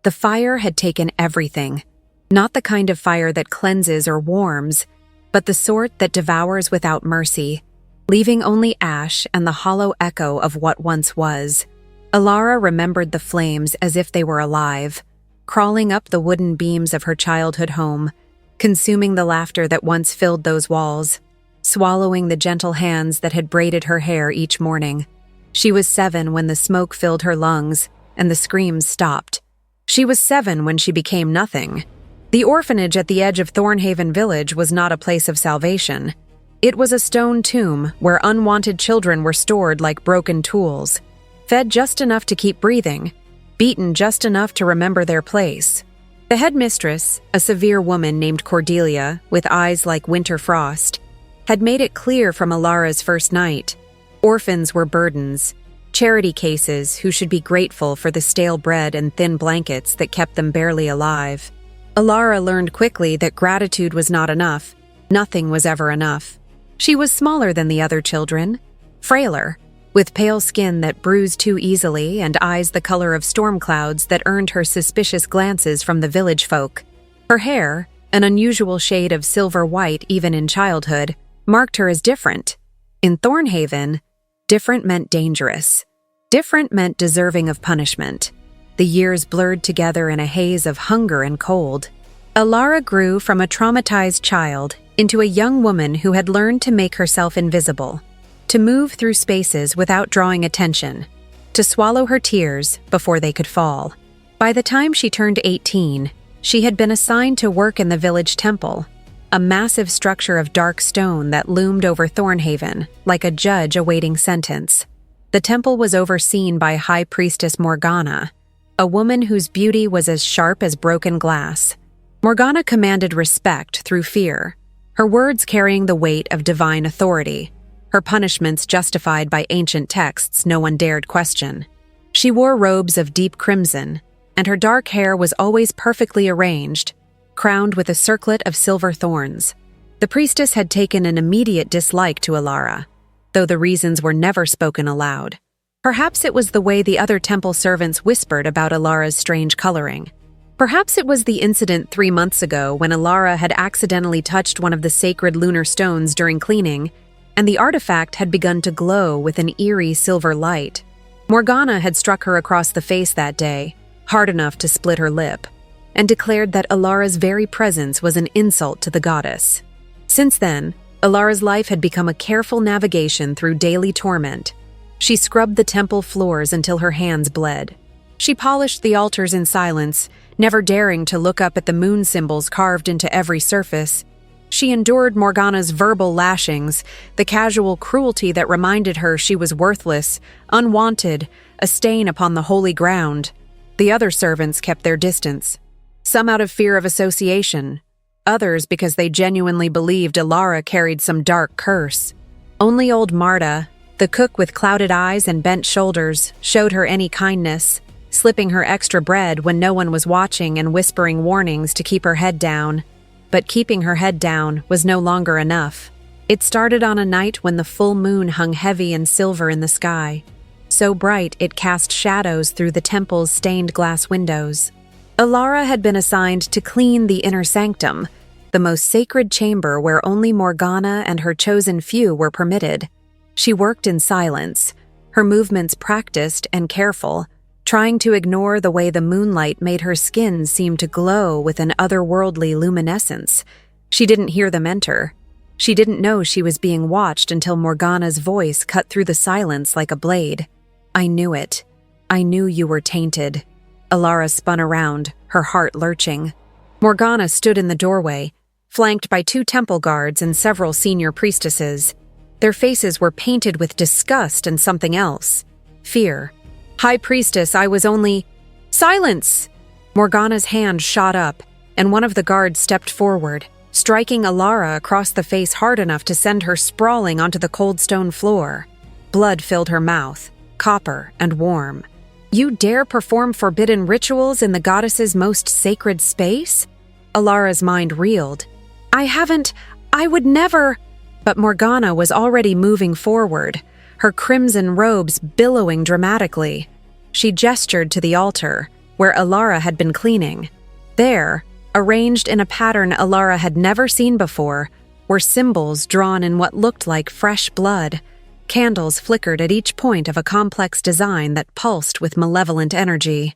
The fire had taken everything. Not the kind of fire that cleanses or warms, but the sort that devours without mercy, leaving only ash and the hollow echo of what once was. Alara remembered the flames as if they were alive, crawling up the wooden beams of her childhood home, consuming the laughter that once filled those walls, swallowing the gentle hands that had braided her hair each morning. She was 7 when the smoke filled her lungs and the screams stopped. She was 7 when she became nothing. The orphanage at the edge of Thornhaven Village was not a place of salvation. It was a stone tomb where unwanted children were stored like broken tools, fed just enough to keep breathing, beaten just enough to remember their place. The headmistress, a severe woman named Cordelia, with eyes like winter frost, had made it clear from Alara's first night. Orphans were burdens, charity cases who should be grateful for the stale bread and thin blankets that kept them barely alive. Alara learned quickly that gratitude was not enough. Nothing was ever enough. She was smaller than the other children, frailer, with pale skin that bruised too easily and eyes the color of storm clouds that earned her suspicious glances from the village folk. Her hair, an unusual shade of silver white even in childhood, marked her as different. In Thornhaven, different meant dangerous. Different meant deserving of punishment. The years blurred together in a haze of hunger and cold. Alara grew from a traumatized child into a young woman who had learned to make herself invisible, to move through spaces without drawing attention, to swallow her tears before they could fall. By the time she turned 18, she had been assigned to work in the village temple, a massive structure of dark stone that loomed over Thornhaven like a judge awaiting sentence. The temple was overseen by High Priestess Morgana, a woman whose beauty was as sharp as broken glass. Morgana commanded respect through fear, her words carrying the weight of divine authority, her punishments justified by ancient texts no one dared question. She wore robes of deep crimson, and her dark hair was always perfectly arranged, crowned with a circlet of silver thorns. The priestess had taken an immediate dislike to Alara, though the reasons were never spoken aloud. Perhaps it was the way the other temple servants whispered about Alara's strange coloring. Perhaps it was the incident 3 months ago when Alara had accidentally touched one of the sacred lunar stones during cleaning, and the artifact had begun to glow with an eerie silver light. Morgana had struck her across the face that day, hard enough to split her lip, and declared that Alara's very presence was an insult to the goddess. Since then, Alara's life had become a careful navigation through daily torment. She scrubbed the temple floors until her hands bled. She polished the altars in silence, never daring to look up at the moon symbols carved into every surface. She endured Morgana's verbal lashings, the casual cruelty that reminded her she was worthless, unwanted, a stain upon the holy ground. The other servants kept their distance, some out of fear of association, others because they genuinely believed Alara carried some dark curse. Only old Marta, the cook with clouded eyes and bent shoulders, showed her any kindness, slipping her extra bread when no one was watching and whispering warnings to keep her head down. But keeping her head down was no longer enough. It started on a night when the full moon hung heavy and silver in the sky, so bright it cast shadows through the temple's stained glass windows. Alara had been assigned to clean the inner sanctum, the most sacred chamber where only Morgana and her chosen few were permitted. She worked in silence, her movements practiced and careful, trying to ignore the way the moonlight made her skin seem to glow with an otherworldly luminescence. She didn't hear them enter. She didn't know she was being watched until Morgana's voice cut through the silence like a blade. "I knew it. I knew you were tainted." Alara spun around, her heart lurching. Morgana stood in the doorway, flanked by 2 temple guards and several senior priestesses. Their faces were painted with disgust and something else. Fear. "High Priestess, I was only—" "Silence!" Morgana's hand shot up, and one of the guards stepped forward, striking Alara across the face hard enough to send her sprawling onto the cold stone floor. Blood filled her mouth, copper and warm. "You dare perform forbidden rituals in the goddess's most sacred space?" Alara's mind reeled. I would never—" But Morgana was already moving forward, her crimson robes billowing dramatically. She gestured to the altar, where Alara had been cleaning. There, arranged in a pattern Alara had never seen before, were symbols drawn in what looked like fresh blood. Candles flickered at each point of a complex design that pulsed with malevolent energy.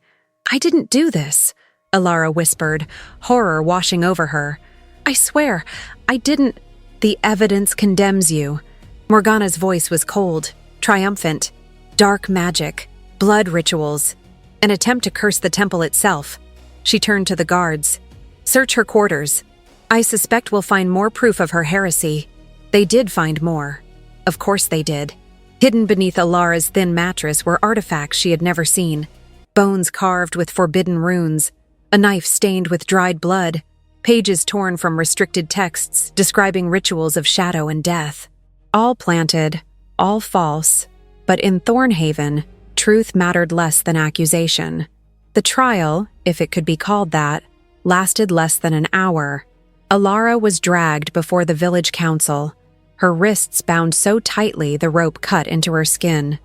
"I didn't do this," Alara whispered, horror washing over her. "I swear, I didn't." "The evidence condemns you." Morgana's voice was cold, triumphant. "Dark magic, blood rituals, an attempt to curse the temple itself." She turned to the guards. "Search her quarters. I suspect we'll find more proof of her heresy." They did find more. Of course they did. Hidden beneath Alara's thin mattress were artifacts she had never seen. Bones carved with forbidden runes, a knife stained with dried blood, pages torn from restricted texts describing rituals of shadow and death. All planted, all false, but in Thornhaven, truth mattered less than accusation. The trial, if it could be called that, lasted less than an hour. Alara was dragged before the village council, her wrists bound so tightly the rope cut into her skin.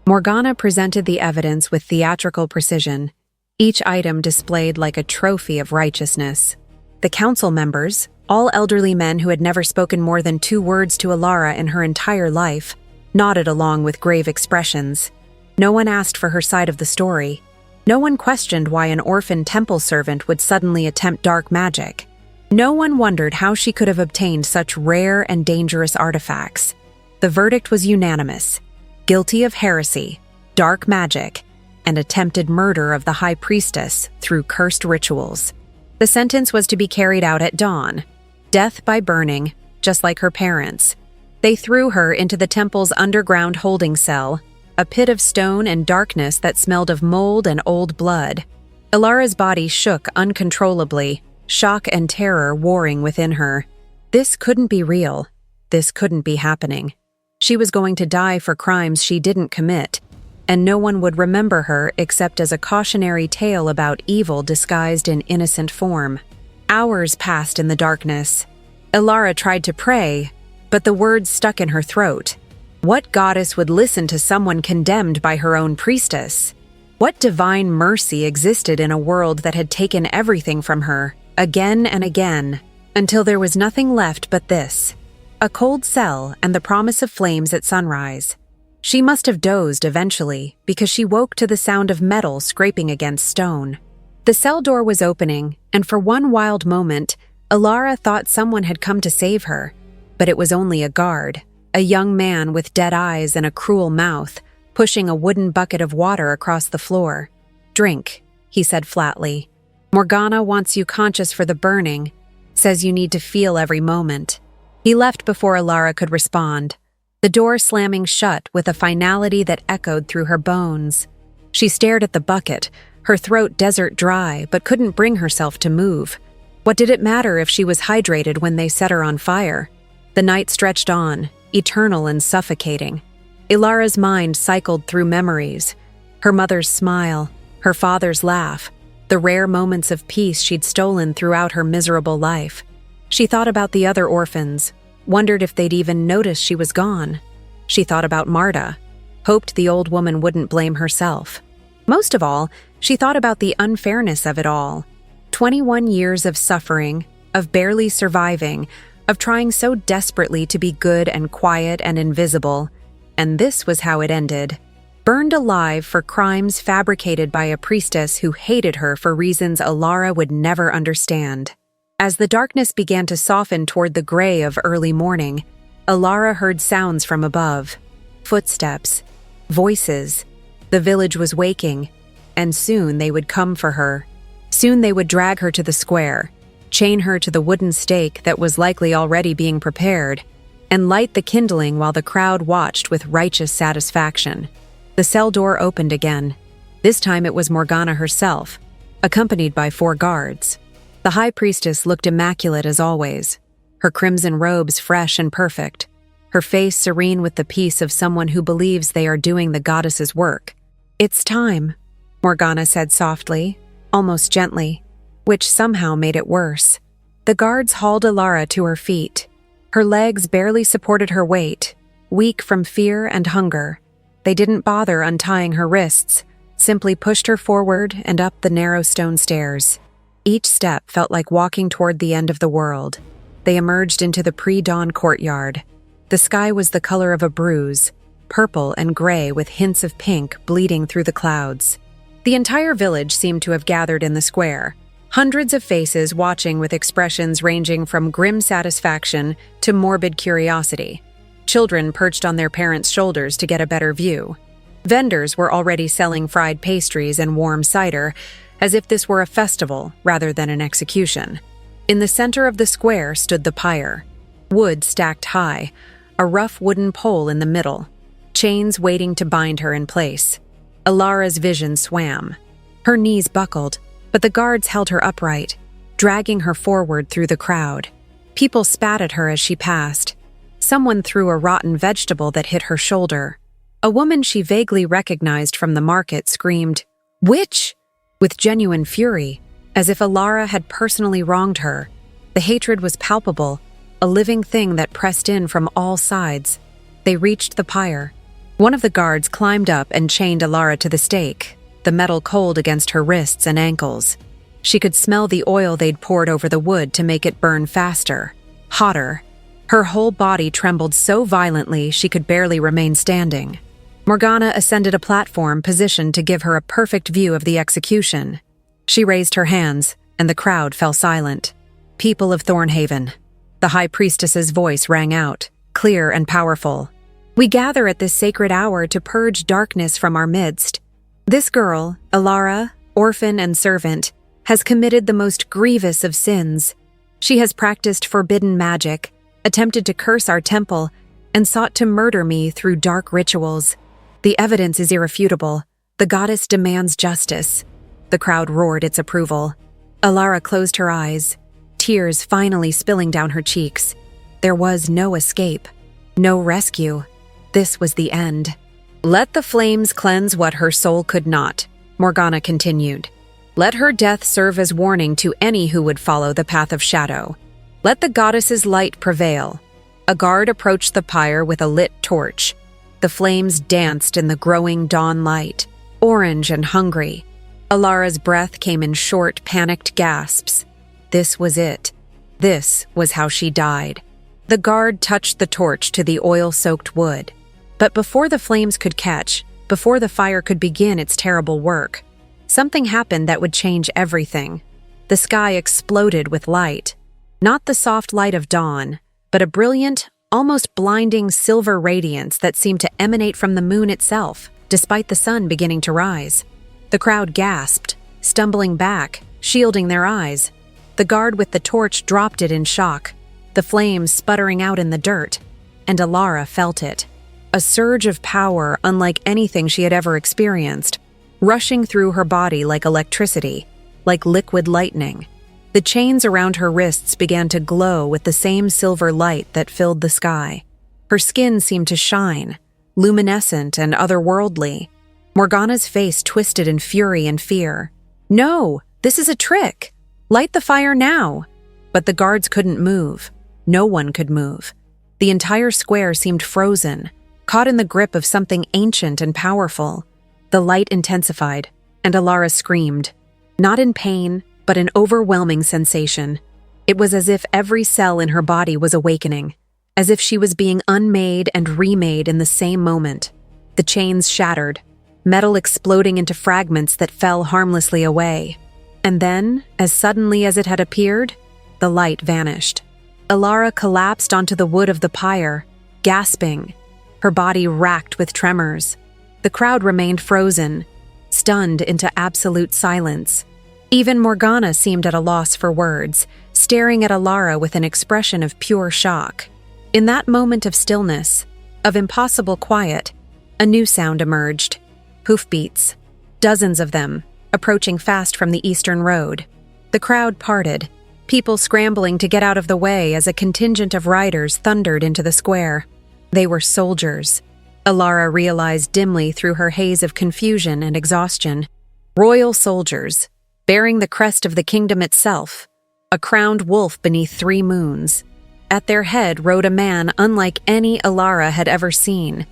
Morgana presented the evidence with theatrical precision, each item displayed like a trophy of righteousness. The council members, all elderly men who had never spoken more than 2 words to Alara in her entire life, nodded along with grave expressions. No one asked for her side of the story. No one questioned why an orphan temple servant would suddenly attempt dark magic. No one wondered how she could have obtained such rare and dangerous artifacts. The verdict was unanimous: guilty of heresy, dark magic, and attempted murder of the High Priestess through cursed rituals. The sentence was to be carried out at dawn, death by burning, just like her parents. They threw her into the temple's underground holding cell, a pit of stone and darkness that smelled of mold and old blood. Alara's body shook uncontrollably, shock and terror warring within her. This couldn't be real. This couldn't be happening. She was going to die for crimes she didn't commit, and no one would remember her except as a cautionary tale about evil disguised in innocent form. Hours passed in the darkness. Alara tried to pray, but the words stuck in her throat. What goddess would listen to someone condemned by her own priestess? What divine mercy existed in a world that had taken everything from her, again and again, until there was nothing left but this: a cold cell and the promise of flames at sunrise. She must have dozed eventually, because she woke to the sound of metal scraping against stone. The cell door was opening, and for one wild moment, Alara thought someone had come to save her. But it was only a guard, a young man with dead eyes and a cruel mouth, pushing a wooden bucket of water across the floor. "Drink," he said flatly. "Morgana wants you conscious for the burning, says you need to feel every moment." He left before Alara could respond, the door slamming shut with a finality that echoed through her bones. She stared at the bucket, her throat desert dry, but couldn't bring herself to move. What did it matter if she was hydrated when they set her on fire? The night stretched on, eternal and suffocating. Alara's mind cycled through memories: her mother's smile, her father's laugh, the rare moments of peace she'd stolen throughout her miserable life. She thought about the other orphans, wondered if they'd even notice she was gone. She thought about Marta, hoped the old woman wouldn't blame herself. Most of all, she thought about the unfairness of it all. 21 years of suffering, of barely surviving, of trying so desperately to be good and quiet and invisible. And this was how it ended. Burned alive for crimes fabricated by a priestess who hated her for reasons Alara would never understand. As the darkness began to soften toward the gray of early morning, Alara heard sounds from above. Footsteps, voices. The village was waking, and soon they would come for her. Soon they would drag her to the square, chain her to the wooden stake that was likely already being prepared, and light the kindling while the crowd watched with righteous satisfaction. The cell door opened again. This time it was Morgana herself, accompanied by 4 guards. The High Priestess looked immaculate as always, her crimson robes fresh and perfect, her face serene with the peace of someone who believes they are doing the goddess's work. "It's time," Morgana said softly, almost gently, which somehow made it worse. The guards hauled Alara to her feet. Her legs barely supported her weight, weak from fear and hunger. They didn't bother untying her wrists, simply pushed her forward and up the narrow stone stairs. Each step felt like walking toward the end of the world. They emerged into the pre-dawn courtyard. The sky was the color of a bruise, purple and gray with hints of pink bleeding through the clouds. The entire village seemed to have gathered in the square, hundreds of faces watching with expressions ranging from grim satisfaction to morbid curiosity. Children perched on their parents' shoulders to get a better view. Vendors were already selling fried pastries and warm cider, as if this were a festival rather than an execution. In the center of the square stood the pyre, wood stacked high, a rough wooden pole in the middle, chains waiting to bind her in place. Alara's vision swam. Her knees buckled, but the guards held her upright, dragging her forward through the crowd. People spat at her as she passed. Someone threw a rotten vegetable that hit her shoulder. A woman she vaguely recognized from the market screamed, "Witch!" with genuine fury, as if Alara had personally wronged her. The hatred was palpable, a living thing that pressed in from all sides. They reached the pyre. One of the guards climbed up and chained Alara to the stake, the metal cold against her wrists and ankles. She could smell the oil they'd poured over the wood to make it burn faster, hotter. Her whole body trembled so violently she could barely remain standing. Morgana ascended a platform positioned to give her a perfect view of the execution. She raised her hands, and the crowd fell silent. "People of Thornhaven," the High Priestess's voice rang out, clear and powerful. "We gather at this sacred hour to purge darkness from our midst. This girl, Alara, orphan and servant, has committed the most grievous of sins. She has practiced forbidden magic, attempted to curse our temple, and sought to murder me through dark rituals. The evidence is irrefutable. The goddess demands justice." The crowd roared its approval. Alara closed her eyes, tears finally spilling down her cheeks. There was no escape, no rescue. This was the end. "Let the flames cleanse what her soul could not," Morgana continued. "Let her death serve as warning to any who would follow the path of shadow. Let the goddess's light prevail." A guard approached the pyre with a lit torch. The flames danced in the growing dawn light, orange and hungry. Alara's breath came in short, panicked gasps. This was it. This was how she died. The guard touched the torch to the oil-soaked wood. But before the flames could catch, before the fire could begin its terrible work, something happened that would change everything. The sky exploded with light. Not the soft light of dawn, but a brilliant, almost blinding silver radiance that seemed to emanate from the moon itself, despite the sun beginning to rise. The crowd gasped, stumbling back, shielding their eyes. The guard with the torch dropped it in shock, the flames sputtering out in the dirt, and Alara felt it. A surge of power unlike anything she had ever experienced, rushing through her body like electricity, like liquid lightning. The chains around her wrists began to glow with the same silver light that filled the sky. Her skin seemed to shine, luminescent and otherworldly. Morgana's face twisted in fury and fear. "No, this is a trick! Light the fire now!" But the guards couldn't move. No one could move. The entire square seemed frozen, caught in the grip of something ancient and powerful. The light intensified, and Alara screamed. Not in pain, but an overwhelming sensation. It was as if every cell in her body was awakening, as if she was being unmade and remade in the same moment. The chains shattered, metal exploding into fragments that fell harmlessly away. And then, as suddenly as it had appeared, the light vanished. Alara collapsed onto the wood of the pyre, gasping, her body racked with tremors. The crowd remained frozen, stunned into absolute silence. Even Morgana seemed at a loss for words, staring at Alara with an expression of pure shock. In that moment of stillness, of impossible quiet, a new sound emerged. Hoofbeats. Dozens of them, approaching fast from the eastern road. The crowd parted, people scrambling to get out of the way as a contingent of riders thundered into the square. They were soldiers. Alara realized dimly through her haze of confusion and exhaustion. Royal soldiers, bearing the crest of the kingdom itself, a crowned wolf beneath 3 moons. At their head rode a man unlike any Alara had ever seen.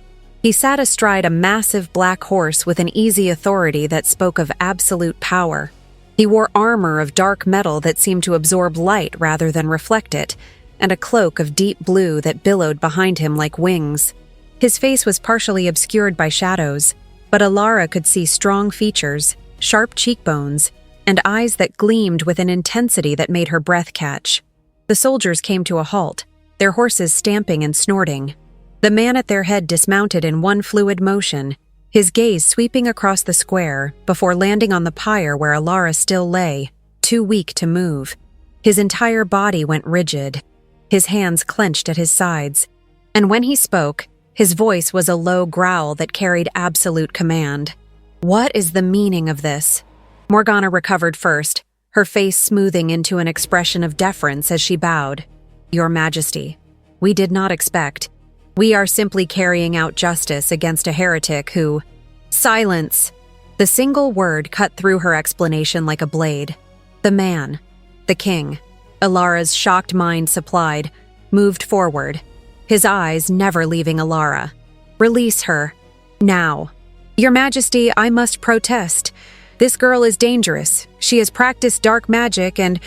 He sat astride a massive black horse with an easy authority that spoke of absolute power. He wore armor of dark metal that seemed to absorb light rather than reflect it, and a cloak of deep blue that billowed behind him like wings. His face was partially obscured by shadows, but Alara could see strong features, sharp cheekbones, and eyes that gleamed with an intensity that made her breath catch. The soldiers came to a halt, their horses stamping and snorting. The man at their head dismounted in one fluid motion, his gaze sweeping across the square before landing on the pyre where Alara still lay, too weak to move. His entire body went rigid, his hands clenched at his sides, and when he spoke, his voice was a low growl that carried absolute command. "What is the meaning of this?" Morgana recovered first, her face smoothing into an expression of deference as she bowed. "Your Majesty, we did not expect. We are simply carrying out justice against a heretic who—" "Silence!" The single word cut through her explanation like a blade. The man, the king, Alara's shocked mind supplied, moved forward, his eyes never leaving Alara. "Release her. Now." "Your Majesty, I must protest. This girl is dangerous. She has practiced dark magic and—"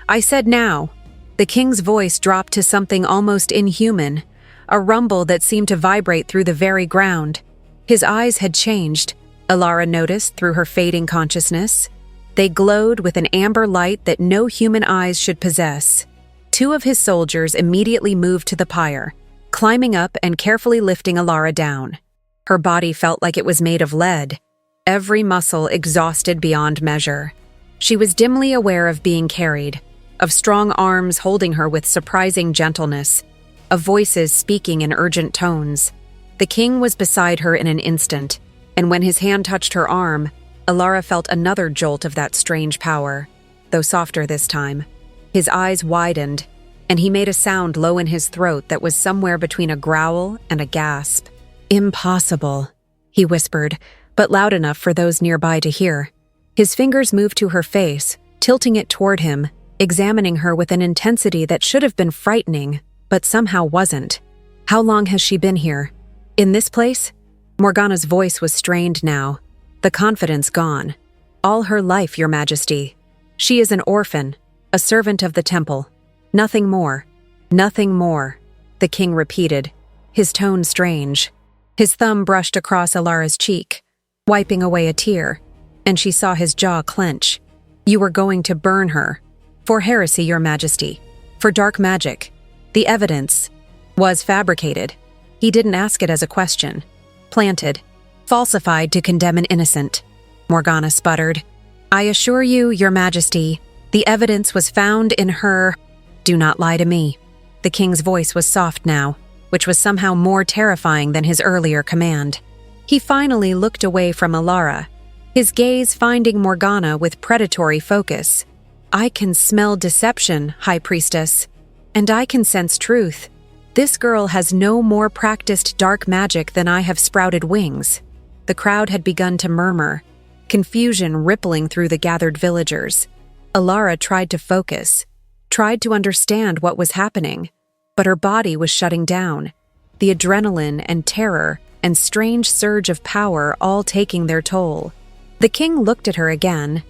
"I said now." The king's voice dropped to something almost inhuman, a rumble that seemed to vibrate through the very ground. His eyes had changed, Alara noticed through her fading consciousness. They glowed with an amber light that no human eyes should possess. Two of his soldiers immediately moved to the pyre, climbing up and carefully lifting Alara down. Her body felt like it was made of lead, every muscle exhausted beyond measure. She was dimly aware of being carried, of strong arms holding her with surprising gentleness, of voices speaking in urgent tones. The king was beside her in an instant, and when his hand touched her arm, Alara felt another jolt of that strange power, though softer this time. His eyes widened, and he made a sound low in his throat that was somewhere between a growl and a gasp. "Impossible," he whispered, but loud enough for those nearby to hear. His fingers moved to her face, tilting it toward him, examining her with an intensity that should have been frightening, but somehow wasn't. "How long has she been here? In this place?" Morgana's voice was strained now, the confidence gone. "All her life, Your Majesty. She is an orphan, a servant of the temple. Nothing more. Nothing more," the king repeated, his tone strange. His thumb brushed across Alara's cheek, wiping away a tear, and she saw his jaw clench. "You were going to burn her. For heresy, Your Majesty. For dark magic. The evidence was fabricated." He didn't ask it as a question. "Planted. Falsified to condemn an innocent," Morgana sputtered. "I assure you, Your Majesty, the evidence was found in her—" "Do not lie to me." The king's voice was soft now, which was somehow more terrifying than his earlier command. He finally looked away from Alara, his gaze finding Morgana with predatory focus. "I can smell deception, High Priestess, and I can sense truth. This girl has no more practiced dark magic than I have sprouted wings." The crowd had begun to murmur, confusion rippling through the gathered villagers. Alara tried to focus, tried to understand what was happening, but her body was shutting down, the adrenaline and terror and strange surge of power all taking their toll. The king looked at her again,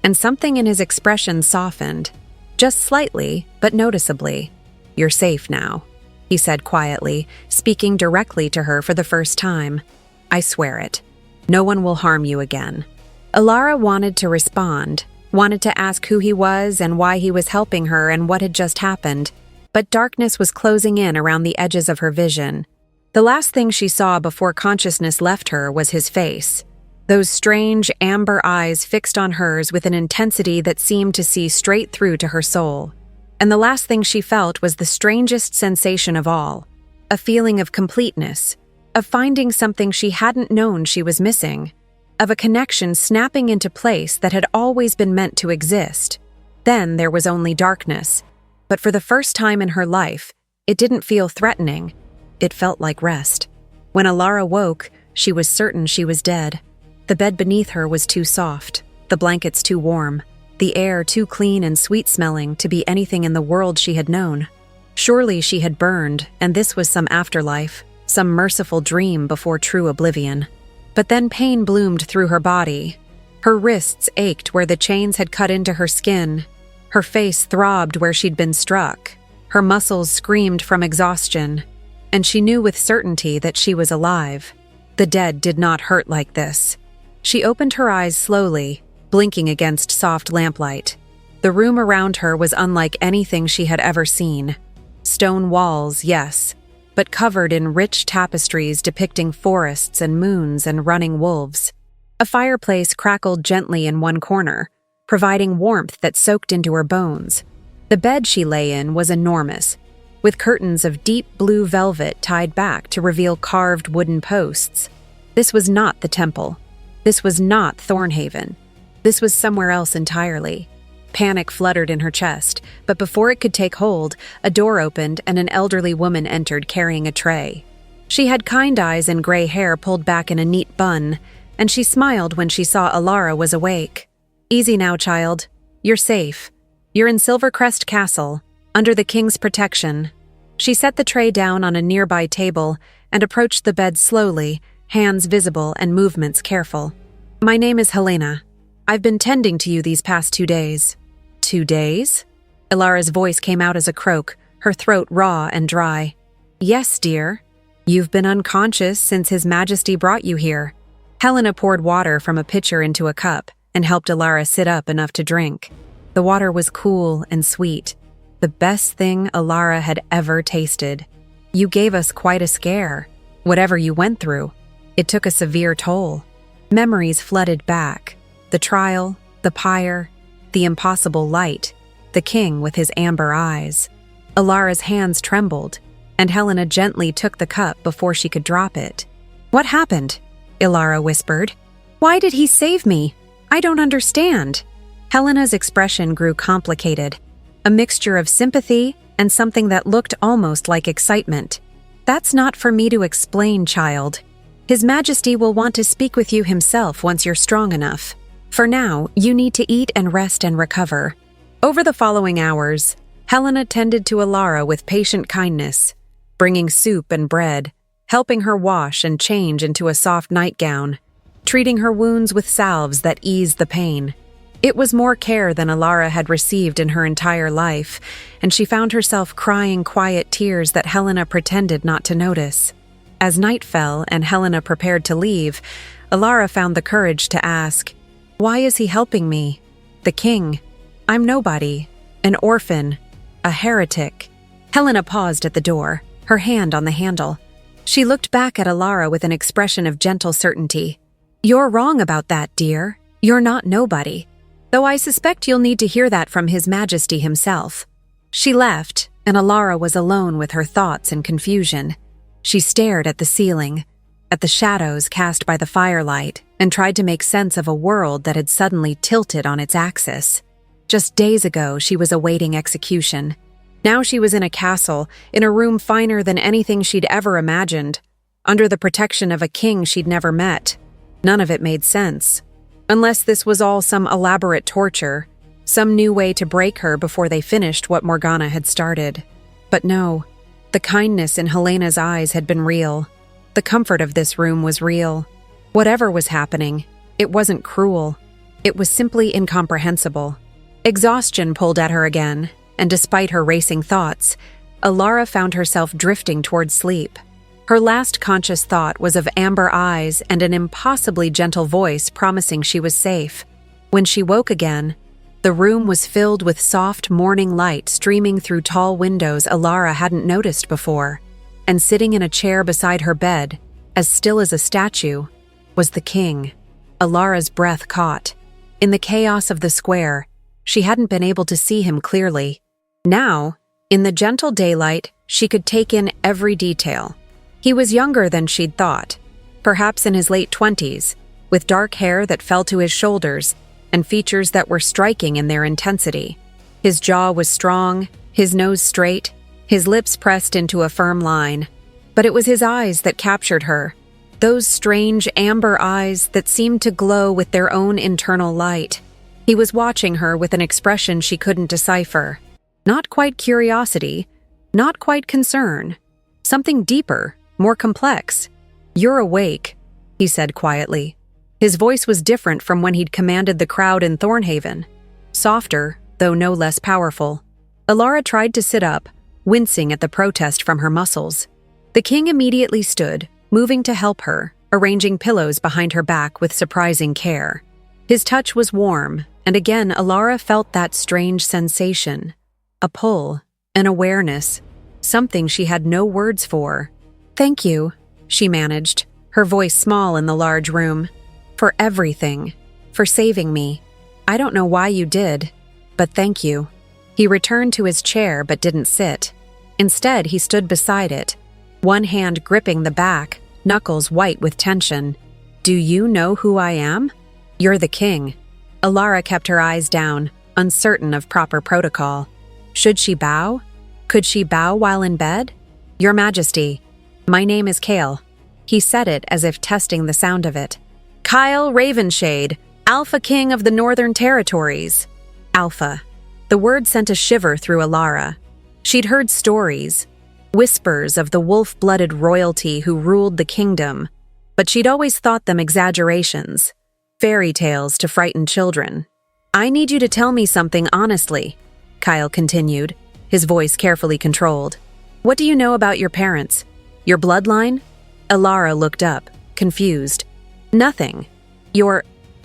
and something in his expression softened, just slightly, but noticeably. "You're safe now," he said quietly, speaking directly to her for the first time. "I swear it. No one will harm you again." Alara wanted to respond, wanted to ask who he was and why he was helping her and what had just happened, but darkness was closing in around the edges of her vision. The last thing she saw before consciousness left her was his face, those strange amber eyes fixed on hers with an intensity that seemed to see straight through to her soul. And the last thing she felt was the strangest sensation of all, a feeling of completeness, of finding something she hadn't known she was missing, of a connection snapping into place that had always been meant to exist. Then there was only darkness, but for the first time in her life, it didn't feel threatening. It felt like rest. When Alara woke, she was certain she was dead. The bed beneath her was too soft, the blankets too warm, the air too clean and sweet-smelling to be anything in the world she had known. Surely she had burned, and this was some afterlife, some merciful dream before true oblivion. But then pain bloomed through her body. Her wrists ached where the chains had cut into her skin. Her face throbbed where she'd been struck. Her muscles screamed from exhaustion. And she knew with certainty that she was alive. The dead did not hurt like this. She opened her eyes slowly, blinking against soft lamplight. The room around her was unlike anything she had ever seen. Stone walls, yes, but covered in rich tapestries depicting forests and moons and running wolves. A fireplace crackled gently in one corner, providing warmth that soaked into her bones. The bed she lay in was enormous, with curtains of deep blue velvet tied back to reveal carved wooden posts. This was not the temple. This was not Thornhaven. This was somewhere else entirely. Panic fluttered in her chest, but before it could take hold, a door opened and an elderly woman entered carrying a tray. She had kind eyes and gray hair pulled back in a neat bun, and she smiled when she saw Alara was awake. "Easy now, child. You're safe. You're in Silvercrest Castle, under the king's protection." She set the tray down on a nearby table and approached the bed slowly, hands visible and movements careful. "My name is Helena. I've been tending to you these past 2 days." 2 days? Ilara's voice came out as a croak, her throat raw and dry. "Yes, dear. You've been unconscious since His Majesty brought you here." Helena poured water from a pitcher into a cup and helped Ilara sit up enough to drink. The water was cool and sweet, the best thing Ilara had ever tasted. "You gave us quite a scare. Whatever you went through, it took a severe toll." Memories flooded back. The trial, the pyre, the impossible light, the king with his amber eyes. Ilara's hands trembled, and Helena gently took the cup before she could drop it. "What happened?" Ilara whispered. "Why did he save me? I don't understand." Helena's expression grew complicated, a mixture of sympathy and something that looked almost like excitement. "That's not for me to explain, child. His Majesty will want to speak with you himself once you're strong enough. For now, you need to eat and rest and recover." Over the following hours, Helena tended to Ilara with patient kindness, bringing soup and bread, helping her wash and change into a soft nightgown, treating her wounds with salves that eased the pain. It was more care than Ilara had received in her entire life, and she found herself crying quiet tears that Helena pretended not to notice. As night fell and Helena prepared to leave, Ilara found the courage to ask, "Why is he helping me? The king. I'm nobody. An orphan. A heretic." Helena paused at the door, her hand on the handle. She looked back at Ilara with an expression of gentle certainty. "You're wrong about that, dear. You're not nobody. Though I suspect you'll need to hear that from His Majesty himself." She left, and Ilara was alone with her thoughts and confusion. She stared at the ceiling, at the shadows cast by the firelight, and tried to make sense of a world that had suddenly tilted on its axis. Just days ago, she was awaiting execution. Now she was in a castle, in a room finer than anything she'd ever imagined, under the protection of a king she'd never met. None of it made sense. Unless this was all some elaborate torture, some new way to break her before they finished what Morgana had started. But no, the kindness in Helena's eyes had been real. The comfort of this room was real. Whatever was happening, it wasn't cruel. It was simply incomprehensible. Exhaustion pulled at her again, and despite her racing thoughts, Ilara found herself drifting toward sleep. Her last conscious thought was of amber eyes and an impossibly gentle voice promising she was safe. When she woke again, the room was filled with soft morning light streaming through tall windows Ilara hadn't noticed before, and sitting in a chair beside her bed, as still as a statue, was the king. Ilara's breath caught. In the chaos of the square, she hadn't been able to see him clearly. Now, in the gentle daylight, she could take in every detail. He was younger than she'd thought, perhaps in his late 20s, with dark hair that fell to his shoulders and features that were striking in their intensity. His jaw was strong, his nose straight, his lips pressed into a firm line. But it was his eyes that captured her, those strange amber eyes that seemed to glow with their own internal light. He was watching her with an expression she couldn't decipher. Not quite curiosity, not quite concern, something deeper, more complex. "You're awake," he said quietly. His voice was different from when he'd commanded the crowd in Thornhaven. Softer, though no less powerful. Alara tried to sit up, wincing at the protest from her muscles. The king immediately stood, moving to help her, arranging pillows behind her back with surprising care. His touch was warm, and again Alara felt that strange sensation. A pull, an awareness, something she had no words for. "Thank you," she managed, her voice small in the large room. "For everything. For saving me. I don't know why you did, but thank you." He returned to his chair but didn't sit. Instead, he stood beside it, one hand gripping the back, knuckles white with tension. "Do you know who I am? You're the king." Alara kept her eyes down, uncertain of proper protocol. Should she bow? Could she bow while in bed? "Your Majesty, my name is Kale." He said it as if testing the sound of it. "Kyle Ravenshade, Alpha King of the Northern Territories." Alpha. The word sent a shiver through Alara. She'd heard stories, whispers of the wolf-blooded royalty who ruled the kingdom, but she'd always thought them exaggerations, fairy tales to frighten children. "I need you to tell me something honestly," Kyle continued, his voice carefully controlled. "What do you know about your parents? Your bloodline?" Alara looked up, confused. "Nothing.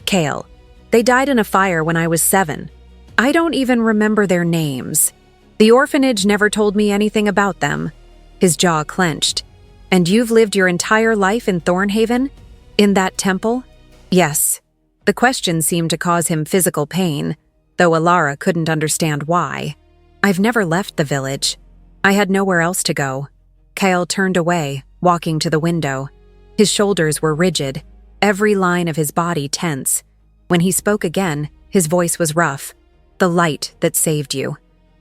Kale. They died in a fire when I was 7. I don't even remember their names. The orphanage never told me anything about them." His jaw clenched. "And you've lived your entire life in Thornhaven? In that temple?" "Yes." The question seemed to cause him physical pain, though Alara couldn't understand why. "I've never left the village. I had nowhere else to go." Kyle turned away, walking to the window. His shoulders were rigid, every line of his body tense. When he spoke again, his voice was rough. "The light that saved you.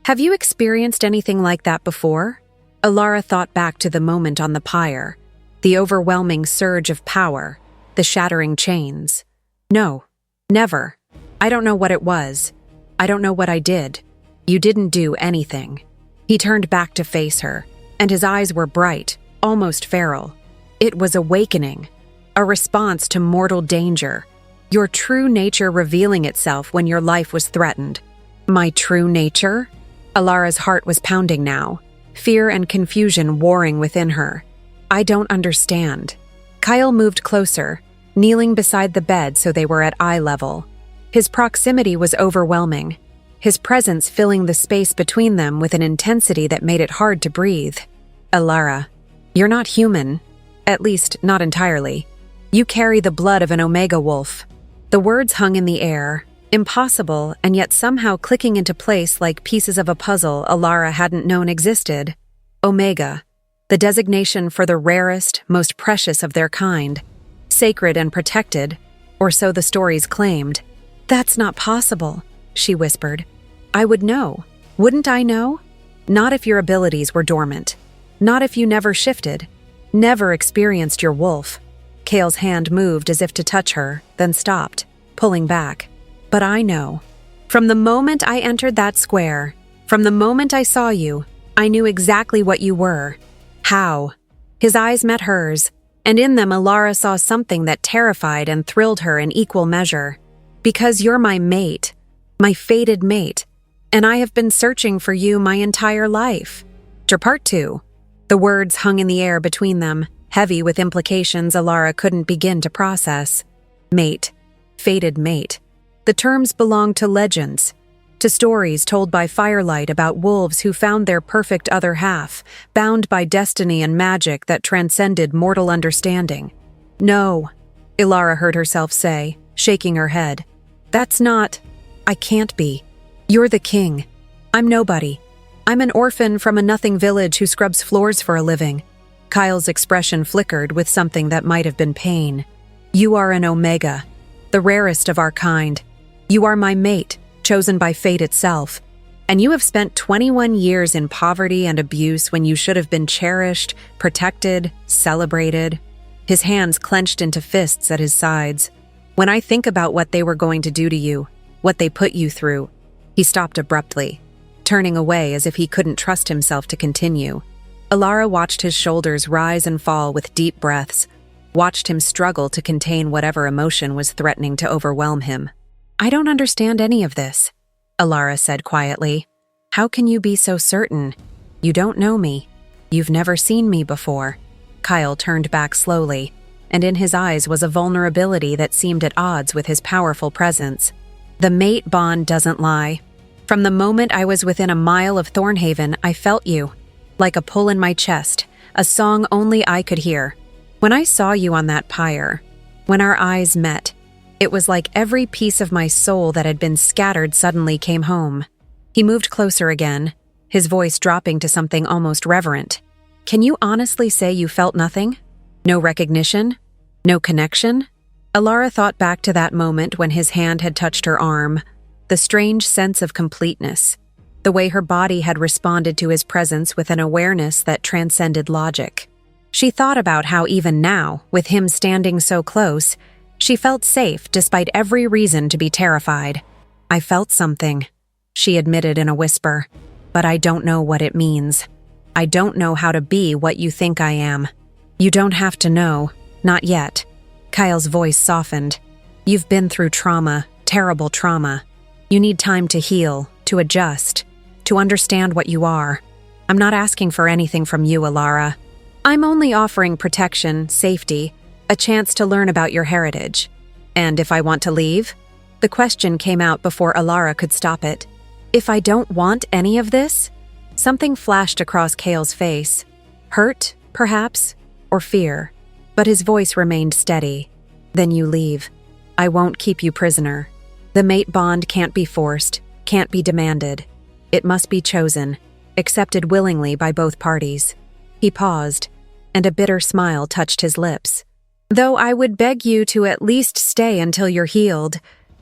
Have you experienced anything like that before?" Alara thought back to the moment on the pyre, the overwhelming surge of power, the shattering chains. "No, never. I don't know what it was. I don't know what I did." "You didn't do anything." He turned back to face her, and his eyes were bright, almost feral. "It was awakening, a response to mortal danger, your true nature revealing itself when your life was threatened." "My true nature?" Alara's heart was pounding now, fear and confusion warring within her. "I don't understand." Kyle moved closer, kneeling beside the bed so they were at eye level. His proximity was overwhelming, his presence filling the space between them with an intensity that made it hard to breathe. "Alara, you're not human, at least not entirely. You carry the blood of an Omega wolf." The words hung in the air, impossible and yet somehow clicking into place like pieces of a puzzle Alara hadn't known existed. Omega, the designation for the rarest, most precious of their kind. Sacred and protected, or so the stories claimed. "That's not possible," she whispered. "I would know. Wouldn't I know? Not if your abilities were dormant. Not if you never shifted, never experienced your wolf." Kale's hand moved as if to touch her, then stopped, pulling back. "But I know. From the moment I entered that square, from the moment I saw you, I knew exactly what you were." "How?" His eyes met hers, and in them Alara saw something that terrified and thrilled her in equal measure. "Because you're my mate, my fated mate, and I have been searching for you my entire life." Part 2. The words hung in the air between them, heavy with implications Alara couldn't begin to process. Mate. Fated mate. The terms belonged to legends, to stories told by firelight about wolves who found their perfect other half, bound by destiny and magic that transcended mortal understanding. "No," Alara heard herself say, shaking her head. "That's not. I can't be. You're the king. I'm nobody. I'm an orphan from a nothing village who scrubs floors for a living." Kyle's expression flickered with something that might have been pain. "You are an Omega, the rarest of our kind. You are my mate, chosen by fate itself. And you have spent 21 years in poverty and abuse when you should have been cherished, protected, celebrated." His hands clenched into fists at his sides. "When I think about what they were going to do to you, what they put you through." He stopped abruptly, turning away as if he couldn't trust himself to continue. Alara watched his shoulders rise and fall with deep breaths, watched him struggle to contain whatever emotion was threatening to overwhelm him. "I don't understand any of this," Alara said quietly. "How can you be so certain? You don't know me. You've never seen me before." Kyle turned back slowly, and in his eyes was a vulnerability that seemed at odds with his powerful presence. "The mate bond doesn't lie. From the moment I was within a mile of Thornhaven, I felt you, like a pull in my chest, a song only I could hear. When I saw you on that pyre, when our eyes met, it was like every piece of my soul that had been scattered suddenly came home." He moved closer again, his voice dropping to something almost reverent. "Can you honestly say you felt nothing? No recognition? No connection?" Alara thought back to that moment when his hand had touched her arm, the strange sense of completeness, the way her body had responded to his presence with an awareness that transcended logic. She thought about how even now, with him standing so close, she felt safe despite every reason to be terrified. "I felt something," she admitted in a whisper, "but I don't know what it means. I don't know how to be what you think I am." "You don't have to know, not yet." Kyle's voice softened. "You've been through trauma, terrible trauma. You need time to heal, to adjust, to understand what you are. I'm not asking for anything from you, Alara. I'm only offering protection, safety, a chance to learn about your heritage. And if I want to leave?" The question came out before Alara could stop it. "If I don't want any of this?" Something flashed across Kale's face. Hurt, perhaps, or fear. But his voice remained steady. "Then you leave. I won't keep you prisoner. The mate bond can't be forced, can't be demanded. It must be chosen, accepted willingly by both parties." He paused, and a bitter smile touched his lips. "Though I would beg you to at least stay until you're healed,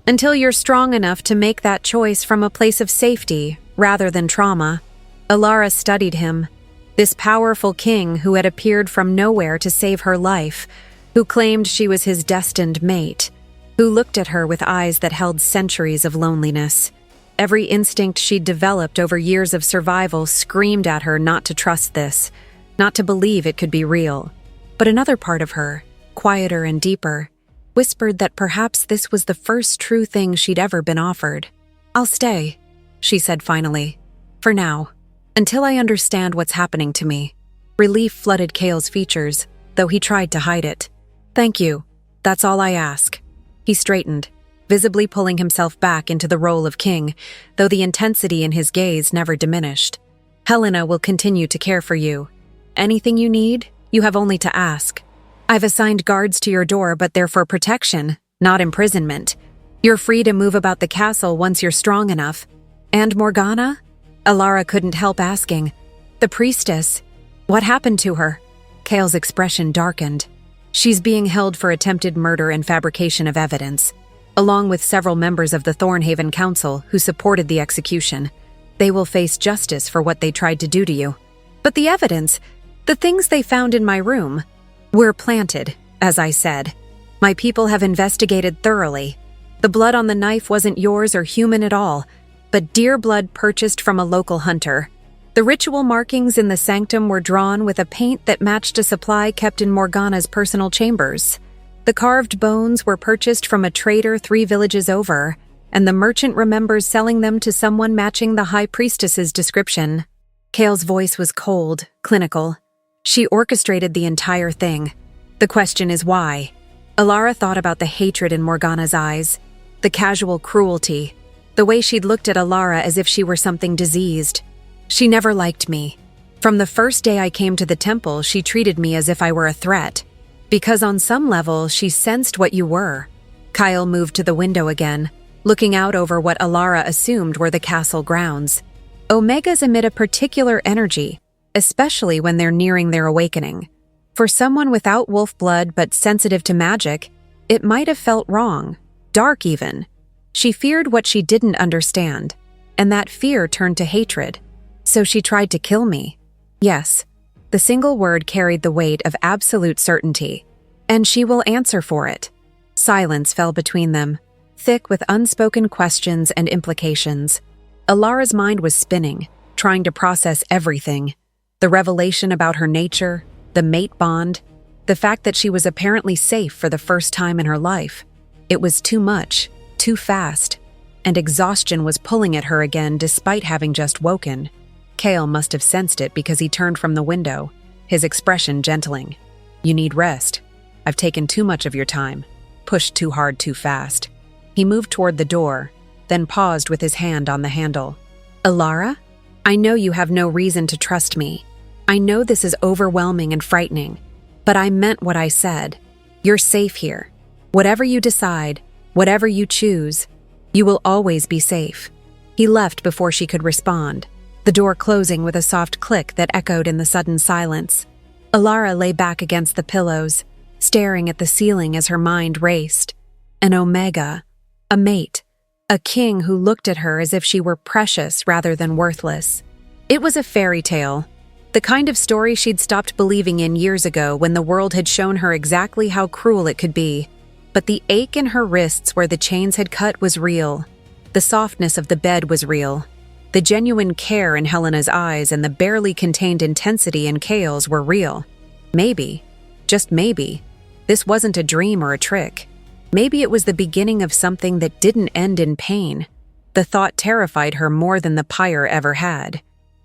until you're strong enough to make that choice from a place of safety rather than trauma." Alara studied him, this powerful king who had appeared from nowhere to save her life, who claimed she was his destined mate, who looked at her with eyes that held centuries of loneliness. Every instinct she'd developed over years of survival screamed at her not to trust this, not to believe it could be real. But another part of her, quieter and deeper, whispered that perhaps this was the first true thing she'd ever been offered. "I'll stay," she said finally. "For now. Until I understand what's happening to me." Relief flooded Kale's features, though he tried to hide it. "Thank you. That's all I ask." He straightened, visibly pulling himself back into the role of king, though the intensity in his gaze never diminished. "Helena will continue to care for you. Anything you need, you have only to ask. I've assigned guards to your door, but they're for protection, not imprisonment. You're free to move about the castle once you're strong enough." "And Morgana?" Alara couldn't help asking. "The priestess. What happened to her?" Kale's expression darkened. "She's being held for attempted murder and fabrication of evidence, along with several members of the Thornhaven Council who supported the execution. They will face justice for what they tried to do to you. But the evidence, the things they found in my room, were planted, as I said. My people have investigated thoroughly. The blood on the knife wasn't yours or human at all, but deer blood purchased from a local hunter. The ritual markings in the sanctum were drawn with a paint that matched a supply kept in Morgana's personal chambers. The carved bones were purchased from a trader 3 villages over, and the merchant remembers selling them to someone matching the High Priestess's description." Kale's voice was cold, clinical. She orchestrated the entire thing. The question is why? Alara thought about the hatred in Morgana's eyes, the casual cruelty, the way she'd looked at Alara as if she were something diseased. "She never liked me. From the first day I came to the temple, she treated me as if I were a threat. Because on some level, she sensed what you were." Kyle moved to the window again, looking out over what Alara assumed were the castle grounds. Omegas emit a particular energy, especially when they're nearing their awakening. For someone without wolf blood but sensitive to magic, it might have felt wrong, dark even. She feared what she didn't understand, and that fear turned to hatred. So she tried to kill me. Yes, the single word carried the weight of absolute certainty, and she will answer for it. Silence fell between them, thick with unspoken questions and implications. Alara's mind was spinning, trying to process everything. The revelation about her nature, the mate bond, the fact that she was apparently safe for the first time in her life. It was too much, too fast, and exhaustion was pulling at her again despite having just woken. Kale must have sensed it because he turned from the window, his expression gentling. "You need rest. I've taken too much of your time, pushed too hard too fast." He moved toward the door, then paused with his hand on the handle. "Alara, I know you have no reason to trust me. I know this is overwhelming and frightening, but I meant what I said. You're safe here. Whatever you decide, whatever you choose, you will always be safe." He left before she could respond, the door closing with a soft click that echoed in the sudden silence. Alara lay back against the pillows, staring at the ceiling as her mind raced. An Omega, a mate, a king who looked at her as if she were precious rather than worthless. It was a fairy tale, the kind of story she'd stopped believing in years ago when the world had shown her exactly how cruel it could be. But the ache in her wrists where the chains had cut was real. The softness of the bed was real. The genuine care in Helena's eyes and the barely contained intensity in Kale's were real. Maybe, just maybe, this wasn't a dream or a trick. Maybe it was the beginning of something that didn't end in pain. The thought terrified her more than the pyre ever had.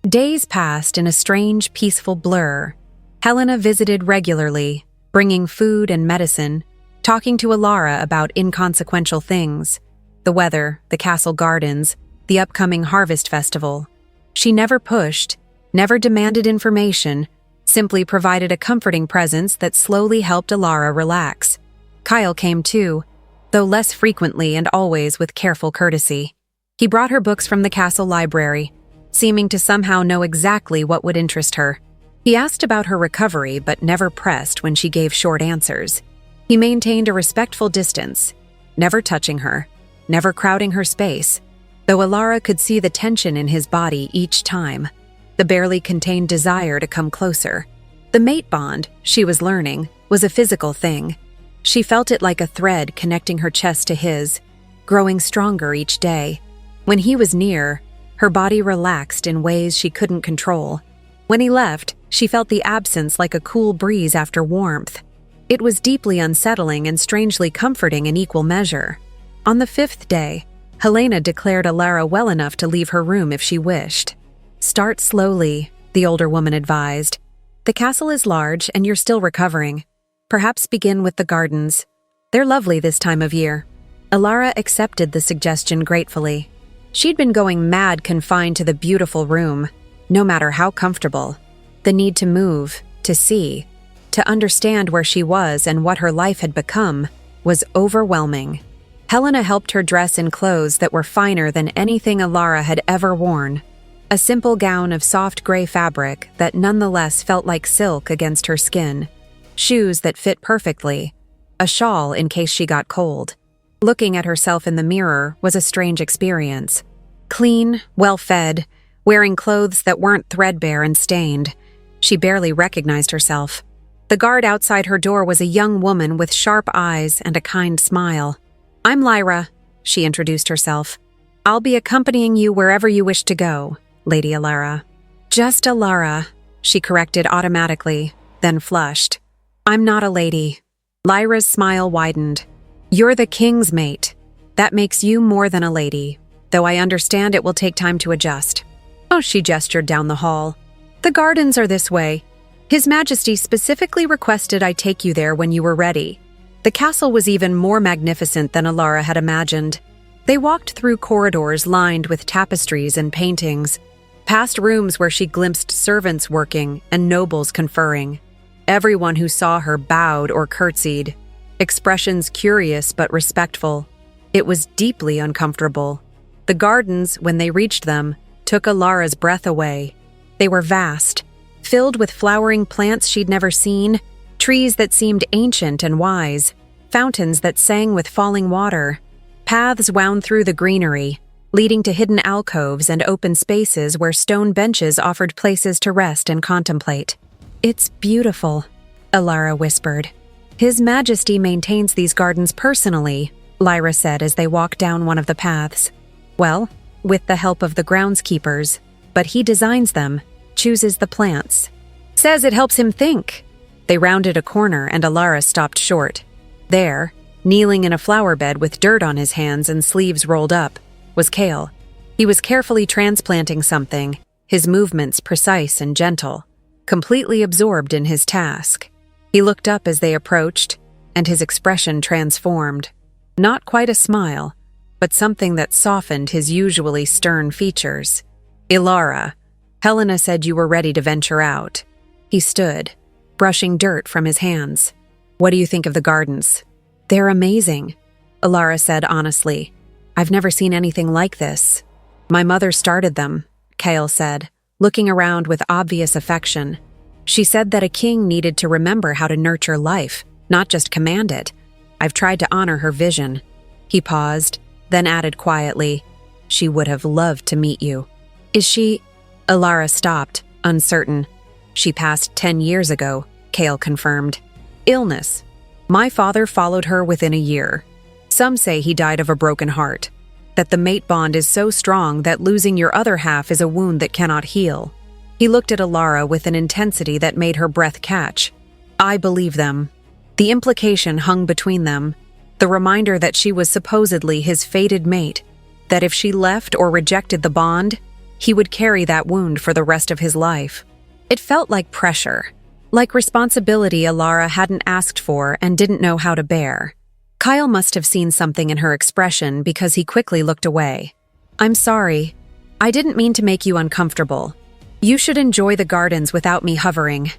Days passed in a strange, peaceful blur. Helena visited regularly, bringing food and medicine, talking to Alara about inconsequential things, the weather, the castle gardens, the upcoming harvest festival. She never pushed, never demanded information, simply provided a comforting presence that slowly helped Alara relax. Kyle came too, though less frequently and always with careful courtesy. He brought her books from the castle library, seeming to somehow know exactly what would interest her. He asked about her recovery but never pressed when she gave short answers. He maintained a respectful distance, never touching her, never crowding her space, though Alara could see the tension in his body each time, the barely contained desire to come closer. The mate bond, she was learning, was a physical thing. She felt it like a thread connecting her chest to his, growing stronger each day. When he was near, her body relaxed in ways she couldn't control. When he left, she felt the absence like a cool breeze after warmth. It was deeply unsettling and strangely comforting in equal measure. On the 5th day, Helena declared Alara well enough to leave her room if she wished. "Start slowly," the older woman advised. "The castle is large and you're still recovering. Perhaps begin with the gardens. They're lovely this time of year." Alara accepted the suggestion gratefully. She'd been going mad confined to the beautiful room, no matter how comfortable. The need to move, to see, to understand where she was and what her life had become, was overwhelming. Helena helped her dress in clothes that were finer than anything Alara had ever worn. A simple gown of soft gray fabric that nonetheless felt like silk against her skin. Shoes that fit perfectly. A shawl in case she got cold. Looking at herself in the mirror was a strange experience. Clean, well-fed, wearing clothes that weren't threadbare and stained. She barely recognized herself. The guard outside her door was a young woman with sharp eyes and a kind smile. "I'm Lyra," she introduced herself. "I'll be accompanying you wherever you wish to go, Lady Alara." "Just Alara," she corrected automatically, then flushed. "I'm not a lady." Lyra's smile widened. "You're the king's mate. That makes you more than a lady, though I understand it will take time to adjust." Oh, she gestured down the hall. "The gardens are this way. His Majesty specifically requested I take you there when you were ready." The castle was even more magnificent than Alara had imagined. They walked through corridors lined with tapestries and paintings, past rooms where she glimpsed servants working and nobles conferring. Everyone who saw her bowed or curtsied, expressions curious but respectful. It was deeply uncomfortable. The gardens, when they reached them, took Alara's breath away. They were vast, filled with flowering plants she'd never seen, trees that seemed ancient and wise, fountains that sang with falling water. Paths wound through the greenery, leading to hidden alcoves and open spaces where stone benches offered places to rest and contemplate. "It's beautiful," Alara whispered. "His Majesty maintains these gardens personally," Lyra said as they walked down one of the paths. "Well, with the help of the groundskeepers, but he designs them. chooses the plants. Says it helps him think. They rounded a corner and Alara stopped short. There, kneeling in a flower bed with dirt on his hands and sleeves rolled up, was Kale. He was carefully transplanting something, his movements precise and gentle, completely absorbed in his task. He looked up as they approached, and his expression transformed. Not quite a smile, but something that softened his usually stern features. "Ilara, Helena said you were ready to venture out." He stood, brushing dirt from his hands. "What do you think of the gardens?" "They're amazing," Ilara said honestly. "I've never seen anything like this." "My mother started them," Kale said, looking around with obvious affection. "She said that a king needed to remember how to nurture life, not just command it. I've tried to honor her vision." He paused, then added quietly, "She would have loved to meet you." "Is she—" Ilara stopped, uncertain. "She passed 10 years ago," Kale confirmed. "Illness. My father followed her within a year. Some say he died of a broken heart, that the mate bond is so strong that losing your other half is a wound that cannot heal." He looked at Ilara with an intensity that made her breath catch. "I believe them." The implication hung between them, the reminder that she was supposedly his fated mate, that if she left or rejected the bond, he would carry that wound for the rest of his life. It felt like pressure, like responsibility Ilara hadn't asked for and didn't know how to bear. Kyle must have seen something in her expression because he quickly looked away. "I'm sorry. I didn't mean to make you uncomfortable. You should enjoy the gardens without me hovering.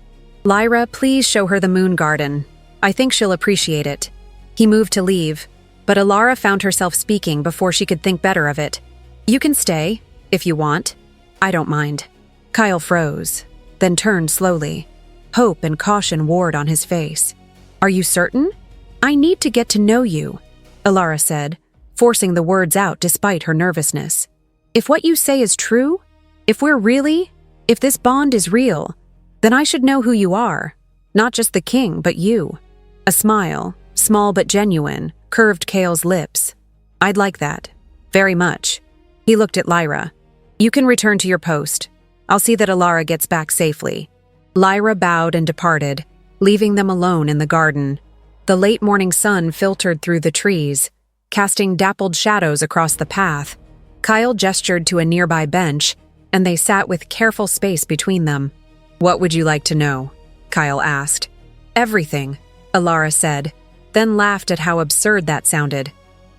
Lyra, please show her the moon garden. I think she'll appreciate it." He moved to leave, but Ilara found herself speaking before she could think better of it. "You can stay, if you want. I don't mind." Kyle froze, then turned slowly. Hope and caution warred on his face. "Are you certain? I need to get to know you," Ilara said, forcing the words out despite her nervousness. "If what you say is true, if this bond is real, then I should know who you are, not just the king, but you." A smile, small but genuine, curved Kale's lips. "I'd like that. Very much." He looked at Lyra. "You can return to your post. I'll see that Ilara gets back safely." Lyra bowed and departed, leaving them alone in the garden. The late morning sun filtered through the trees, casting dappled shadows across the path. Kyle gestured to a nearby bench, and they sat with careful space between them. "What would you like to know?" Kyle asked. "Everything," Ilara said, then laughed at how absurd that sounded.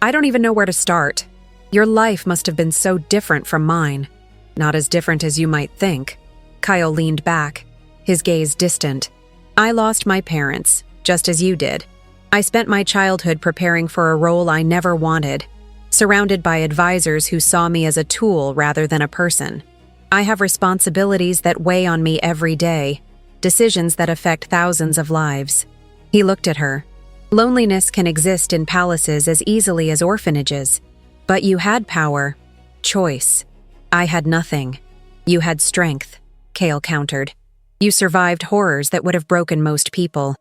"I don't even know where to start. Your life must have been so different from mine." "Not as different as you might think." Kyle leaned back, his gaze distant. "I lost my parents, just as you did. I spent my childhood preparing for a role I never wanted, surrounded by advisors who saw me as a tool rather than a person. I have responsibilities that weigh on me every day, decisions that affect thousands of lives." He looked at her. "Loneliness can exist in palaces as easily as orphanages. But you had power, choice. I had nothing. You had strength," Kale countered. "You survived horrors that would have broken most people.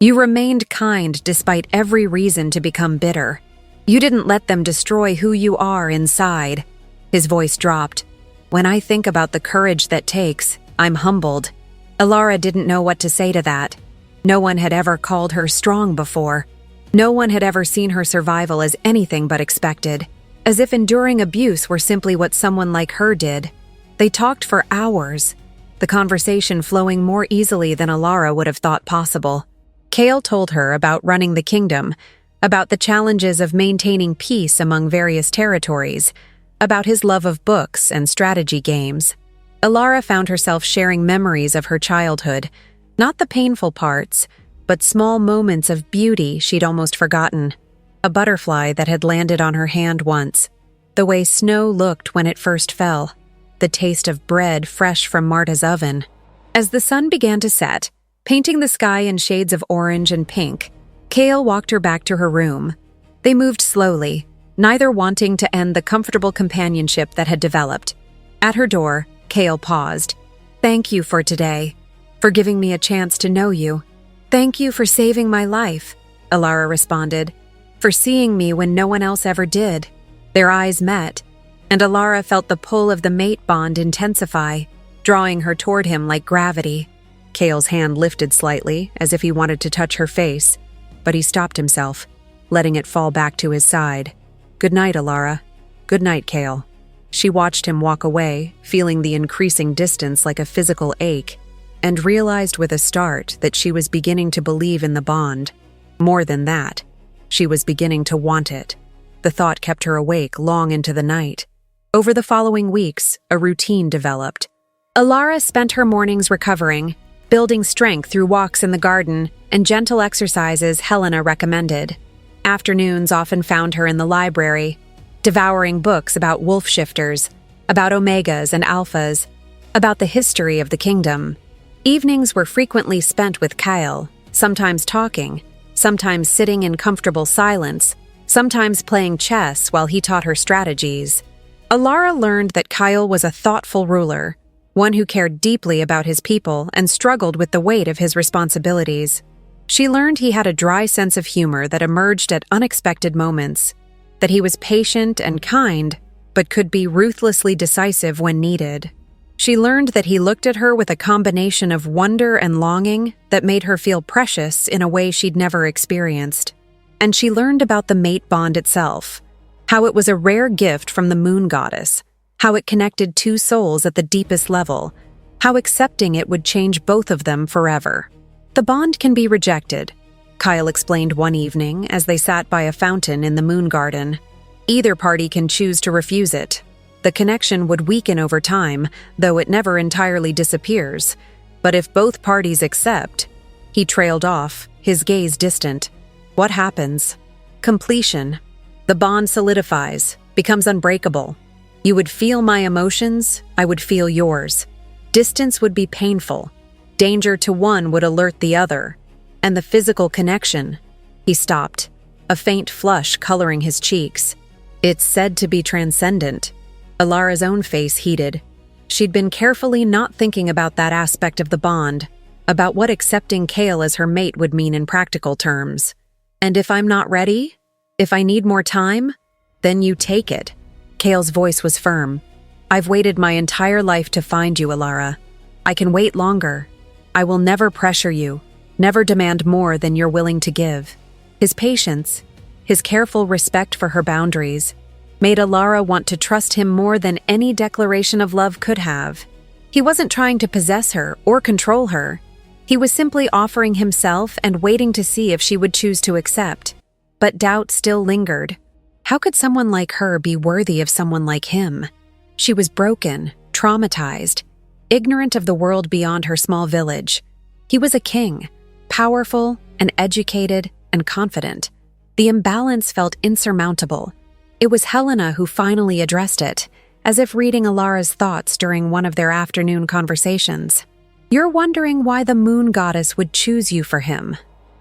You remained kind despite every reason to become bitter. You didn't let them destroy who you are inside." His voice dropped. "When I think about the courage that takes, I'm humbled." Ilara didn't know what to say to that. No one had ever called her strong before. No one had ever seen her survival as anything but expected, as if enduring abuse were simply what someone like her did. They talked for hours, the conversation flowing more easily than Ilara would have thought possible. Kale told her about running the kingdom, about the challenges of maintaining peace among various territories, about his love of books and strategy games. Ilara found herself sharing memories of her childhood, not the painful parts, but small moments of beauty she'd almost forgotten. A butterfly that had landed on her hand once, the way snow looked when it first fell, the taste of bread fresh from Marta's oven. As the sun began to set, painting the sky in shades of orange and pink, Kale walked her back to her room. They moved slowly, neither wanting to end the comfortable companionship that had developed. At her door, Kale paused. "Thank you for today, for giving me a chance to know you." "Thank you for saving my life," Ilara responded, "for seeing me when no one else ever did." Their eyes met, and Ilara felt the pull of the mate bond intensify. drawing her toward him like gravity. Cale's hand lifted slightly, as if he wanted to touch her face, but he stopped himself, letting it fall back to his side. "Good night, Alara." "Good night, Cale." She watched him walk away, feeling the increasing distance like a physical ache, and realized with a start that she was beginning to believe in the bond. More than that, she was beginning to want it. The thought kept her awake long into the night. Over the following weeks, a routine developed. Alara spent her mornings recovering, building strength through walks in the garden and gentle exercises Helena recommended. Afternoons often found her in the library, devouring books about wolf shifters, about omegas and alphas, about the history of the kingdom. Evenings were frequently spent with Kyle, sometimes talking, sometimes sitting in comfortable silence, sometimes playing chess while he taught her strategies. Alara learned that Kyle was a thoughtful ruler, one who cared deeply about his people and struggled with the weight of his responsibilities. She learned he had a dry sense of humor that emerged at unexpected moments, that he was patient and kind, but could be ruthlessly decisive when needed. She learned that he looked at her with a combination of wonder and longing that made her feel precious in a way she'd never experienced. And she learned about the mate bond itself, how it was a rare gift from the moon goddess, how it connected two souls at the deepest level, how accepting it would change both of them forever. "The bond can be rejected," Kyle explained one evening as they sat by a fountain in the moon garden. "Either party can choose to refuse it. The connection would weaken over time, though it never entirely disappears. But if both parties accept—" He trailed off, his gaze distant. "What happens?" "Completion. The bond solidifies, becomes unbreakable. You would feel my emotions, I would feel yours. Distance would be painful. Danger to one would alert the other. And the physical connection—" He stopped, a faint flush coloring his cheeks. "It's said to be transcendent." Alara's own face heated. She'd been carefully not thinking about that aspect of the bond, about what accepting Cale as her mate would mean in practical terms. "And if I'm not ready? If I need more time? Then you take it." Cale's voice was firm. "I've waited my entire life to find you, Alara. I can wait longer. I will never pressure you, never demand more than you're willing to give." His patience, his careful respect for her boundaries, made Alara want to trust him more than any declaration of love could have. He wasn't trying to possess her or control her. He was simply offering himself and waiting to see if she would choose to accept. But doubt still lingered. How could someone like her be worthy of someone like him? She was broken, traumatized, ignorant of the world beyond her small village. He was a king, powerful and educated and confident. The imbalance felt insurmountable. It was Helena who finally addressed it, as if reading Alara's thoughts during one of their afternoon conversations. "You're wondering why the moon goddess would choose you for him,"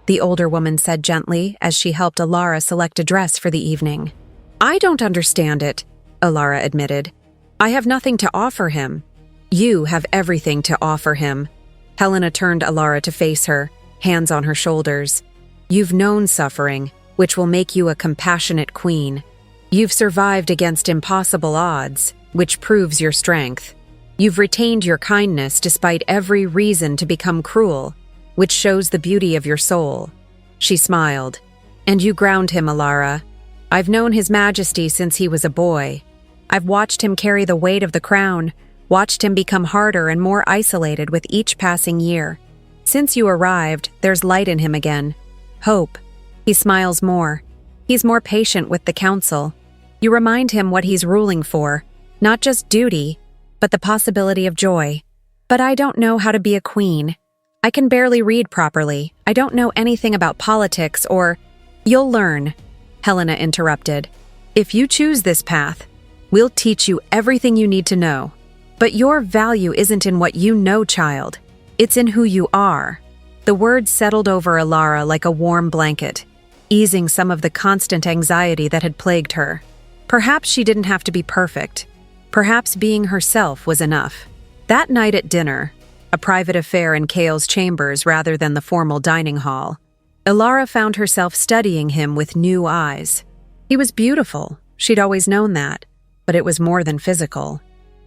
the older woman said gently as she helped Alara select a dress for the evening. "I don't understand it," Alara admitted. "I have nothing to offer him." "You have everything to offer him." Helena turned Alara to face her, hands on her shoulders. "You've known suffering, which will make you a compassionate queen. You've survived against impossible odds, which proves your strength. You've retained your kindness despite every reason to become cruel, which shows the beauty of your soul." She smiled. "And you ground him, Alara. I've known His Majesty since he was a boy. I've watched him carry the weight of the crown, watched him become harder and more isolated with each passing year. Since you arrived, there's light in him again. Hope. He smiles more. He's more patient with the council. You remind him what he's ruling for, not just duty, but the possibility of joy. But I don't know how to be a queen. I can barely read properly. I don't know anything about politics or—" "You'll learn," Helena interrupted. "If you choose this path, we'll teach you everything you need to know. But your value isn't in what you know, child. It's in who you are." The words settled over Alara like a warm blanket, easing some of the constant anxiety that had plagued her. Perhaps she didn't have to be perfect. Perhaps being herself was enough. That night at dinner, a private affair in Cale's chambers rather than the formal dining hall, Alara found herself studying him with new eyes. He was beautiful, she'd always known that, but it was more than physical.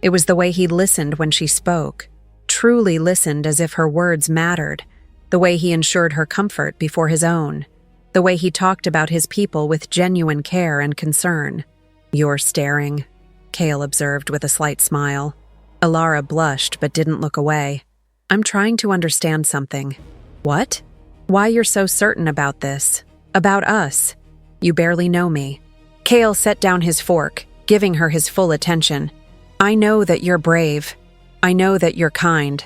It was the way he listened when she spoke, truly listened as if her words mattered, the way he ensured her comfort before his own, the way he talked about his people with genuine care and concern. "You're staring," Cale observed with a slight smile. Alara blushed but didn't look away. "I'm trying to understand something." "What?" "Why you're so certain about this. About us. You barely know me." Cale set down his fork, giving her his full attention. "I know that you're brave. I know that you're kind.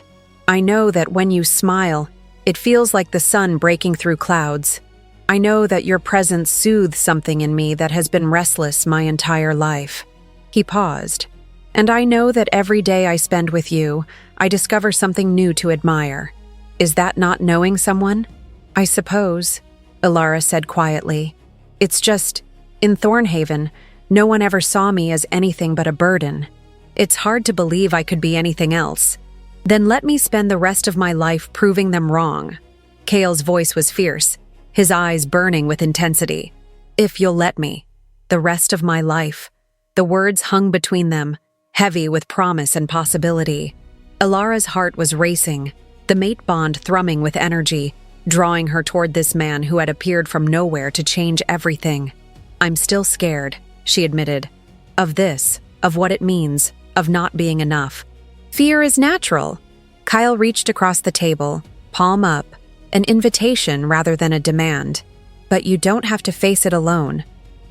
I know that when you smile, it feels like the sun breaking through clouds. I know that your presence soothes something in me that has been restless my entire life." He paused. "And I know that every day I spend with you, I discover something new to admire. Is that not knowing someone?" "I suppose," Alara said quietly. "It's just, in Thornhaven, no one ever saw me as anything but a burden. It's hard to believe I could be anything else. Then let me spend the rest of my life proving them wrong." Cale's voice was fierce, his eyes burning with intensity. "If you'll let me. The rest of my life." The words hung between them, heavy with promise and possibility. Alara's heart was racing, the mate bond thrumming with energy, drawing her toward this man who had appeared from nowhere to change everything. "I'm still scared," she admitted. "Of this, of what it means, of not being enough." "Fear is natural." Kyle reached across the table, palm up, an invitation rather than a demand. "But you don't have to face it alone.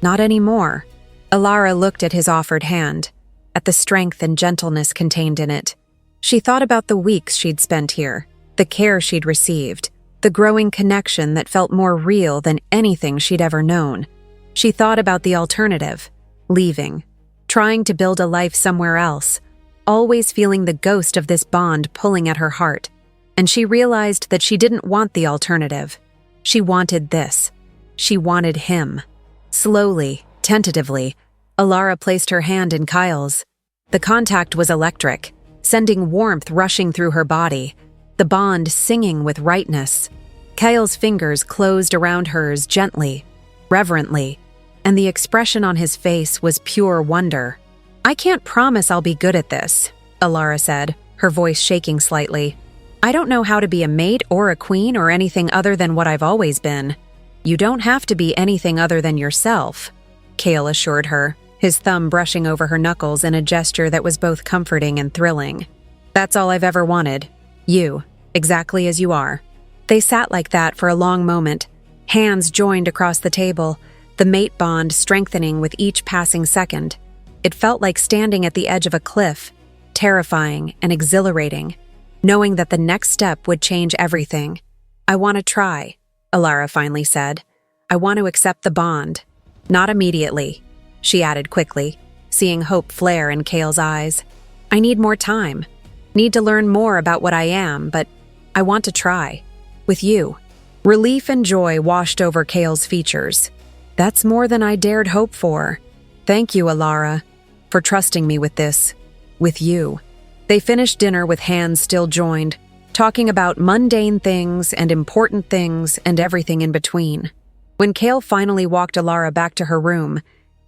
Not anymore." Alara looked at his offered hand, at the strength and gentleness contained in it. She thought about the weeks she'd spent here, the care she'd received, the growing connection that felt more real than anything she'd ever known. She thought about the alternative, leaving, trying to build a life somewhere else, always feeling the ghost of this bond pulling at her heart. And she realized that she didn't want the alternative. She wanted this. She wanted him. Slowly, tentatively, Alara placed her hand in Kyle's. The contact was electric, sending warmth rushing through her body, the bond singing with rightness. Kyle's fingers closed around hers gently, reverently, and the expression on his face was pure wonder. "I can't promise I'll be good at this," Alara said, her voice shaking slightly. "I don't know how to be a mate or a queen or anything other than what I've always been." "You don't have to be anything other than yourself," Cale assured her, his thumb brushing over her knuckles in a gesture that was both comforting and thrilling. "That's all I've ever wanted. You, exactly as you are." They sat like that for a long moment, hands joined across the table, the mate bond strengthening with each passing second. It felt like standing at the edge of a cliff, terrifying and exhilarating, knowing that the next step would change everything. "I want to try," Alara finally said. "I want to accept the bond. Not immediately," she added quickly, seeing hope flare in Cale's eyes. "I need more time. Need to learn more about what I am, but I want to try. With you." Relief and joy washed over Cale's features. "That's more than I dared hope for. Thank you, Alara, for trusting me with this. With you." They finished dinner with hands still joined, talking about mundane things and important things and everything in between. When Cale finally walked Alara back to her room,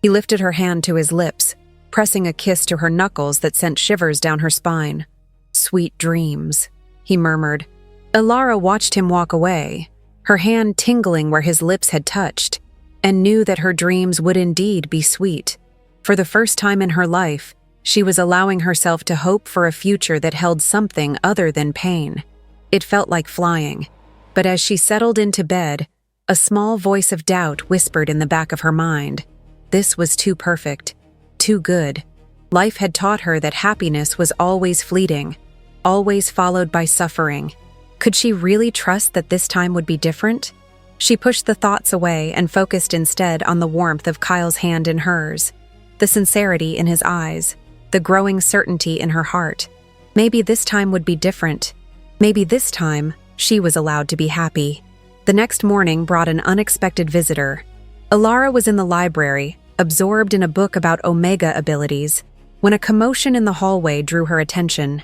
he lifted her hand to his lips, pressing a kiss to her knuckles that sent shivers down her spine. "Sweet dreams," he murmured. Alara watched him walk away, her hand tingling where his lips had touched, and knew that her dreams would indeed be sweet. For the first time in her life, she was allowing herself to hope for a future that held something other than pain. It felt like flying, but as she settled into bed, a small voice of doubt whispered in the back of her mind. This was too perfect, too good. Life had taught her that happiness was always fleeting, always followed by suffering. Could she really trust that this time would be different? She pushed the thoughts away and focused instead on the warmth of Kyle's hand in hers, the sincerity in his eyes, the growing certainty in her heart. Maybe this time would be different. Maybe this time she was allowed to be happy. The next morning brought an unexpected visitor. Alara was in the library, absorbed in a book about Omega abilities, when a commotion in the hallway drew her attention.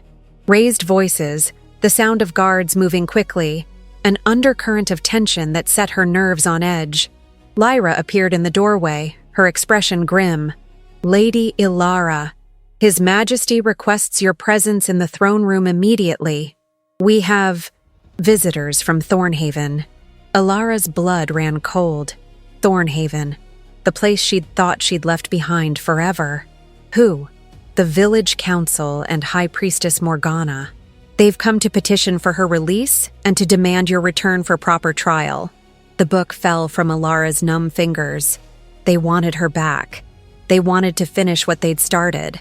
Raised voices, the sound of guards moving quickly, an undercurrent of tension that set her nerves on edge. Lyra appeared in the doorway, her expression grim. "Lady Ilara." His Majesty requests your presence in the throne room immediately. We have visitors from Thornhaven. Alara's blood ran cold. Thornhaven, the place she'd thought she'd left behind forever. Who? The village council and High Priestess Morgana. They've come to petition for her release and to demand your return for proper trial. The book fell from Alara's numb fingers. They wanted her back. They wanted to finish what they'd started.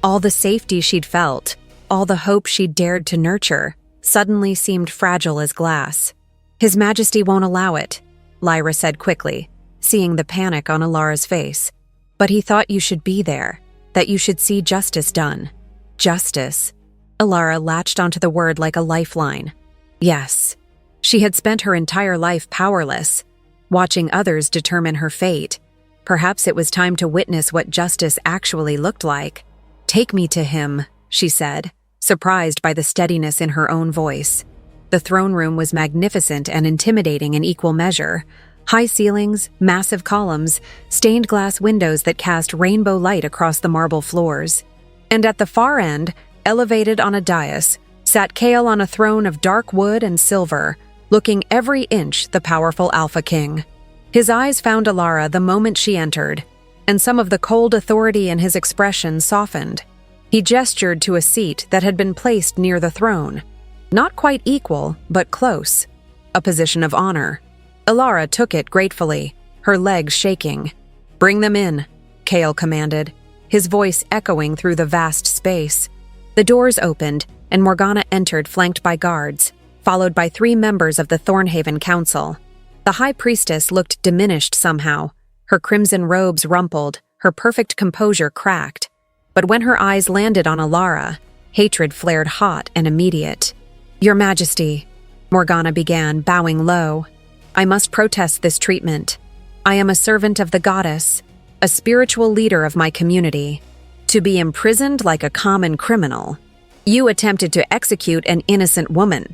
All the safety she'd felt, all the hope she'd dared to nurture, suddenly seemed fragile as glass. His Majesty won't allow it, Lyra said quickly, seeing the panic on Alara's face. But he thought you should be there, that you should see justice done. Justice. Alara latched onto the word like a lifeline. Yes. She had spent her entire life powerless, watching others determine her fate. Perhaps it was time to witness what justice actually looked like. Take me to him, she said, surprised by the steadiness in her own voice. The throne room was magnificent and intimidating in equal measure. High ceilings, massive columns, stained glass windows that cast rainbow light across the marble floors. And at the far end, elevated on a dais, sat Kael on a throne of dark wood and silver, looking every inch the powerful Alpha King. His eyes found Alara the moment she entered, and some of the cold authority in his expression softened. He gestured to a seat that had been placed near the throne. Not quite equal, but close. A position of honor. Alara took it gratefully, her legs shaking. "Bring them in," Kael commanded, his voice echoing through the vast space. The doors opened, and Morgana entered flanked by guards, followed by 3 members of the Thornhaven Council. The High Priestess looked diminished somehow, her crimson robes rumpled, her perfect composure cracked. But when her eyes landed on Alara, hatred flared hot and immediate. "Your Majesty," Morgana began, bowing low, "I must protest this treatment. I am a servant of the goddess, a spiritual leader of my community. To be imprisoned like a common criminal. You attempted to execute an innocent woman,"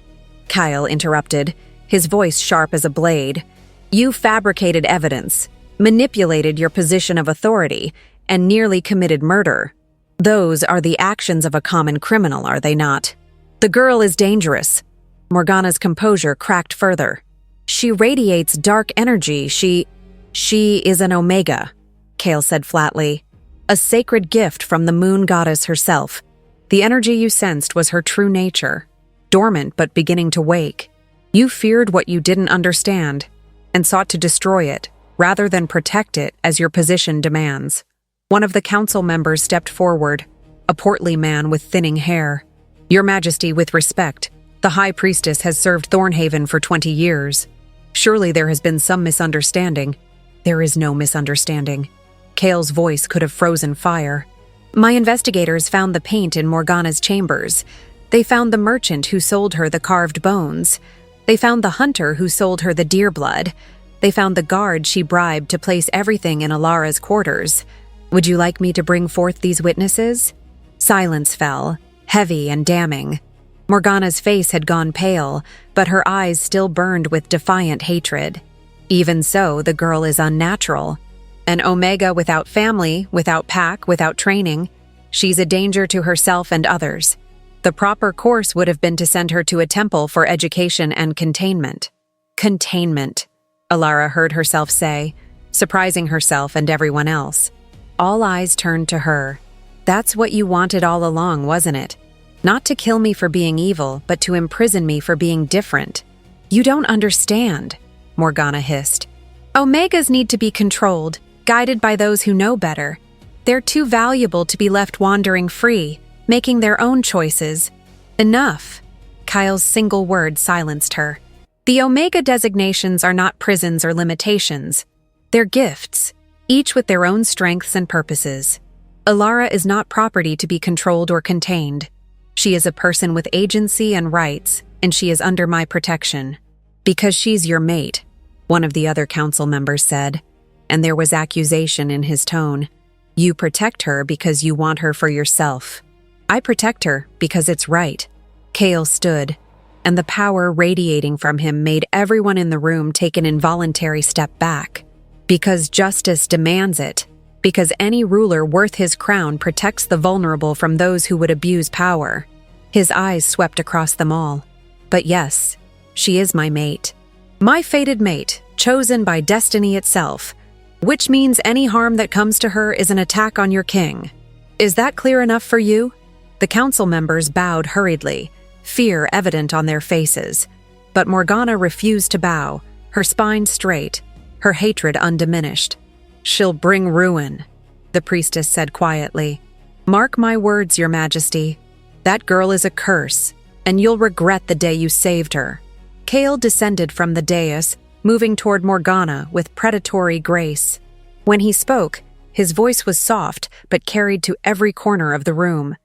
Kael interrupted, his voice sharp as a blade. "You fabricated evidence, manipulated your position of authority, and nearly committed murder. Those are the actions of a common criminal, are they not? The girl is dangerous." Morgana's composure cracked further. "She radiates dark energy. She is an Omega," Kael said flatly. "A sacred gift from the moon goddess herself. The energy you sensed was her true nature, dormant but beginning to wake. You feared what you didn't understand, and sought to destroy it, rather than protect it as your position demands." One of the council members stepped forward, a portly man with thinning hair. "Your Majesty, with respect, the High Priestess has served Thornhaven for 20 years. Surely there has been some misunderstanding." "There is no misunderstanding." Kael's voice could have frozen fire. "My investigators found the paint in Morgana's chambers. They found the merchant who sold her the carved bones. They found the hunter who sold her the deer blood. They found the guard she bribed to place everything in Alara's quarters. Would you like me to bring forth these witnesses?" Silence fell, heavy and damning. Morgana's face had gone pale, but her eyes still burned with defiant hatred. Even so, the girl is unnatural. An Omega without family, without pack, without training. She's a danger to herself and others. The proper course would have been to send her to a temple for education and containment. "Containment," Alara heard herself say, surprising herself and everyone else. All eyes turned to her. "That's what you wanted all along, wasn't it? Not to kill me for being evil, but to imprison me for being different. You don't understand," Morgana hissed. "Omegas need to be controlled, guided by those who know better. They're too valuable to be left wandering free, making their own choices." "Enough." Kael's single word silenced her. "The Omega designations are not prisons or limitations. They're gifts, each with their own strengths and purposes. Alara is not property to be controlled or contained. She is a person with agency and rights, and she is under my protection. Because she's your mate," one of the other council members said, and there was accusation in his tone. "You protect her because you want her for yourself. I protect her because it's right." Kael stood, and the power radiating from him made everyone in the room take an involuntary step back. "Because justice demands it," Because any ruler worth his crown protects the vulnerable from those who would abuse power. His eyes swept across them all. But yes, she is my mate. My fated mate, chosen by destiny itself, which means any harm that comes to her is an attack on your king. Is that clear enough for you? The council members bowed hurriedly, fear evident on their faces. But Morgana refused to bow, her spine straight, her hatred undiminished. She'll bring ruin, the priestess said quietly. Mark my words, Your Majesty. That girl is a curse, and you'll regret the day you saved her. Chaol descended from the dais, moving toward Morgana with predatory grace. When he spoke, his voice was soft but carried to every corner of the room.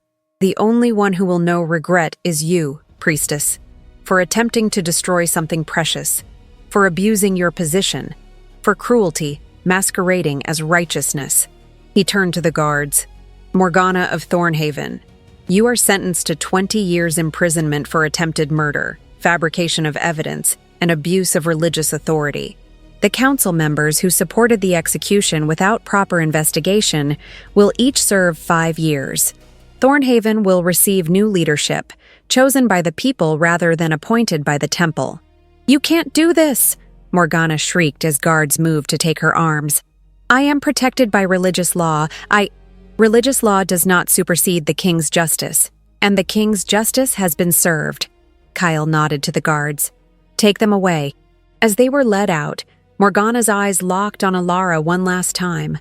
The only one who will know regret is you, priestess, for attempting to destroy something precious, for abusing your position, for cruelty masquerading as righteousness. He turned to the guards. Morgana of Thornhaven, you are sentenced to 20 years imprisonment for attempted murder, fabrication of evidence, and abuse of religious authority. The council members who supported the execution without proper investigation will each serve 5 years. Thornhaven will receive new leadership, chosen by the people rather than appointed by the temple. You can't do this! Morgana shrieked as guards moved to take her arms. I am protected by religious law. Religious law does not supersede the king's justice, and the king's justice has been served. Chaol nodded to the guards. Take them away. As they were led out, Morgana's eyes locked on Alara one last time.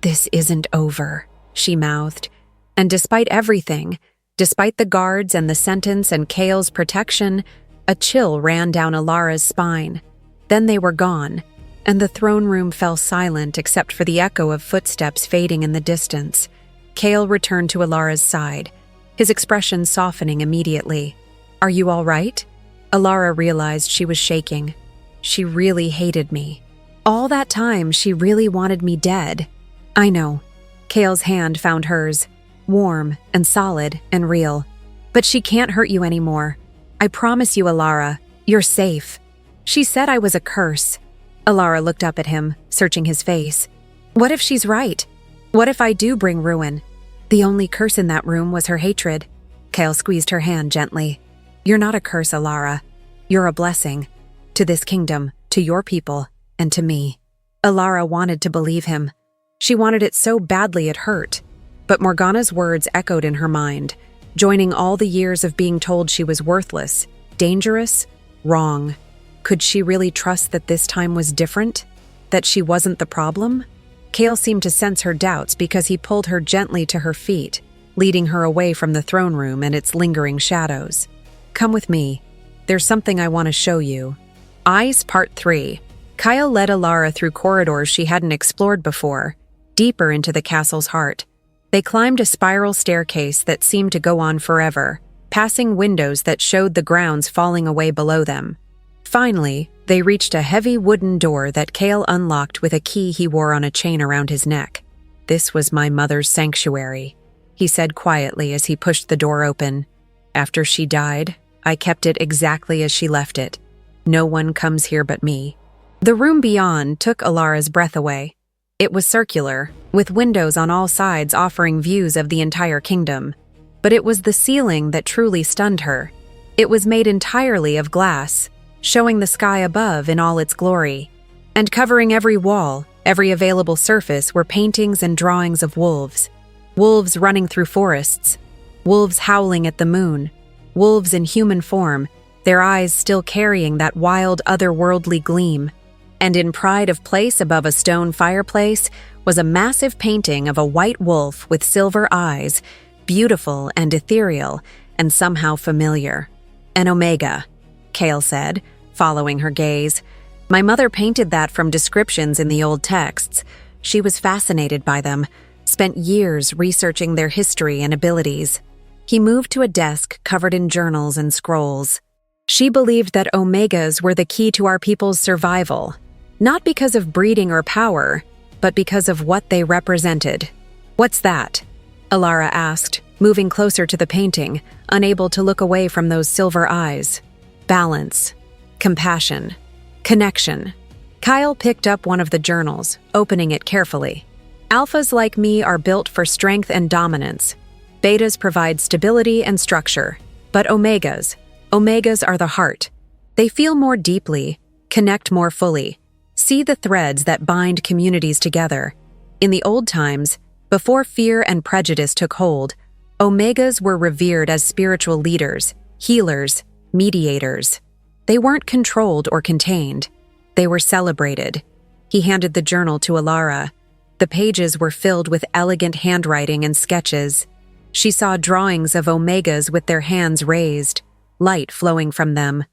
This isn't over, she mouthed. And despite everything, despite the guards and the sentence and Chaol's protection, a chill ran down Alara's spine. Then they were gone, and the throne room fell silent except for the echo of footsteps fading in the distance. Chaol returned to Alara's side, his expression softening immediately. Are you all right? Alara realized she was shaking. She really hated me. All that time, she really wanted me dead. I know. Chaol's hand found hers, warm and solid and real. But she can't hurt you anymore. I promise you, Alara, you're safe. She said I was a curse. Alara looked up at him, searching his face. What if she's right? What if I do bring ruin? The only curse in that room was her hatred. Chaol squeezed her hand gently. You're not a curse, Alara. You're a blessing. To this kingdom, to your people, and to me. Alara wanted to believe him. She wanted it so badly it hurt. But Morgana's words echoed in her mind, joining all the years of being told she was worthless, dangerous, wrong. Could she really trust that this time was different? That she wasn't the problem? Chaol seemed to sense her doubts because he pulled her gently to her feet, leading her away from the throne room and its lingering shadows. Come with me. There's something I want to show you. Eyes Part 3. Chaol led Alara through corridors she hadn't explored before, deeper into the castle's heart. They climbed a spiral staircase that seemed to go on forever, passing windows that showed the grounds falling away below them. Finally, they reached a heavy wooden door that Chaol unlocked with a key he wore on a chain around his neck. This was my mother's sanctuary, he said quietly as he pushed the door open. After she died, I kept it exactly as she left it. No one comes here but me. The room beyond took Alara's breath away. It was circular, with windows on all sides offering views of the entire kingdom. But it was the ceiling that truly stunned her. It was made entirely of glass, showing the sky above in all its glory. And covering every wall, every available surface were paintings and drawings of wolves. Wolves running through forests. Wolves howling at the moon. Wolves in human form, their eyes still carrying that wild, otherworldly gleam. And in pride of place above a stone fireplace was a massive painting of a white wolf with silver eyes, beautiful and ethereal, and somehow familiar. An omega, Chaol said, following her gaze. My mother painted that from descriptions in the old texts. She was fascinated by them, spent years researching their history and abilities. He moved to a desk covered in journals and scrolls. She believed that omegas were the key to our people's survival, not because of breeding or power, but because of what they represented. What's that? Alara asked, moving closer to the painting, unable to look away from those silver eyes. Balance. Compassion. Connection. Chaol picked up one of the journals, opening it carefully. Alphas like me are built for strength and dominance. Betas provide stability and structure. But omegas are the heart. They feel more deeply, connect more fully, see the threads that bind communities together. In the old times, before fear and prejudice took hold, omegas were revered as spiritual leaders, healers, mediators. They weren't controlled or contained. They were celebrated. He handed the journal to Alara. The pages were filled with elegant handwriting and sketches. She saw drawings of omegas with their hands raised, light flowing from them.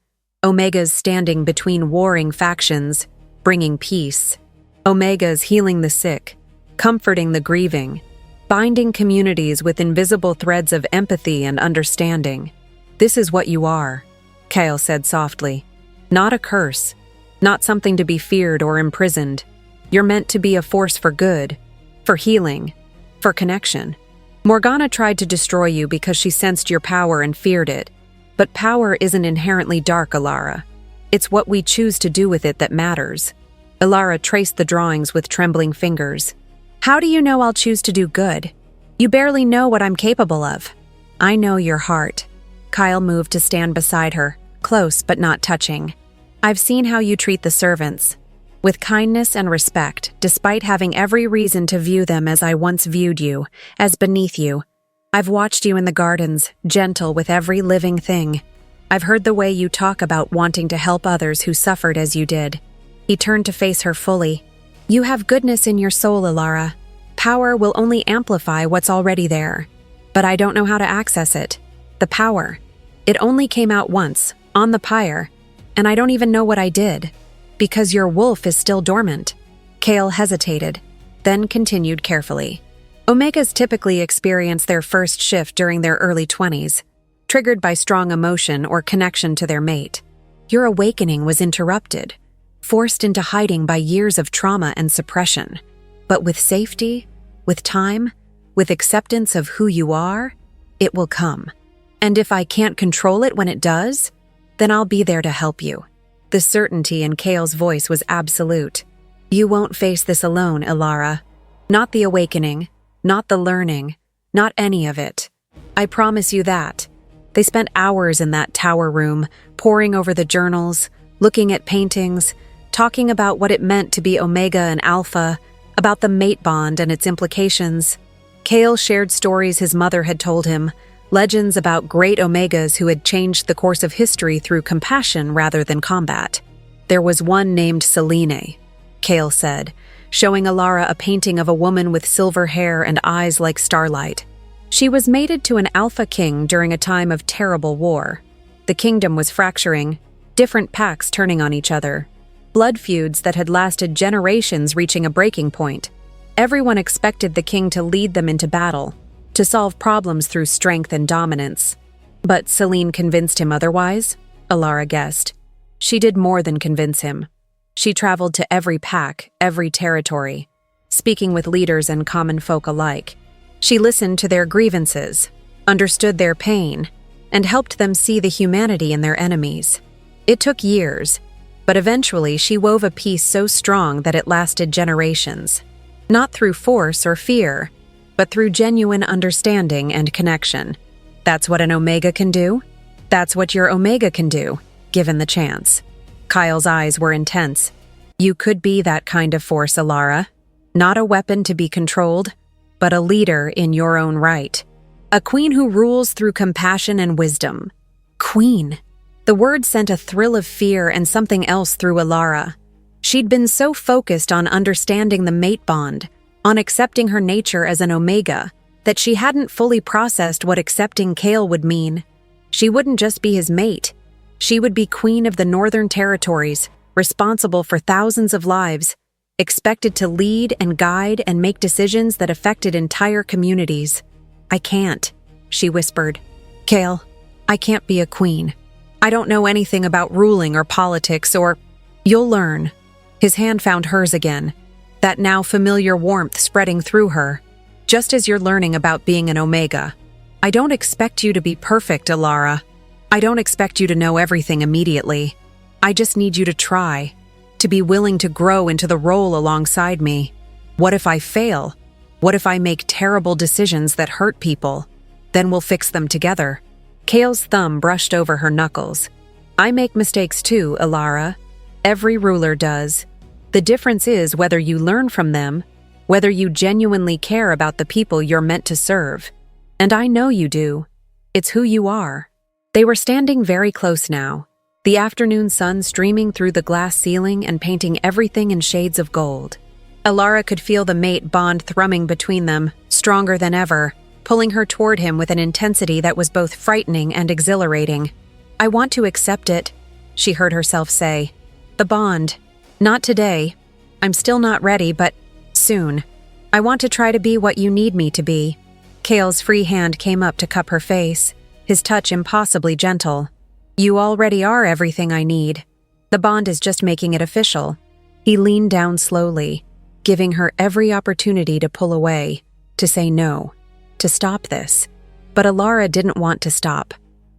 Omegas standing between warring factions, bringing peace. Omegas healing the sick, comforting the grieving, binding communities with invisible threads of empathy and understanding. This is what you are, Kale said softly. Not a curse, not something to be feared or imprisoned. You're meant to be a force for good, for healing, for connection. Morgana tried to destroy you because she sensed your power and feared it. But power isn't inherently dark, Alara. It's what we choose to do with it that matters. Alara traced the drawings with trembling fingers. How do you know I'll choose to do good? You barely know what I'm capable of. I know your heart. Kyle moved to stand beside her, close but not touching. I've seen how you treat the servants. With kindness and respect, despite having every reason to view them as I once viewed you, as beneath you. I've watched you in the gardens, gentle with every living thing. I've heard the way you talk about wanting to help others who suffered as you did. He turned to face her fully. You have goodness in your soul, Alara. Power will only amplify what's already there. But I don't know how to access it. The power. It only came out once, on the pyre, and I don't even know what I did. Because your wolf is still dormant. Kale hesitated, then continued carefully. Omegas typically experience their first shift during their early 20s, triggered by strong emotion or connection to their mate. Your awakening was interrupted, forced into hiding by years of trauma and suppression. But with safety, with time, with acceptance of who you are, it will come. And if I can't control it when it does, then I'll be there to help you. The certainty in Kale's voice was absolute. You won't face this alone, Alara. Not the awakening, not the learning, not any of it. I promise you that. They spent hours in that tower room, poring over the journals, looking at paintings, talking about what it meant to be Omega and Alpha, about the mate bond and its implications. Kale shared stories his mother had told him, legends about great Omegas who had changed the course of history through compassion rather than combat. There was one named Selene, Kale said, showing Alara a painting of a woman with silver hair and eyes like starlight. She was mated to an Alpha king during a time of terrible war. The kingdom was fracturing, different packs turning on each other, blood feuds that had lasted generations reaching a breaking point. Everyone expected the king to lead them into battle, to solve problems through strength and dominance. But Selene convinced him otherwise, Alara guessed. She did more than convince him. She traveled to every pack, every territory, speaking with leaders and common folk alike. She listened to their grievances, understood their pain, and helped them see the humanity in their enemies. It took years, but eventually she wove a peace so strong that it lasted generations. Not through force or fear, but through genuine understanding and connection. That's what an Omega can do. That's what your Omega can do, given the chance. Kyle's eyes were intense. You could be that kind of force, Alara. Not a weapon to be controlled, but a leader in your own right. A queen who rules through compassion and wisdom. Queen. The word sent a thrill of fear and something else through Alara. She'd been so focused on understanding the mate bond, on accepting her nature as an Omega, that she hadn't fully processed what accepting Kale would mean. She wouldn't just be his mate. She would be queen of the Northern Territories, responsible for thousands of lives, expected to lead and guide and make decisions that affected entire communities. I can't, she whispered. Kale, I can't be a queen. I don't know anything about ruling or politics or... You'll learn. His hand found hers again, that now familiar warmth spreading through her. Just as you're learning about being an Omega. I don't expect you to be perfect, Alara. I don't expect you to know everything immediately. I just need you to try, to be willing to grow into the role alongside me. What if I fail? What if I make terrible decisions that hurt people? Then we'll fix them together. Kale's thumb brushed over her knuckles. I make mistakes too, Alara. Every ruler does. The difference is whether you learn from them, whether you genuinely care about the people you're meant to serve. And I know you do. It's who you are. They were standing very close now, the afternoon sun streaming through the glass ceiling and painting everything in shades of gold. Alara could feel the mate bond thrumming between them, stronger than ever, pulling her toward him with an intensity that was both frightening and exhilarating. I want to accept it, she heard herself say. The bond. Not today. I'm still not ready, but soon. I want to try to be what you need me to be. Kale's free hand came up to cup her face, his touch impossibly gentle. You already are everything I need. The bond is just making it official. He leaned down slowly, giving her every opportunity to pull away, to say no, to stop this. But Alara didn't want to stop.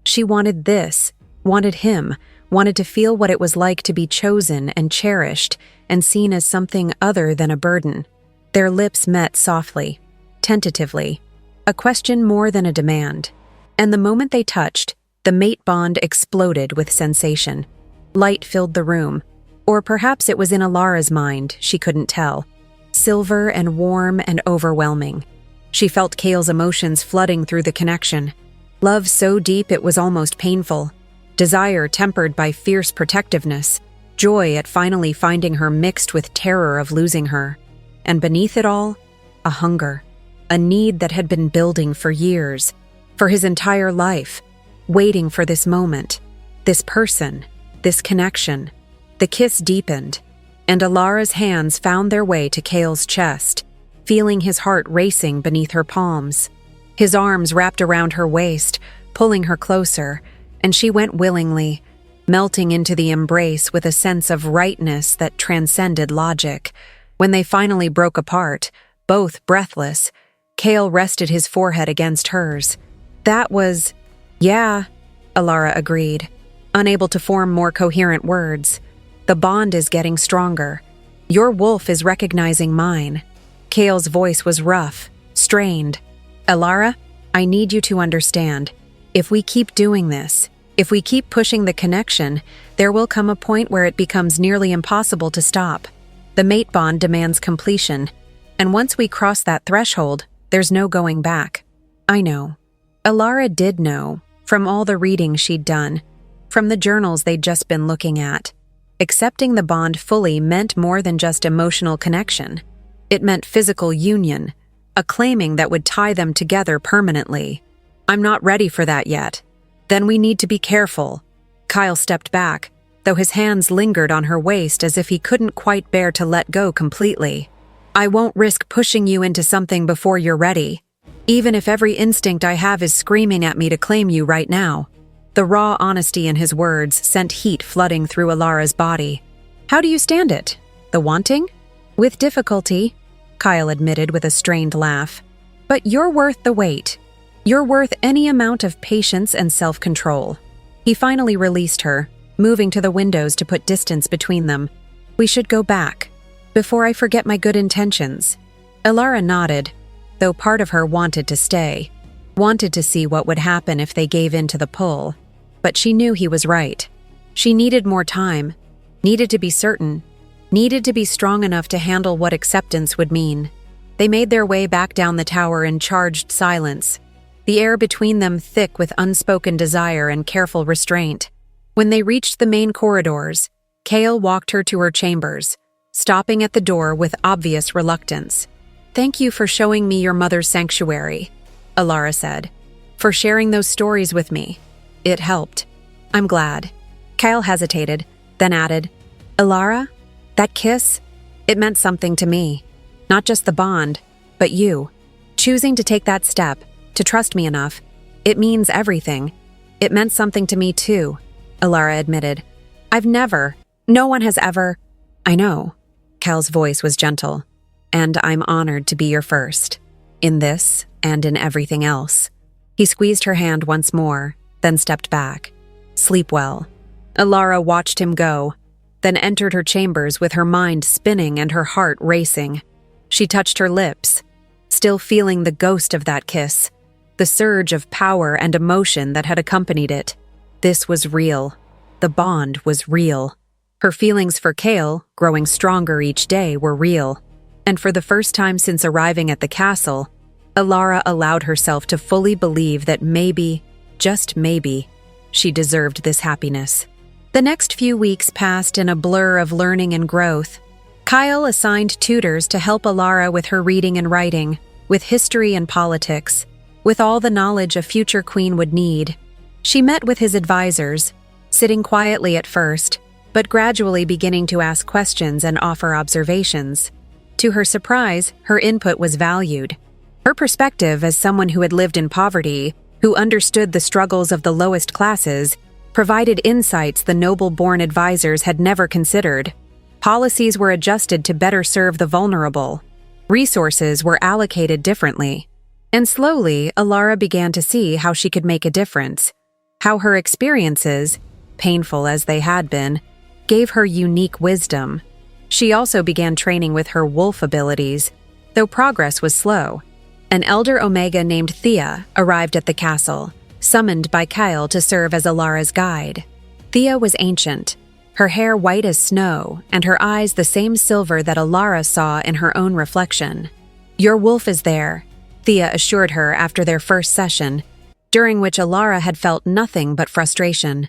She wanted this, wanted him, wanted to feel what it was like to be chosen and cherished and seen as something other than a burden. Their lips met softly, tentatively, a question more than a demand. And the moment they touched, the mate bond exploded with sensation. Light filled the room, or perhaps it was in Alara's mind, she couldn't tell. Silver and warm and overwhelming. She felt Kale's emotions flooding through the connection. Love so deep it was almost painful. Desire tempered by fierce protectiveness. Joy at finally finding her mixed with terror of losing her. And beneath it all, a hunger. A need that had been building for years. For his entire life. Waiting for this moment. This person. This connection. The kiss deepened. And Alara's hands found their way to Kale's chest, feeling his heart racing beneath her palms. His arms wrapped around her waist, pulling her closer, and she went willingly, melting into the embrace with a sense of rightness that transcended logic. When they finally broke apart, both breathless, Kale rested his forehead against hers. That was, yeah, Alara agreed, unable to form more coherent words. The bond is getting stronger. Your wolf is recognizing mine. Kale's voice was rough, strained. Alara, I need you to understand. If we keep doing this, if we keep pushing the connection, there will come a point where it becomes nearly impossible to stop. The mate bond demands completion, and once we cross that threshold, there's no going back. I know. Alara did know, from all the reading she'd done, from the journals they'd just been looking at. Accepting the bond fully meant more than just emotional connection. It meant physical union, a claiming that would tie them together permanently. I'm not ready for that yet. Then we need to be careful. Kyle stepped back, though his hands lingered on her waist as if he couldn't quite bear to let go completely. I won't risk pushing you into something before you're ready, even if every instinct I have is screaming at me to claim you right now. The raw honesty in his words sent heat flooding through Alara's body. How do you stand it? The wanting? With difficulty, Kyle admitted with a strained laugh. But you're worth the wait. You're worth any amount of patience and self-control. He finally released her, moving to the windows to put distance between them. We should go back, before I forget my good intentions. Alara nodded, though part of her wanted to stay, wanted to see what would happen if they gave in to the pull. But she knew he was right. She needed more time, needed to be certain, needed to be strong enough to handle what acceptance would mean. They made their way back down the tower in charged silence, the air between them thick with unspoken desire and careful restraint. When they reached the main corridors, Kale walked her to her chambers, stopping at the door with obvious reluctance. Thank you for showing me your mother's sanctuary, Alara said, for sharing those stories with me. It helped. I'm glad. Kyle hesitated, then added, Alara, that kiss, it meant something to me. Not just the bond, but you. Choosing to take that step, to trust me enough, it means everything. It meant something to me too, Alara admitted. No one has ever. I know. Kyle's voice was gentle. And I'm honored to be your first. In this, and in everything else. He squeezed her hand once more, then stepped back. Sleep well. Alara watched him go, then entered her chambers with her mind spinning and her heart racing. She touched her lips, still feeling the ghost of that kiss, the surge of power and emotion that had accompanied it. This was real. The bond was real. Her feelings for Chaol, growing stronger each day, were real. And for the first time since arriving at the castle, Alara allowed herself to fully believe that maybe, just maybe, she deserved this happiness. The next few weeks passed in a blur of learning and growth. Chaol assigned tutors to help Alara with her reading and writing, with history and politics, with all the knowledge a future queen would need. She met with his advisors, sitting quietly at first, but gradually beginning to ask questions and offer observations. To her surprise, her input was valued. Her perspective as someone who had lived in poverty, who understood the struggles of the lowest classes, provided insights the noble-born advisors had never considered. Policies were adjusted to better serve the vulnerable. Resources were allocated differently. And slowly, Alara began to see how she could make a difference, how her experiences, painful as they had been, gave her unique wisdom. She also began training with her wolf abilities, though progress was slow. An elder Omega named Thea arrived at the castle, summoned by Chaol to serve as Alara's guide. Thea was ancient, her hair white as snow, and her eyes the same silver that Alara saw in her own reflection. "Your wolf is there," Thea assured her after their first session, during which Alara had felt nothing but frustration.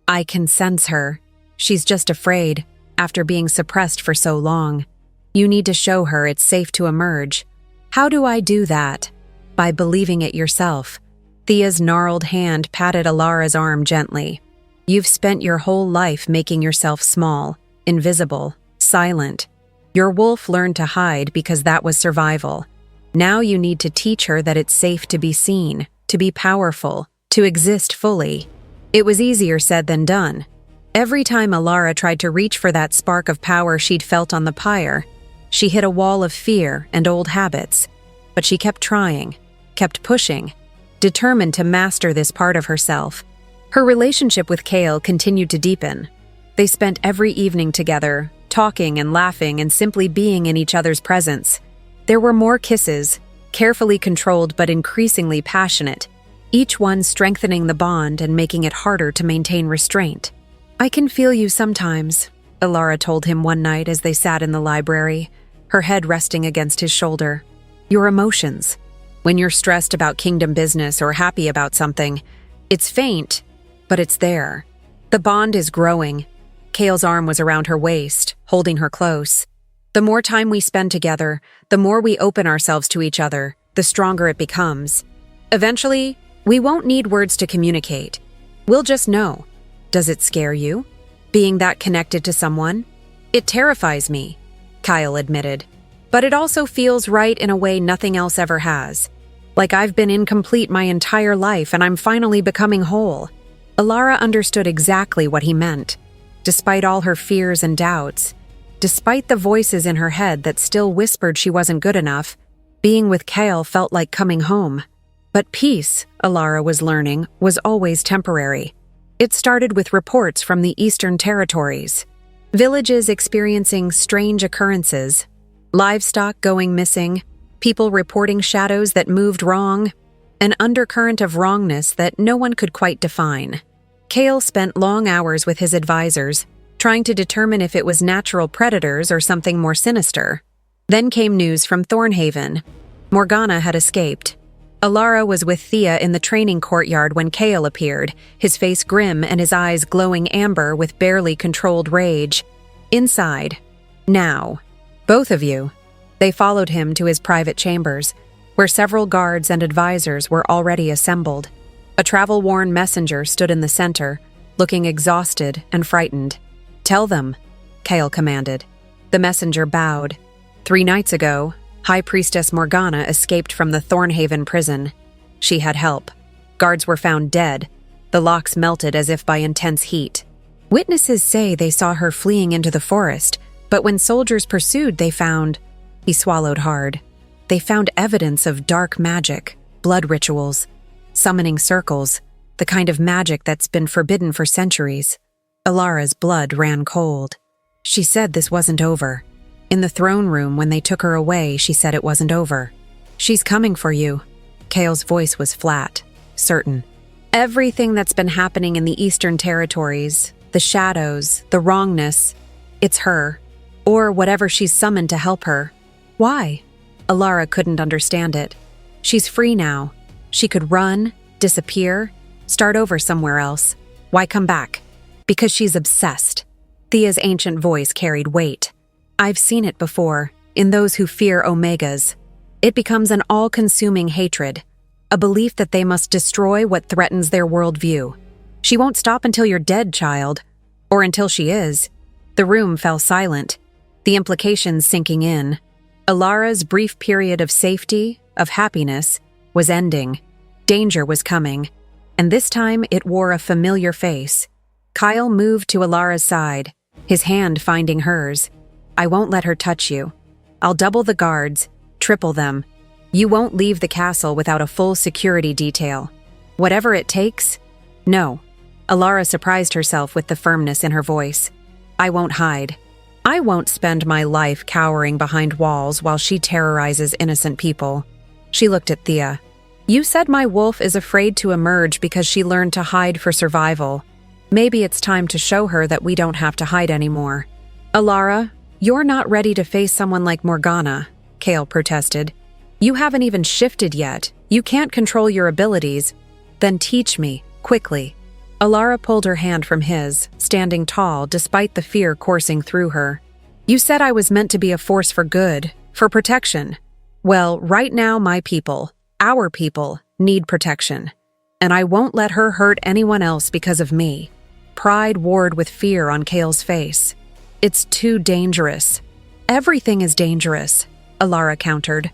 "I can sense her. She's just afraid, after being suppressed for so long. You need to show her it's safe to emerge." "How do I do that?" "By believing it yourself." Thea's gnarled hand patted Alara's arm gently. "You've spent your whole life making yourself small, invisible, silent. Your wolf learned to hide because that was survival. Now you need to teach her that it's safe to be seen, to be powerful, to exist fully." It was easier said than done. Every time Alara tried to reach for that spark of power she'd felt on the pyre, she hit a wall of fear and old habits. But she kept trying, kept pushing, determined to master this part of herself. Her relationship with Chaol continued to deepen. They spent every evening together, talking and laughing and simply being in each other's presence. There were more kisses, carefully controlled but increasingly passionate, each one strengthening the bond and making it harder to maintain restraint. "I can feel you sometimes," Alara told him one night as they sat in the library, her head resting against his shoulder. "Your emotions. When you're stressed about kingdom business or happy about something, it's faint, but it's there. The bond is growing." Chaol's arm was around her waist, holding her close. "The more time we spend together, the more we open ourselves to each other, the stronger it becomes. Eventually, we won't need words to communicate. We'll just know." "Does it scare you, being that connected to someone?" "It terrifies me," Chaol admitted. "But it also feels right in a way nothing else ever has. Like I've been incomplete my entire life and I'm finally becoming whole." Alara understood exactly what he meant. Despite all her fears and doubts, despite the voices in her head that still whispered she wasn't good enough, being with Chaol felt like coming home. But peace, Alara was learning, was always temporary. It started with reports from the Eastern Territories. Villages experiencing strange occurrences, livestock going missing, people reporting shadows that moved wrong, an undercurrent of wrongness that no one could quite define. Chaol spent long hours with his advisors, trying to determine if it was natural predators or something more sinister. Then came news from Thornhaven. Morgana had escaped. Alara was with Thea in the training courtyard when Chaol appeared, his face grim and his eyes glowing amber with barely controlled rage. "Inside. Now. Both of you." They followed him to his private chambers, where several guards and advisors were already assembled. A travel-worn messenger stood in the center, looking exhausted and frightened. "Tell them," Chaol commanded. The messenger bowed. 3 nights ago, High Priestess Morgana escaped from the Thornhaven prison. She had help. Guards were found dead, the locks melted as if by intense heat. Witnesses say they saw her fleeing into the forest, but when soldiers pursued, they found... He swallowed hard. They found evidence of dark magic, blood rituals, summoning circles, the kind of magic that's been forbidden for centuries. Alara's blood ran cold. She said this wasn't over. In the throne room, when they took her away, she said it wasn't over. She's coming for you. Kale's voice was flat, certain. Everything that's been happening in the Eastern Territories, the shadows, the wrongness, it's her. Or whatever she's summoned to help her. Why? Alara couldn't understand it. She's free now. She could run, disappear, start over somewhere else. Why come back? Because she's obsessed. Thea's ancient voice carried weight. I've seen it before, in those who fear Omegas. It becomes an all-consuming hatred, a belief that they must destroy what threatens their worldview. She won't stop until you're dead, child. Or until she is. The room fell silent, the implications sinking in. Alara's brief period of safety, of happiness, was ending. Danger was coming, and this time it wore a familiar face. Kyle moved to Alara's side, his hand finding hers. I won't let her touch you. I'll double the guards, triple them. You won't leave the castle without a full security detail. Whatever it takes? No. Alara surprised herself with the firmness in her voice. I won't hide. I won't spend my life cowering behind walls while she terrorizes innocent people. She looked at Thea. You said my wolf is afraid to emerge because she learned to hide for survival. Maybe it's time to show her that we don't have to hide anymore. Alara, you're not ready to face someone like Morgana, Kale protested. You haven't even shifted yet. You can't control your abilities. Then teach me, quickly. Alara pulled her hand from his, standing tall despite the fear coursing through her. You said I was meant to be a force for good, for protection. Well, right now my people, our people, need protection. And I won't let her hurt anyone else because of me. Pride warred with fear on Kale's face. It's too dangerous. Everything is dangerous, Alara countered.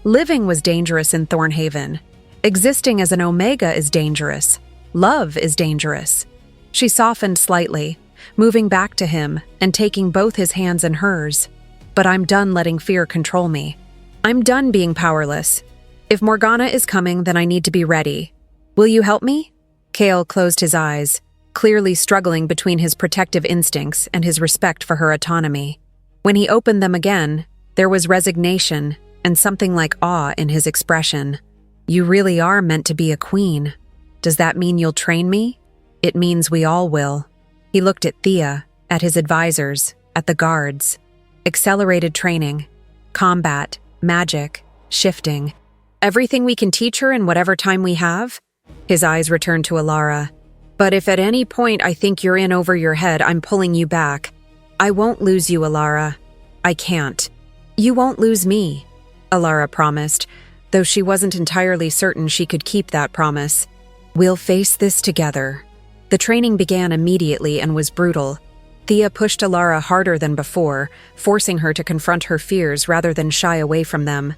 Living was dangerous in Thornhaven. Existing as an Omega is dangerous. Love is dangerous. She softened slightly, moving back to him and taking both his hands in hers. But I'm done letting fear control me. I'm done being powerless. If Morgana is coming, then I need to be ready. Will you help me? Kale closed his eyes, clearly struggling between his protective instincts and his respect for her autonomy. When he opened them again, there was resignation and something like awe in his expression. You really are meant to be a queen. Does that mean you'll train me? It means we all will. He looked at Thea, at his advisors, at the guards. Accelerated training, combat, magic, shifting. Everything we can teach her in whatever time we have? His eyes returned to Alara. But if at any point I think you're in over your head, I'm pulling you back. I won't lose you, Alara. I can't. You won't lose me, Alara promised, though she wasn't entirely certain she could keep that promise. We'll face this together. The training began immediately and was brutal. Thea pushed Alara harder than before, forcing her to confront her fears rather than shy away from them.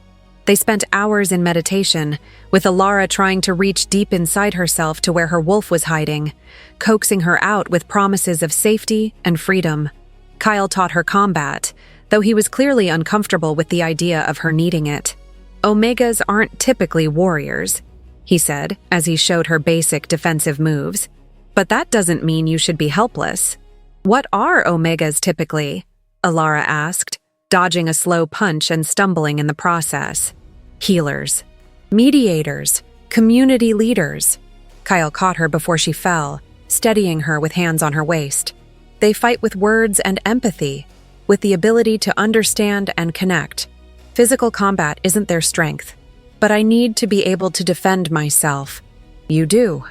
They spent hours in meditation, with Alara trying to reach deep inside herself to where her wolf was hiding, coaxing her out with promises of safety and freedom. Kyle taught her combat, though he was clearly uncomfortable with the idea of her needing it. Omegas aren't typically warriors, he said, as he showed her basic defensive moves. But that doesn't mean you should be helpless. What are Omegas typically? Alara asked, dodging a slow punch and stumbling in the process. Healers, mediators, community leaders. Kyle caught her before she fell, steadying her with hands on her waist. They fight with words and empathy, with the ability to understand and connect. Physical combat isn't their strength, but I need to be able to defend myself. You do,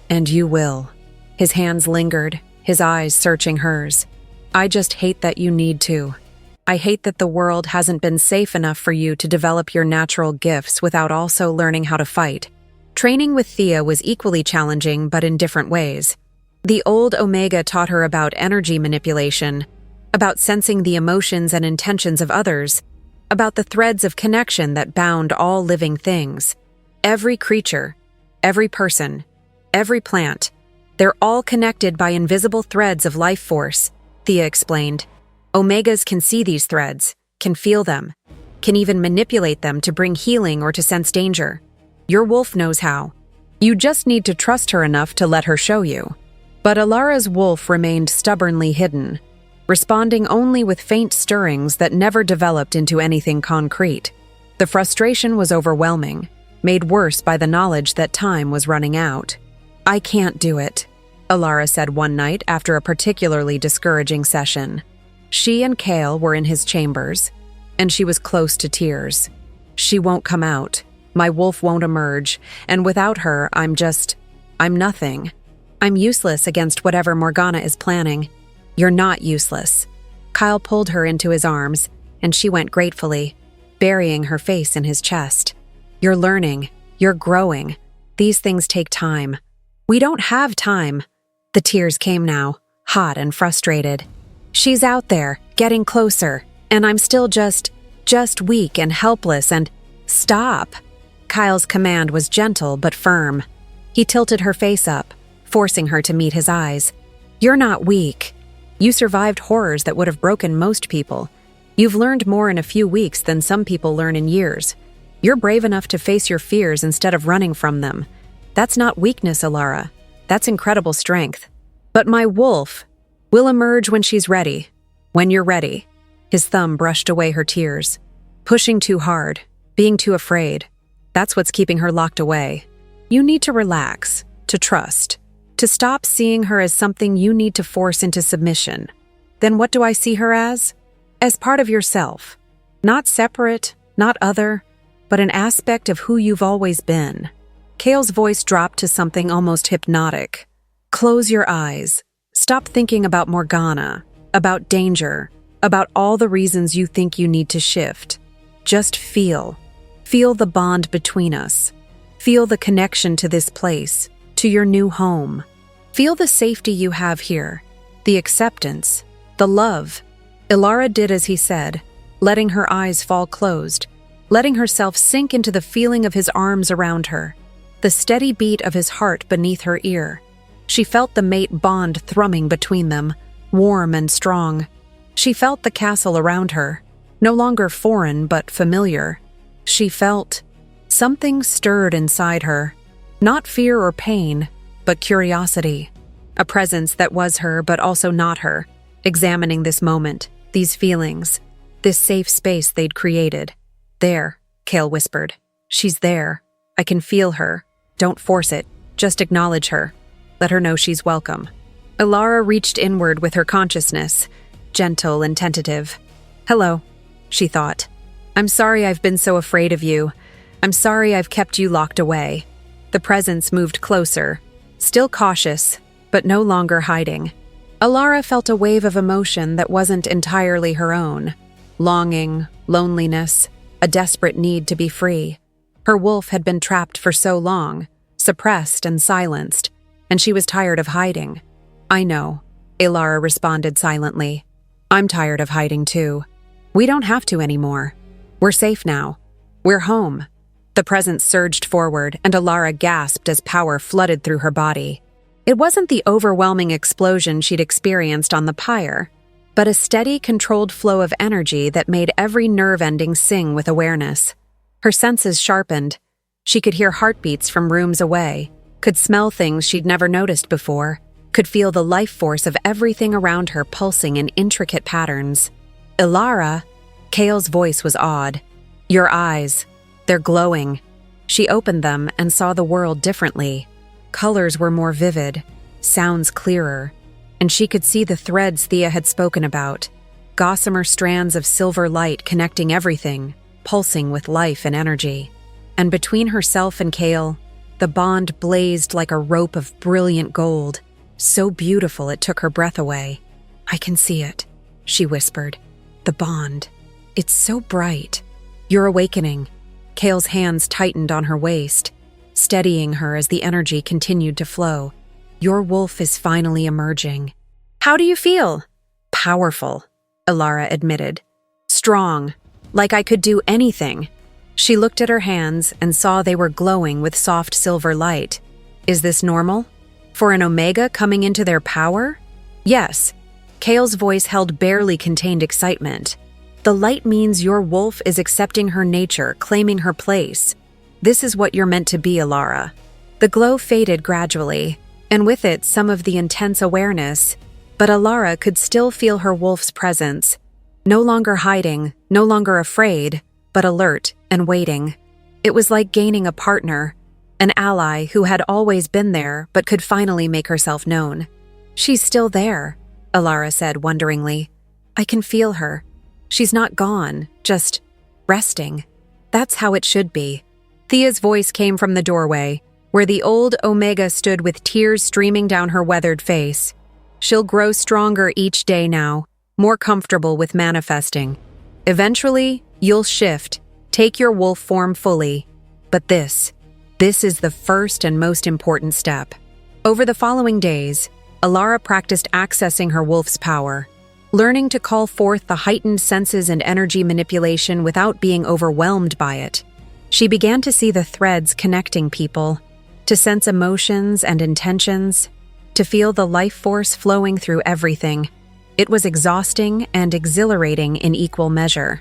and you will. His hands lingered, his eyes searching hers. I just hate that you need to. I hate that the world hasn't been safe enough for you to develop your natural gifts without also learning how to fight. Training with Thea was equally challenging, but in different ways. The old Omega taught her about energy manipulation, about sensing the emotions and intentions of others, about the threads of connection that bound all living things. Every creature, every person, every plant, they're all connected by invisible threads of life force, Thea explained. Omegas can see these threads, can feel them, can even manipulate them to bring healing or to sense danger. Your wolf knows how. You just need to trust her enough to let her show you. But Alara's wolf remained stubbornly hidden, responding only with faint stirrings that never developed into anything concrete. The frustration was overwhelming, made worse by the knowledge that time was running out. "I can't do it," Alara said one night after a particularly discouraging session. She and Kale were in his chambers, and she was close to tears. "She won't come out. My wolf won't emerge, and without her, I'm nothing. I'm useless against whatever Morgana is planning." "You're not useless." Kyle pulled her into his arms, and she went gratefully, burying her face in his chest. "You're learning. You're growing. These things take time." "We don't have time." The tears came now, hot and frustrated. "She's out there, getting closer, and I'm still just weak and helpless and—" "Stop!" Kyle's command was gentle but firm. He tilted her face up, forcing her to meet his eyes. "You're not weak. You survived horrors that would have broken most people. You've learned more in a few weeks than some people learn in years. You're brave enough to face your fears instead of running from them. That's not weakness, Alara. That's incredible strength. But my wolf will emerge when she's ready. When you're ready." His thumb brushed away her tears. "Pushing too hard, being too afraid. That's what's keeping her locked away. You need to relax, to trust, to stop seeing her as something you need to force into submission. Then what do I see her as? As part of yourself. Not separate, not other, but an aspect of who you've always been." Kale's voice dropped to something almost hypnotic. "Close your eyes. Stop thinking about Morgana, about danger, about all the reasons you think you need to shift. Just feel. Feel the bond between us. Feel the connection to this place, to your new home. Feel the safety you have here, the acceptance, the love." Alara did as he said, letting her eyes fall closed, letting herself sink into the feeling of his arms around her, the steady beat of his heart beneath her ear. She felt the mate bond thrumming between them, warm and strong. She felt the castle around her, no longer foreign but familiar. She felt something stirred inside her, not fear or pain, but curiosity. A presence that was her but also not her, examining this moment, these feelings, this safe space they'd created. "There," Kale whispered. "She's there. I can feel her. Don't force it. Just acknowledge her. Let her know she's welcome." Alara reached inward with her consciousness, gentle and tentative. "Hello," she thought. "I'm sorry I've been so afraid of you. I'm sorry I've kept you locked away." The presence moved closer, still cautious, but no longer hiding. Alara felt a wave of emotion that wasn't entirely her own. Longing, loneliness, a desperate need to be free. Her wolf had been trapped for so long, suppressed and silenced, and she was tired of hiding. "I know," Alara responded silently. "I'm tired of hiding too. We don't have to anymore. We're safe now. We're home." The presence surged forward, and Alara gasped as power flooded through her body. It wasn't the overwhelming explosion she'd experienced on the pyre, but a steady, controlled flow of energy that made every nerve ending sing with awareness. Her senses sharpened. She could hear heartbeats from rooms away, could smell things she'd never noticed before, could feel the life force of everything around her pulsing in intricate patterns. "Alara," Kale's voice was awed. "Your eyes. They're glowing." She opened them and saw the world differently. Colors were more vivid, sounds clearer, and she could see the threads Thea had spoken about, gossamer strands of silver light connecting everything, pulsing with life and energy. And between herself and Kale, the bond blazed like a rope of brilliant gold, so beautiful it took her breath away. "I can see it," she whispered. "The bond. It's so bright. You're awakening." Kale's hands tightened on her waist, steadying her as the energy continued to flow. "Your wolf is finally emerging." "How do you feel?" "Powerful," Alara admitted. "Strong, like I could do anything." She looked at her hands and saw they were glowing with soft silver light. "Is this normal? For an Omega coming into their power?" "Yes." Kale's voice held barely contained excitement. "The light means your wolf is accepting her nature, claiming her place. This is what you're meant to be, Alara." The glow faded gradually, and with it some of the intense awareness, but Alara could still feel her wolf's presence, no longer hiding, no longer afraid, but alert and waiting. It was like gaining a partner, an ally who had always been there but could finally make herself known. "She's still there," Alara said wonderingly. "I can feel her. She's not gone, just resting. That's how it should be." Thea's voice came from the doorway, where the old Omega stood with tears streaming down her weathered face. "She'll grow stronger each day now, more comfortable with manifesting. Eventually, you'll shift, take your wolf form fully. But this is the first and most important step." Over the following days, Alara practiced accessing her wolf's power, learning to call forth the heightened senses and energy manipulation without being overwhelmed by it. She began to see the threads connecting people, to sense emotions and intentions, to feel the life force flowing through everything. It was exhausting and exhilarating in equal measure.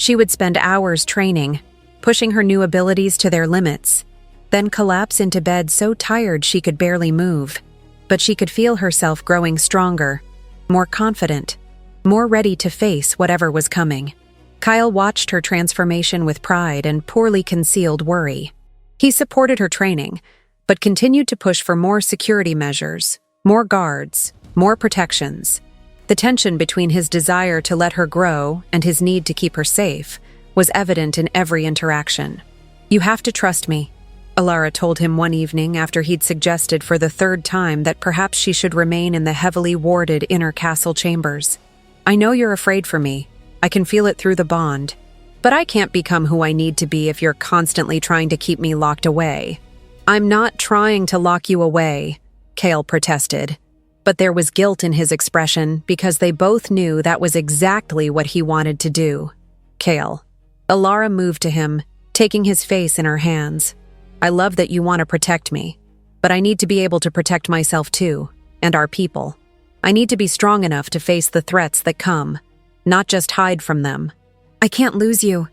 She would spend hours training, pushing her new abilities to their limits, then collapse into bed so tired she could barely move. But she could feel herself growing stronger, more confident, more ready to face whatever was coming. Kyle watched her transformation with pride and poorly concealed worry. He supported her training, but continued to push for more security measures, more guards, more protections. The tension between his desire to let her grow and his need to keep her safe was evident in every interaction. "You have to trust me," Alara told him one evening after he'd suggested for the third time that perhaps she should remain in the heavily warded inner castle chambers. "I know you're afraid for me. I can feel it through the bond. But I can't become who I need to be if you're constantly trying to keep me locked away." "I'm not trying to lock you away," Kale protested. But there was guilt in his expression because they both knew that was exactly what he wanted to do. "Kale." Alara moved to him, taking his face in her hands. "I love that you want to protect me, but I need to be able to protect myself too, and our people. I need to be strong enough to face the threats that come, not just hide from them." "I can't lose you."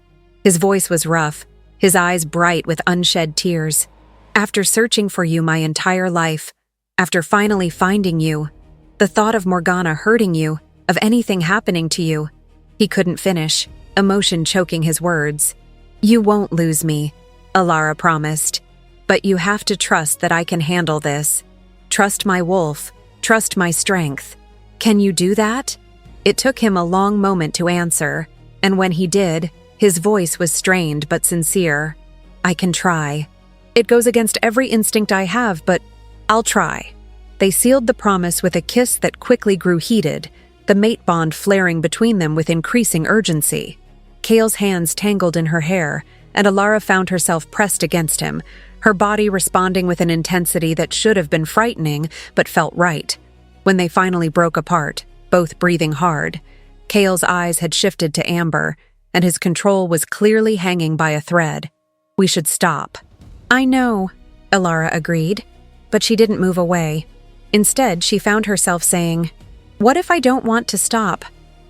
His voice was rough, his eyes bright with unshed tears. "After searching for you my entire life, after finally finding you, the thought of Morgana hurting you, of anything happening to you." He couldn't finish, emotion choking his words. "You won't lose me," Alara promised. "But you have to trust that I can handle this. Trust my wolf, trust my strength. Can you do that?" It took him a long moment to answer, and when he did, his voice was strained but sincere. "I can try. It goes against every instinct I have, but I'll try." They sealed the promise with a kiss that quickly grew heated, the mate bond flaring between them with increasing urgency. Kale's hands tangled in her hair, and Alara found herself pressed against him, her body responding with an intensity that should have been frightening but felt right. When they finally broke apart, both breathing hard, Kale's eyes had shifted to Amber, and his control was clearly hanging by a thread. "We should stop." "I know," Alara agreed, but she didn't move away. Instead, she found herself saying, "What if I don't want to stop?"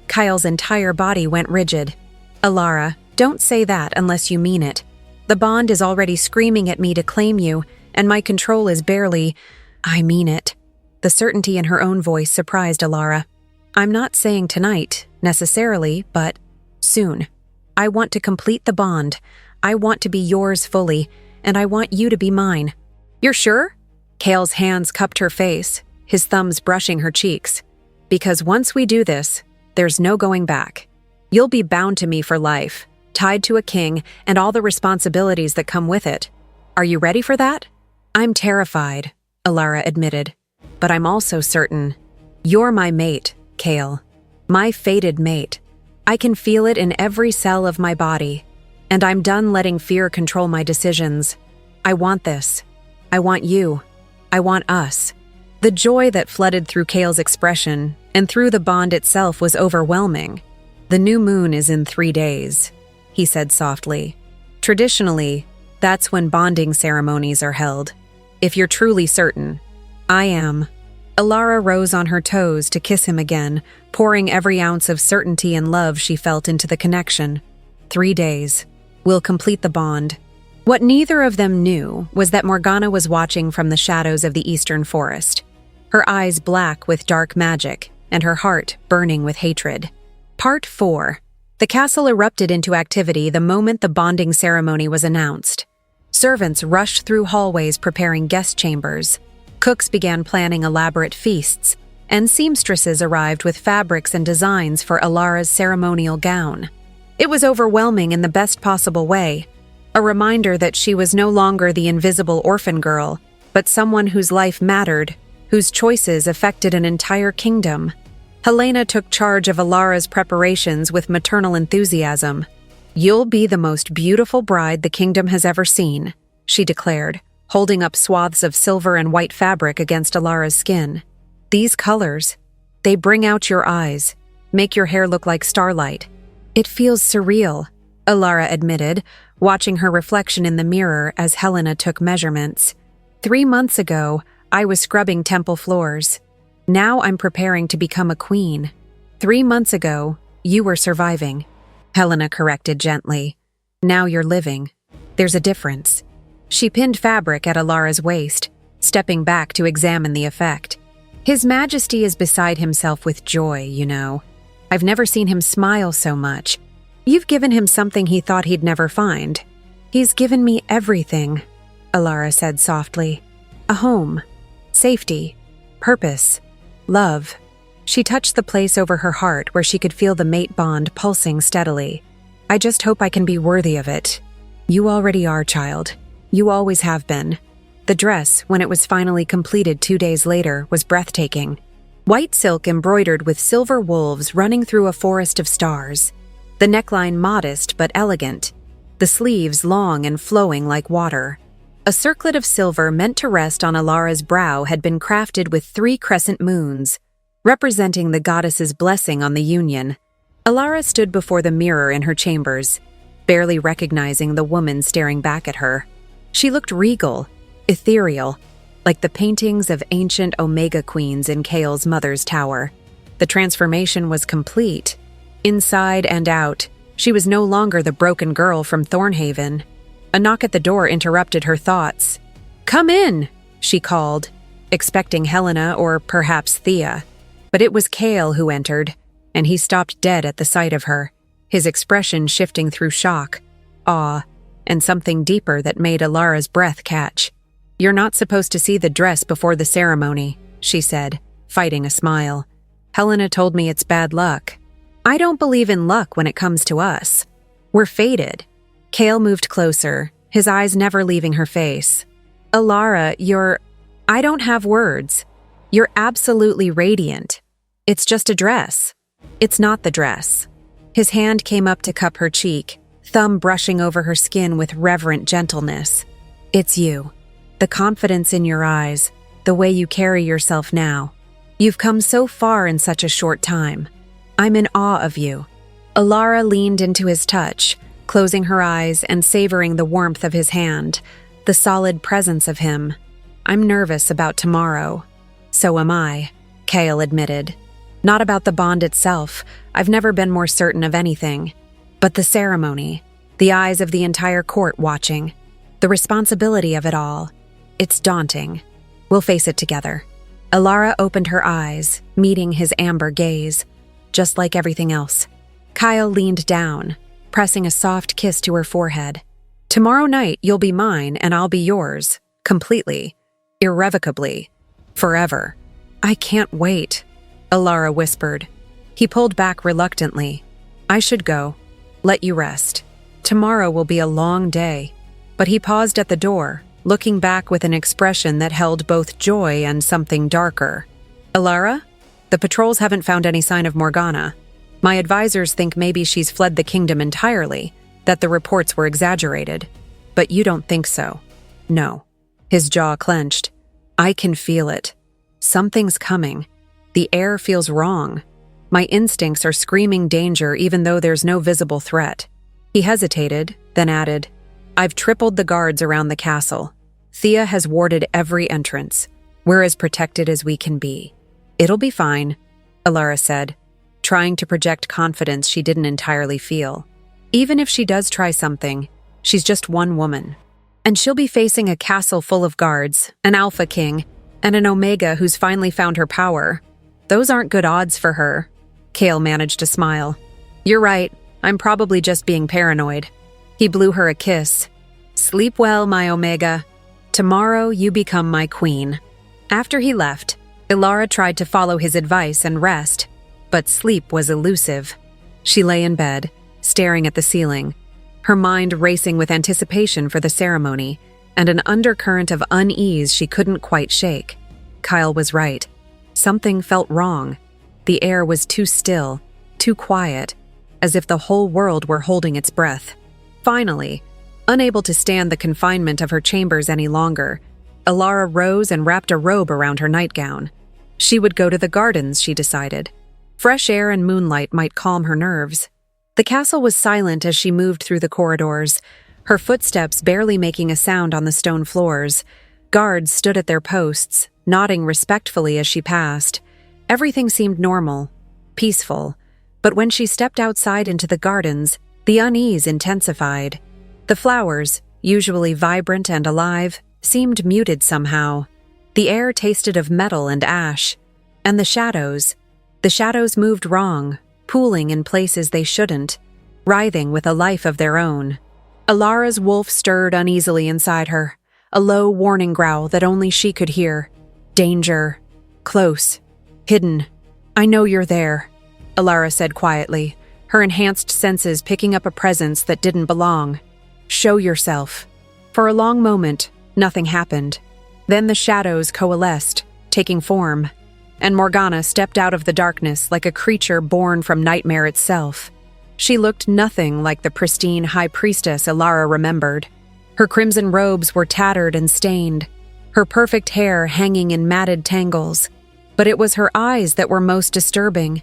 Kyle's entire body went rigid. "Alara, don't say that unless you mean it. The bond is already screaming at me to claim you, and my control is barely—" "I mean it." The certainty in her own voice surprised Alara. "I'm not saying tonight, necessarily, but soon. I want to complete the bond. I want to be yours fully, and I want you to be mine." "You're sure?" Kale's hands cupped her face, his thumbs brushing her cheeks. "Because once we do this, there's no going back. You'll be bound to me for life, tied to a king and all the responsibilities that come with it. Are you ready for that?" "I'm terrified," Alara admitted. "But I'm also certain. You're my mate, Kale. My fated mate. I can feel it in every cell of my body. And I'm done letting fear control my decisions. I want this. I want you. I want us." The joy that flooded through Kale's expression and through the bond itself was overwhelming. "The new moon is in 3 days," he said softly. "Traditionally, that's when bonding ceremonies are held. If you're truly certain, I am." Alara rose on her toes to kiss him again, pouring every ounce of certainty and love she felt into the connection. 3 days. We'll complete the bond. What neither of them knew was that Morgana was watching from the shadows of the eastern forest, her eyes black with dark magic and her heart burning with hatred. Part 4. The castle erupted into activity the moment the bonding ceremony was announced. Servants rushed through hallways preparing guest chambers. Cooks began planning elaborate feasts, and seamstresses arrived with fabrics and designs for Alara's ceremonial gown. It was overwhelming in the best possible way, a reminder that she was no longer the invisible orphan girl, but someone whose life mattered, whose choices affected an entire kingdom. Helena took charge of Alara's preparations with maternal enthusiasm. "You'll be the most beautiful bride the kingdom has ever seen," she declared, holding up swaths of silver and white fabric against Alara's skin. "These colors, they bring out your eyes, make your hair look like starlight." "It feels surreal," Alara admitted, watching her reflection in the mirror as Helena took measurements. 3 months ago, I was scrubbing temple floors. Now I'm preparing to become a queen. 3 months ago, you were surviving," Helena corrected gently. "Now you're living. There's a difference." She pinned fabric at Alara's waist, stepping back to examine the effect. "His Majesty is beside himself with joy, you know. I've never seen him smile so much. You've given him something he thought he'd never find." "He's given me everything," Alara said softly. "A home, safety, purpose, love." She touched the place over her heart where she could feel the mate bond pulsing steadily. "I just hope I can be worthy of it." "You already are, child. You always have been." The dress, when it was finally completed 2 days later, was breathtaking. White silk embroidered with silver wolves running through a forest of stars. The neckline modest but elegant. The sleeves long and flowing like water. A circlet of silver meant to rest on Alara's brow had been crafted with 3 crescent moons, representing the goddess's blessing on the union. Alara stood before the mirror in her chambers, barely recognizing the woman staring back at her. She looked regal, ethereal, like the paintings of ancient Omega queens in Kael's mother's tower. The transformation was complete. Inside and out, she was no longer the broken girl from Thornhaven. A knock at the door interrupted her thoughts. "Come in," she called, expecting Helena or perhaps Thea. But it was Kael who entered, and he stopped dead at the sight of her, his expression shifting through shock, awe, and something deeper that made Alara's breath catch. "You're not supposed to see the dress before the ceremony," she said, fighting a smile. "Helena told me it's bad luck." "I don't believe in luck when it comes to us. We're fated." Kael moved closer, his eyes never leaving her face. "Alara, I don't have words. You're absolutely radiant. It's just a dress." "It's not the dress." His hand came up to cup her cheek, thumb brushing over her skin with reverent gentleness. "It's you. The confidence in your eyes, the way you carry yourself now. You've come so far in such a short time. I'm in awe of you." Alara leaned into his touch, closing her eyes and savoring the warmth of his hand, the solid presence of him. "I'm nervous about tomorrow." "So am I," Kael admitted. "Not about the bond itself. I've never been more certain of anything. But the ceremony, the eyes of the entire court watching, the responsibility of it all. It's daunting. We'll face it together." Alara opened her eyes, meeting his amber gaze. "Just like everything else." Kyle leaned down, pressing a soft kiss to her forehead. "Tomorrow night you'll be mine and I'll be yours, completely, irrevocably, forever." "I can't wait," Alara whispered. He pulled back reluctantly. "I should go. Let you rest. Tomorrow will be a long day." But he paused at the door, looking back with an expression that held both joy and something darker. "Alara, the patrols haven't found any sign of Morgana. My advisors think maybe she's fled the kingdom entirely, that the reports were exaggerated. But you don't think so." "No." His jaw clenched. "I can feel it. Something's coming. The air feels wrong. My instincts are screaming danger even though there's no visible threat." He hesitated, then added, "I've tripled the guards around the castle. Thea has warded every entrance. We're as protected as we can be." "It'll be fine," Alara said, trying to project confidence she didn't entirely feel. "Even if she does try something, she's just one woman. And she'll be facing a castle full of guards, an Alpha King, and an Omega who's finally found her power. Those aren't good odds for her." Kael managed to smile. "You're right. I'm probably just being paranoid. He blew her a kiss. Sleep well, my Omega. Tomorrow you become my queen. After he left, Ilara tried to follow his advice and rest, but sleep was elusive. She lay in bed, staring at the ceiling, her mind racing with anticipation for the ceremony and an undercurrent of unease she couldn't quite shake. Kyle was right. Something felt wrong. The air was too still, too quiet, as if the whole world were holding its breath. Finally, unable to stand the confinement of her chambers any longer, Ilara rose and wrapped a robe around her nightgown. She would go to the gardens, she decided. Fresh air and moonlight might calm her nerves. The castle was silent as she moved through the corridors, her footsteps barely making a sound on the stone floors. Guards stood at their posts, nodding respectfully as she passed. Everything seemed normal, peaceful, but when she stepped outside into the gardens, the unease intensified. The flowers, usually vibrant and alive, seemed muted somehow. The air tasted of metal and ash. And the shadows moved wrong, pooling in places they shouldn't, writhing with a life of their own. Ilara's wolf stirred uneasily inside her, a low warning growl that only she could hear. Danger. Close. Hidden. I know you're there, Ilara said quietly, her enhanced senses picking up a presence that didn't belong. Show yourself. For a long moment, nothing happened. Then the shadows coalesced, taking form, and Morgana stepped out of the darkness like a creature born from nightmare itself. She looked nothing like the pristine high priestess Ilara remembered. Her crimson robes were tattered and stained, her perfect hair hanging in matted tangles. But it was her eyes that were most disturbing.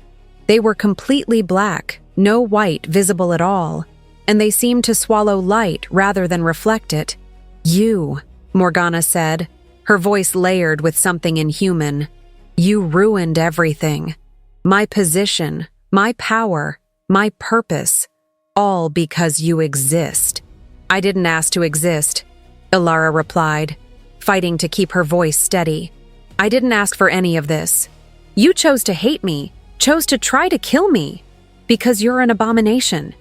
They were completely black, no white visible at all, and they seemed to swallow light rather than reflect it. You, Morgana said, her voice layered with something inhuman. You ruined everything. My position, my power, my purpose, all because you exist. I didn't ask to exist, Ilara replied, fighting to keep her voice steady. I didn't ask for any of this. You chose to hate me, chose to try to kill me, because you're an abomination.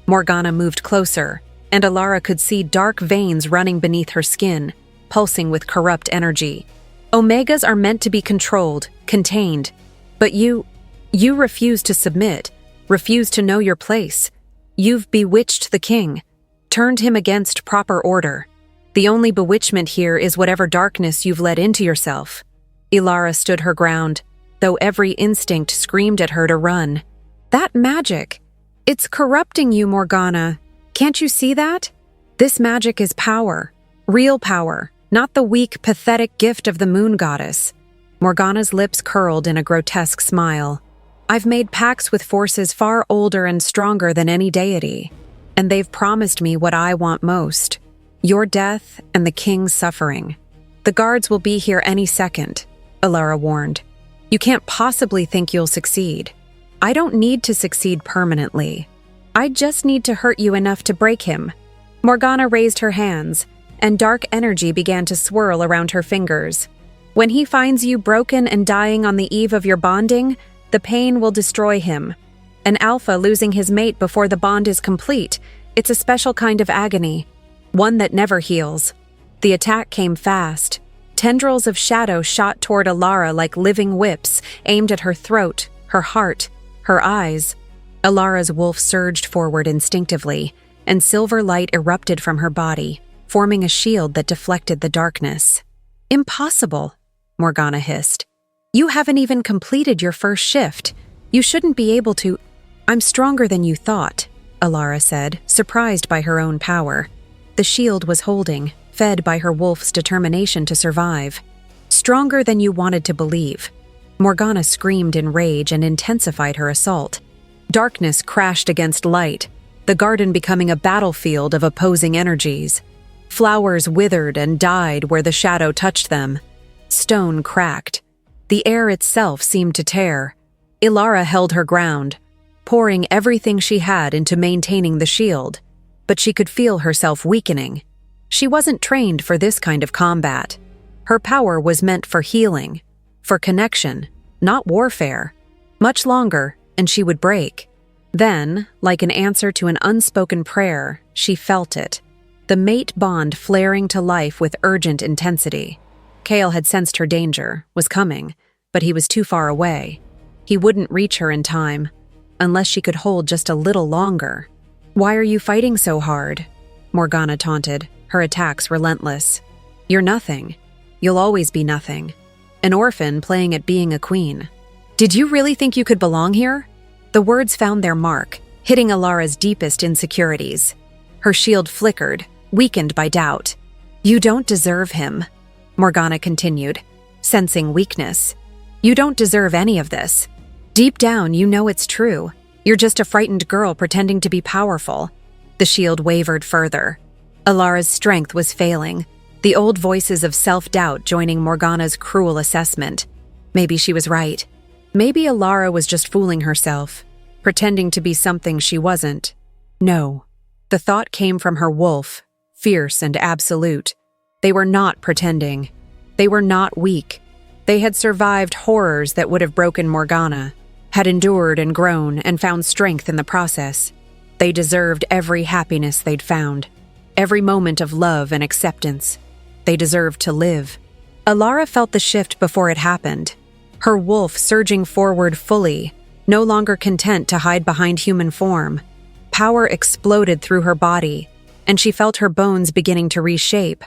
Morgana moved closer, and Ilara could see dark veins running beneath her skin, pulsing with corrupt energy. Omegas are meant to be controlled, contained, but you refuse to submit, refuse to know your place. You've bewitched the king, turned him against proper order. The only bewitchment here is whatever darkness you've let into yourself. Ilara stood her ground, though every instinct screamed at her to run. That magic! It's corrupting you, Morgana. Can't you see that? This magic is power. Real power, not the weak, pathetic gift of the moon goddess. Morgana's lips curled in a grotesque smile. I've made pacts with forces far older and stronger than any deity, and they've promised me what I want most. Your death and the king's suffering. The guards will be here any second, Ilara warned. You can't possibly think you'll succeed. I don't need to succeed permanently. I just need to hurt you enough to break him. Morgana raised her hands, and dark energy began to swirl around her fingers. When he finds you broken and dying on the eve of your bonding, the pain will destroy him. An alpha losing his mate before the bond is complete, it's a special kind of agony, one that never heals. The attack came fast. Tendrils of shadow shot toward Ilara like living whips, aimed at her throat, her heart, her eyes. Ilara's wolf surged forward instinctively, and silver light erupted from her body, forming a shield that deflected the darkness. Impossible, Morgana hissed. You haven't even completed your first shift. You shouldn't be able to— I'm stronger than you thought, Ilara said, surprised by her own power. The shield was holding, fed by her wolf's determination to survive. Stronger than you wanted to believe. Morgana screamed in rage and intensified her assault. Darkness crashed against light, the garden becoming a battlefield of opposing energies. Flowers withered and died where the shadow touched them. Stone cracked. The air itself seemed to tear. Ilara held her ground, pouring everything she had into maintaining the shield, but she could feel herself weakening. She wasn't trained for this kind of combat. Her power was meant for healing, for connection, not warfare. Much longer, and she would break. Then, like an answer to an unspoken prayer, she felt it. The mate bond flaring to life with urgent intensity. Kale had sensed her danger, was coming, but he was too far away. He wouldn't reach her in time, unless she could hold just a little longer. "Why are you fighting so hard?" Morgana taunted, her attacks relentless. "You're nothing. You'll always be nothing. An orphan playing at being a queen. Did you really think you could belong here?" The words found their mark, hitting Alara's deepest insecurities. Her shield flickered, weakened by doubt. "You don't deserve him," Morgana continued, sensing weakness. "You don't deserve any of this. Deep down, you know it's true. You're just a frightened girl pretending to be powerful." The shield wavered further. Alara's strength was failing, the old voices of self-doubt joining Morgana's cruel assessment. Maybe she was right. Maybe Alara was just fooling herself, pretending to be something she wasn't. No. The thought came from her wolf, fierce and absolute. They were not pretending. They were not weak. They had survived horrors that would have broken Morgana, had endured and grown and found strength in the process. They deserved every happiness they'd found, every moment of love and acceptance. They deserved to live. Alara felt the shift before it happened. Her wolf surging forward fully, no longer content to hide behind human form. Power exploded through her body, and she felt her bones beginning to reshape,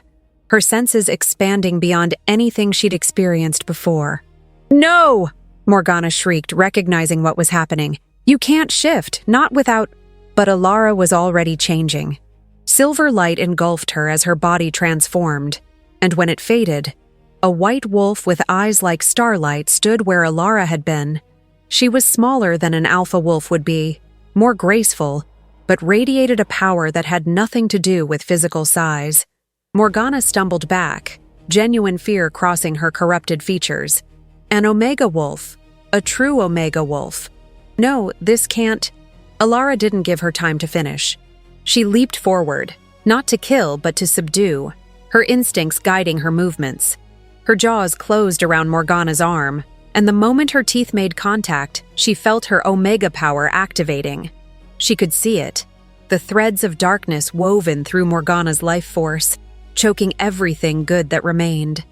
her senses expanding beyond anything she'd experienced before. "No!" Morgana shrieked, recognizing what was happening. "You can't shift, not without—" But Alara was already changing. Silver light engulfed her as her body transformed, and when it faded, a white wolf with eyes like starlight stood where Alara had been. She was smaller than an alpha wolf would be, more graceful, but radiated a power that had nothing to do with physical size. Morgana stumbled back, genuine fear crossing her corrupted features. An Omega wolf. A true Omega wolf. No, this can't— Alara didn't give her time to finish. She leaped forward, not to kill but to subdue, her instincts guiding her movements. Her jaws closed around Morgana's arm, and the moment her teeth made contact, she felt her Omega power activating. She could see it, the threads of darkness woven through Morgana's life force, choking everything good that remained.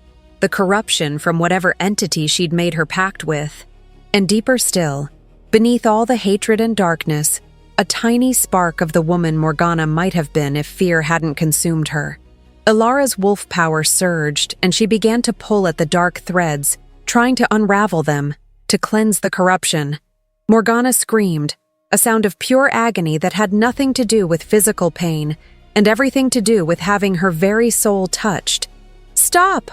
The corruption from whatever entity she'd made her pact with. And deeper still, beneath all the hatred and darkness, a tiny spark of the woman Morgana might have been if fear hadn't consumed her. Alara's wolf power surged, and she began to pull at the dark threads, trying to unravel them, to cleanse the corruption. Morgana screamed, a sound of pure agony that had nothing to do with physical pain, and everything to do with having her very soul touched. "Stop!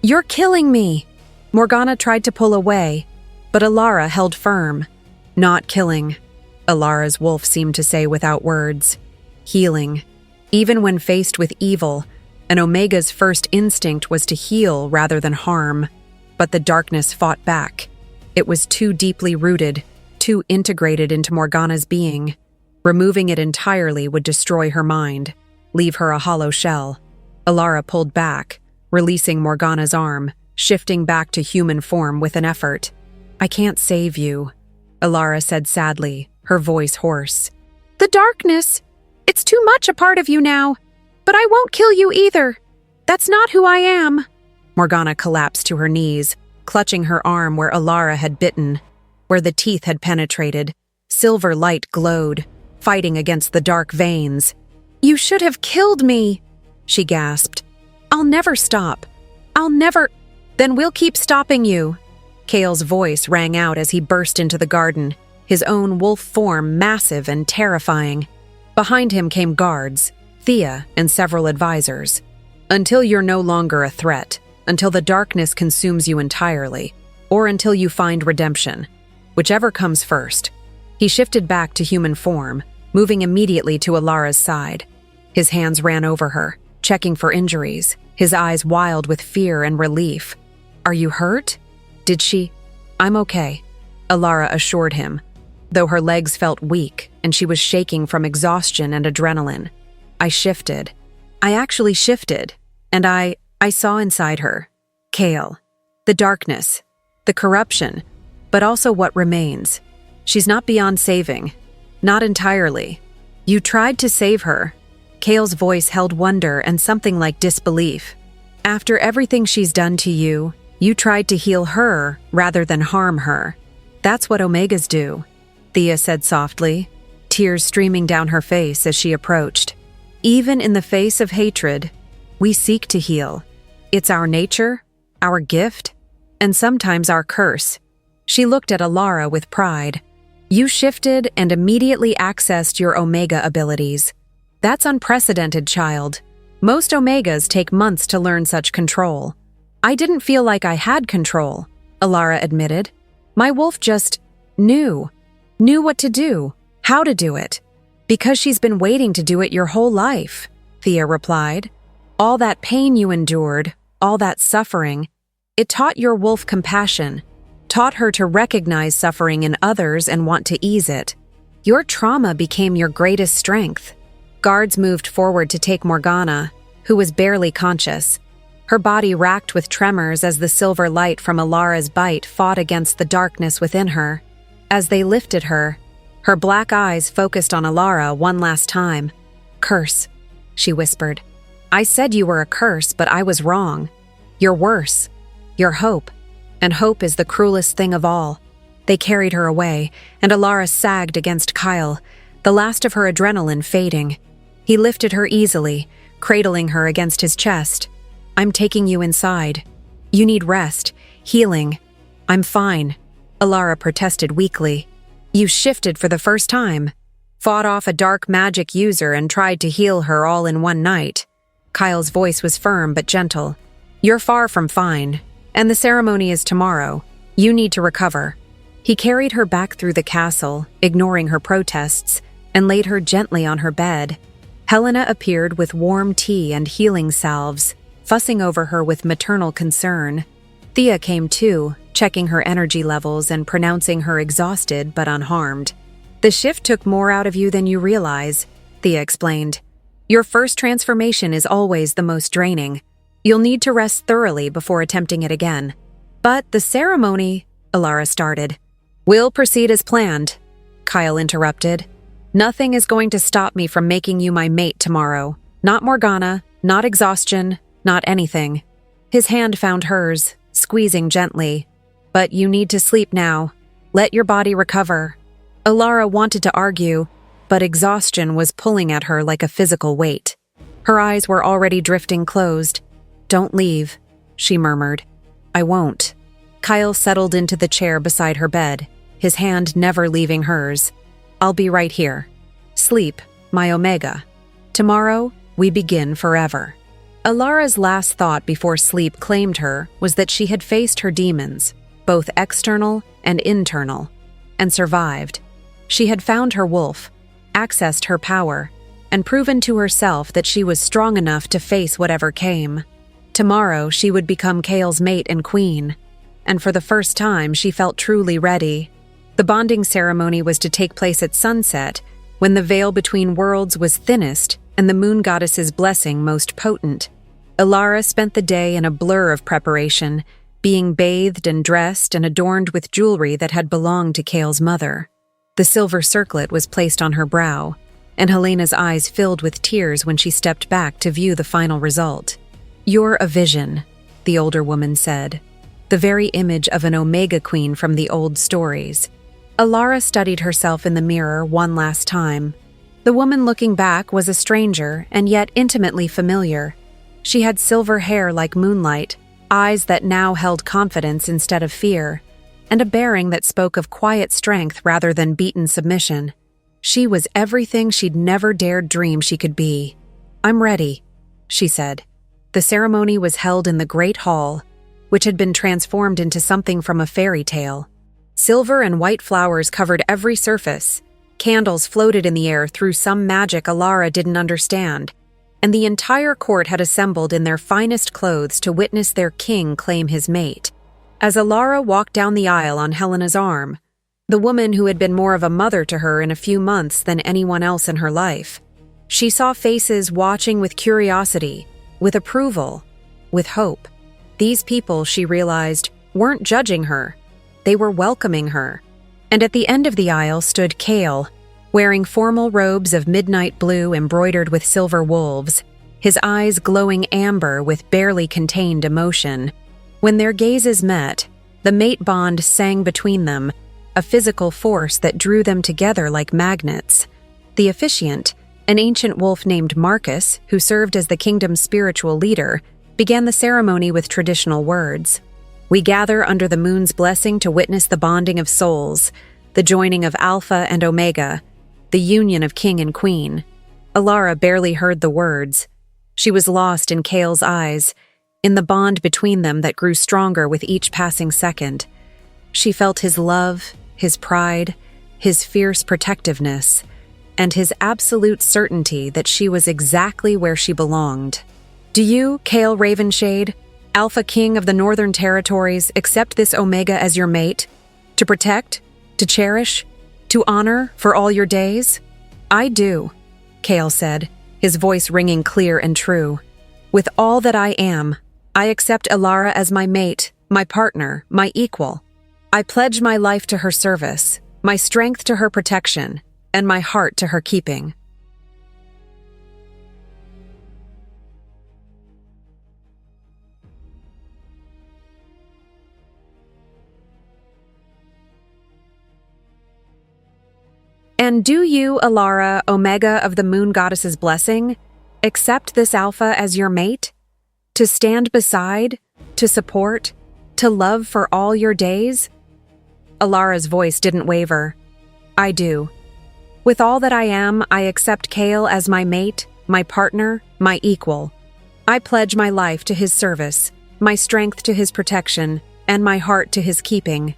You're killing me!" Morgana tried to pull away, but Alara held firm. "Not killing," Alara's wolf seemed to say without words. "Healing." Even when faced with evil, an Omega's first instinct was to heal rather than harm. But the darkness fought back. It was too deeply rooted, too integrated into Morgana's being. Removing it entirely would destroy her mind, leave her a hollow shell. Alara pulled back, releasing Morgana's arm, shifting back to human form with an effort. "I can't save you," Alara said sadly, her voice hoarse. "The darkness! It's too much a part of you now. But I won't kill you either. That's not who I am." Morgana collapsed to her knees, clutching her arm where Alara had bitten, where the teeth had penetrated. Silver light glowed, fighting against the dark veins. "You should have killed me," she gasped. "I'll never stop. I'll never—" "Then we'll keep stopping you." Kale's voice rang out as he burst into the garden, his own wolf form massive and terrifying. Behind him came guards, Thea and several advisors. "Until you're no longer a threat, until the darkness consumes you entirely, or until you find redemption. Whichever comes first." He shifted back to human form, moving immediately to Alara's side. His hands ran over her, checking for injuries, his eyes wild with fear and relief. "Are you hurt? Did she—" "I'm okay," Alara assured him, though her legs felt weak and she was shaking from exhaustion and adrenaline. "I shifted. I actually shifted, and I saw inside her. Kale. The darkness. The corruption. But also what remains. She's not beyond saving. Not entirely. You tried to save her. Kale's voice held wonder and something like disbelief. After everything she's done to you, you tried to heal her rather than harm her. That's what Omegas do, Thea said softly, tears streaming down her face as she approached. Even in the face of hatred, we seek to heal. It's our nature, our gift, and sometimes our curse. She looked at Alara with pride. You shifted and immediately accessed your Omega abilities. That's unprecedented, child. Most Omegas take months to learn such control. I didn't feel like I had control, Alara admitted. My wolf just knew what to do, how to do it. Because she's been waiting to do it your whole life, Thea replied. All that pain you endured, all that suffering, it taught your wolf compassion, taught her to recognize suffering in others and want to ease it. Your trauma became your greatest strength. Guards moved forward to take Morgana, who was barely conscious. Her body racked with tremors as the silver light from Alara's bite fought against the darkness within her. As they lifted her, her black eyes focused on Alara one last time. Curse, she whispered. I said you were a curse, but I was wrong. You're worse. You're hope. And hope is the cruelest thing of all. They carried her away, and Alara sagged against Kyle, the last of her adrenaline fading. He lifted her easily, cradling her against his chest. I'm taking you inside. You need rest, healing. I'm fine, Alara protested weakly. You shifted for the first time, fought off a dark magic user and tried to heal her all in one night. Kyle's voice was firm but gentle. You're far from fine, and the ceremony is tomorrow. You need to recover. He carried her back through the castle, ignoring her protests, and laid her gently on her bed. Helena appeared with warm tea and healing salves, fussing over her with maternal concern. Thea came too, checking her energy levels and pronouncing her exhausted but unharmed. The shift took more out of you than you realize, Thea explained. Your first transformation is always the most draining. You'll need to rest thoroughly before attempting it again. But the ceremony, Alara started. We'll proceed as planned, Kyle interrupted. Nothing is going to stop me from making you my mate tomorrow. Not Morgana, not exhaustion, not anything. His hand found hers, squeezing gently. But you need to sleep now. Let your body recover. Alara wanted to argue, but exhaustion was pulling at her like a physical weight. Her eyes were already drifting closed. Don't leave, she murmured. I won't. Kyle settled into the chair beside her bed, his hand never leaving hers. I'll be right here. Sleep, my Omega. Tomorrow, we begin forever. Alara's last thought before sleep claimed her was that she had faced her demons, both external and internal, and survived. She had found her wolf, accessed her power, and proven to herself that she was strong enough to face whatever came. Tomorrow she would become Kale's mate and queen, and for the first time she felt truly ready. The bonding ceremony was to take place at sunset, when the veil between worlds was thinnest and the moon goddess's blessing most potent. Alara spent the day in a blur of preparation, being bathed and dressed and adorned with jewelry that had belonged to Kale's mother. The silver circlet was placed on her brow, and Helena's eyes filled with tears when she stepped back to view the final result. You're a vision, the older woman said, the very image of an Omega queen from the old stories. Alara studied herself in the mirror one last time. The woman looking back was a stranger and yet intimately familiar. She had silver hair like moonlight, eyes that now held confidence instead of fear, and a bearing that spoke of quiet strength rather than beaten submission. She was everything she'd never dared dream she could be. I'm ready, she said. The ceremony was held in the Great Hall, which had been transformed into something from a fairy tale. Silver and white flowers covered every surface. Candles floated in the air through some magic Alara didn't understand, and the entire court had assembled in their finest clothes to witness their king claim his mate. As Alara walked down the aisle on Helena's arm, the woman who had been more of a mother to her in a few months than anyone else in her life, she saw faces watching with curiosity, with approval, with hope. These people, she realized, weren't judging her. They were welcoming her. And at the end of the aisle stood Kale, wearing formal robes of midnight blue embroidered with silver wolves, his eyes glowing amber with barely contained emotion. When their gazes met, the mate bond sang between them, a physical force that drew them together like magnets. The officiant, an ancient wolf named Marcus, who served as the kingdom's spiritual leader, began the ceremony with traditional words. "We gather under the moon's blessing to witness the bonding of souls, the joining of Alpha and Omega, the union of king and queen." Alara barely heard the words. She was lost in Kale's eyes, in the bond between them that grew stronger with each passing second. She felt his love, his pride, his fierce protectiveness, and his absolute certainty that she was exactly where she belonged. "Do you, Kale Ravenshade, Alpha King of the Northern Territories, accept this Omega as your mate? To protect? To cherish? To honor for all your days?" "I do," Kale said, his voice ringing clear and true. "With all that I am, I accept Alara as my mate, my partner, my equal. I pledge my life to her service, my strength to her protection, and my heart to her keeping." "And do you, Alara, Omega of the Moon Goddess's blessing, accept this Alpha as your mate? To stand beside, to support, to love for all your days?" Alara's voice didn't waver. "I do. With all that I am, I accept Kale as my mate, my partner, my equal. I pledge my life to his service, my strength to his protection, and my heart to his keeping.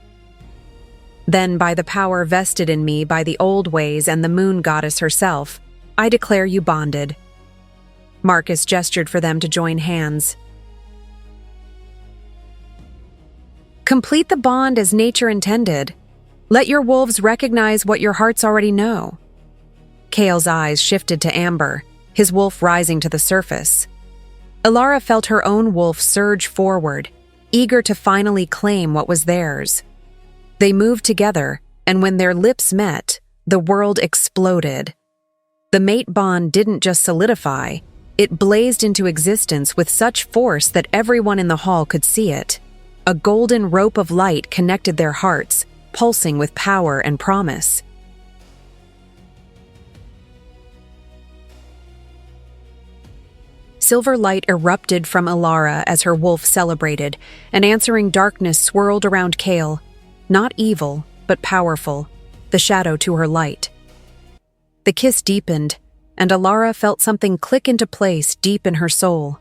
Then, by the power vested in me by the old ways and the moon goddess herself, I declare you bonded." Marcus gestured for them to join hands. "Complete the bond as nature intended. Let your wolves recognize what your hearts already know." Kale's eyes shifted to Amber, his wolf rising to the surface. Alara felt her own wolf surge forward, eager to finally claim what was theirs. They moved together, and when their lips met, the world exploded. The mate bond didn't just solidify, it blazed into existence with such force that everyone in the hall could see it. A golden rope of light connected their hearts, pulsing with power and promise. Silver light erupted from Alara as her wolf celebrated, and answering darkness swirled around Kale. Not evil, but powerful, the shadow to her light. The kiss deepened, and Alara felt something click into place deep in her soul.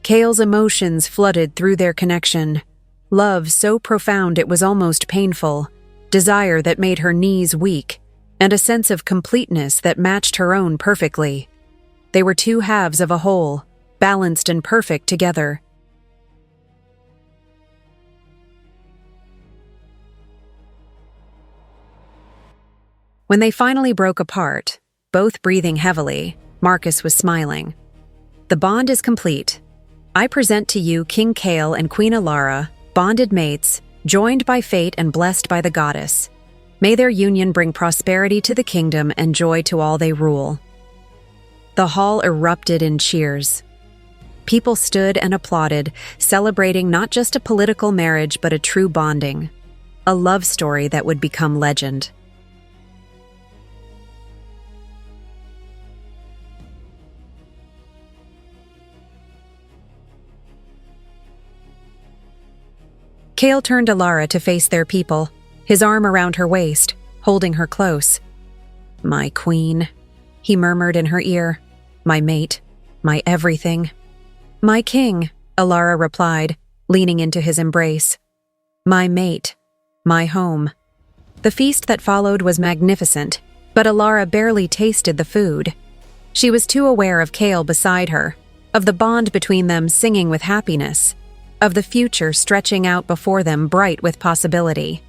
Kale's emotions flooded through their connection. Love so profound it was almost painful, desire that made her knees weak, and a sense of completeness that matched her own perfectly. They were two halves of a whole, balanced and perfect together. When they finally broke apart, both breathing heavily, Marcus was smiling. "The bond is complete. I present to you King Kale and Queen Alara, bonded mates, joined by fate and blessed by the goddess. May their union bring prosperity to the kingdom and joy to all they rule." The hall erupted in cheers. People stood and applauded, celebrating not just a political marriage but a true bonding, a love story that would become legend. Kale turned Alara to face their people, his arm around her waist, holding her close. "My queen," he murmured in her ear. "My mate, my everything." "My king," Alara replied, leaning into his embrace. "My mate, my home." The feast that followed was magnificent, but Alara barely tasted the food. She was too aware of Kale beside her, of the bond between them singing with happiness, of the future stretching out before them bright with possibility.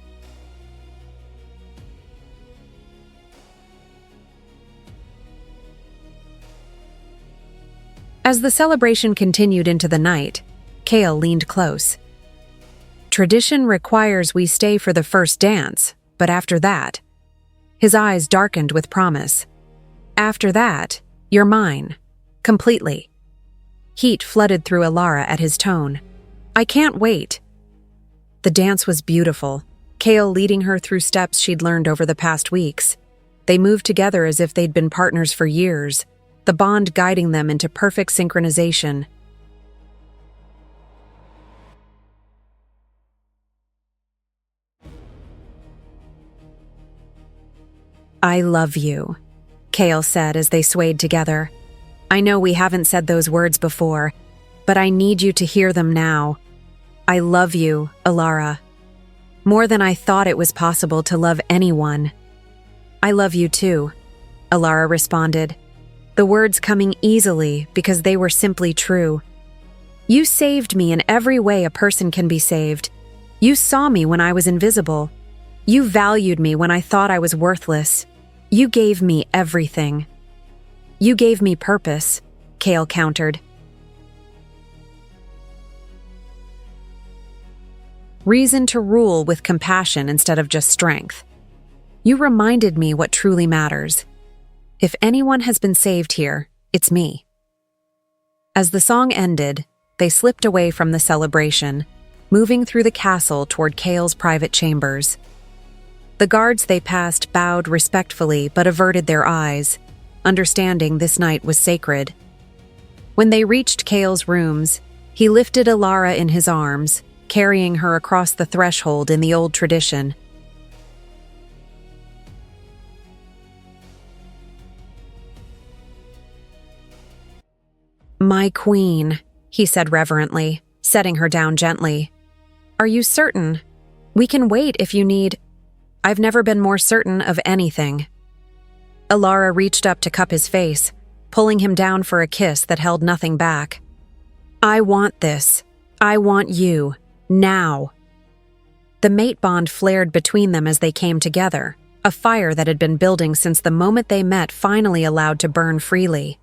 As the celebration continued into the night, Kale leaned close. "Tradition requires we stay for the first dance, but after that..." His eyes darkened with promise. "After that, you're mine. Completely." Heat flooded through Alara at his tone. "I can't wait." The dance was beautiful, Kale leading her through steps she'd learned over the past weeks. They moved together as if they'd been partners for years, the bond guiding them into perfect synchronization. "I love you," Kale said as they swayed together. "I know we haven't said those words before, but I need you to hear them now. I love you, Alara. More than I thought it was possible to love anyone." "I love you too," Alara responded, the words coming easily because they were simply true. "You saved me in every way a person can be saved. You saw me when I was invisible. You valued me when I thought I was worthless. You gave me everything." "You gave me purpose," Kale countered. "Reason to rule with compassion instead of just strength. You reminded me what truly matters. If anyone has been saved here, it's me." As the song ended, they slipped away from the celebration, moving through the castle toward Kale's private chambers. The guards they passed bowed respectfully but averted their eyes, understanding this night was sacred. When they reached Kale's rooms, he lifted Alara in his arms, carrying her across the threshold in the old tradition. "My queen," he said reverently, setting her down gently. "Are you certain? We can wait if you need—" "I've never been more certain of anything." Alara reached up to cup his face, pulling him down for a kiss that held nothing back. "I want this. I want you. Now." The mate bond flared between them as they came together, a fire that had been building since the moment they met finally allowed to burn freely.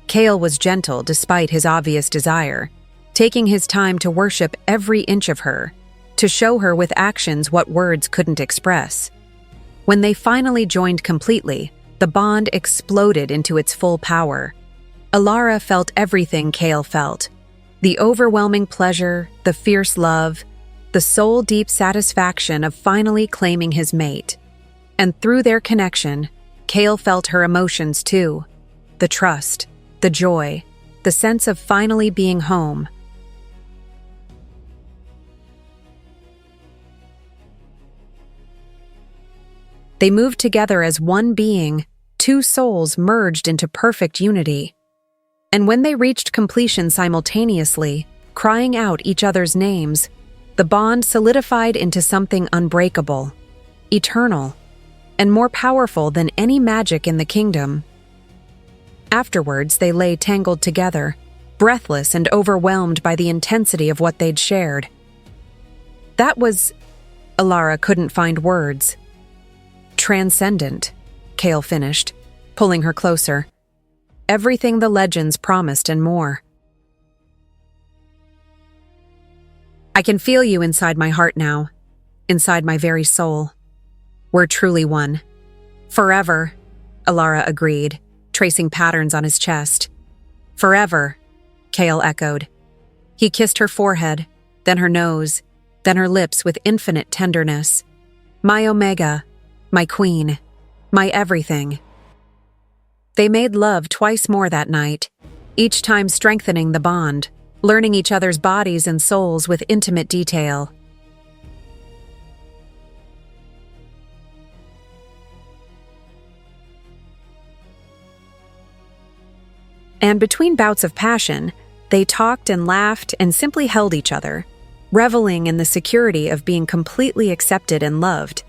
Kale was gentle despite his obvious desire, taking his time to worship every inch of her, to show her with actions what words couldn't express. When they finally joined completely, the bond exploded into its full power. Alara felt everything Kale felt: the overwhelming pleasure, the fierce love, the soul-deep satisfaction of finally claiming his mate. And through their connection, Kale felt her emotions too: the trust, the joy, the sense of finally being home. They moved together as one being, two souls merged into perfect unity. And when they reached completion simultaneously, crying out each other's names, the bond solidified into something unbreakable, eternal, and more powerful than any magic in the kingdom. Afterwards, they lay tangled together, breathless and overwhelmed by the intensity of what they'd shared. That was— Alara couldn't find words. "Transcendent," Kale finished, pulling her closer. "Everything the legends promised and more." "I can feel you inside my heart now, inside my very soul. We're truly one. Forever," Alara agreed, tracing patterns on his chest. "Forever," Kale echoed. He kissed her forehead, then her nose, then her lips with infinite tenderness. "My Omega, my queen, my everything." They made love twice more that night, each time strengthening the bond, learning each other's bodies and souls with intimate detail. And between bouts of passion, they talked and laughed and simply held each other, reveling in the security of being completely accepted and loved.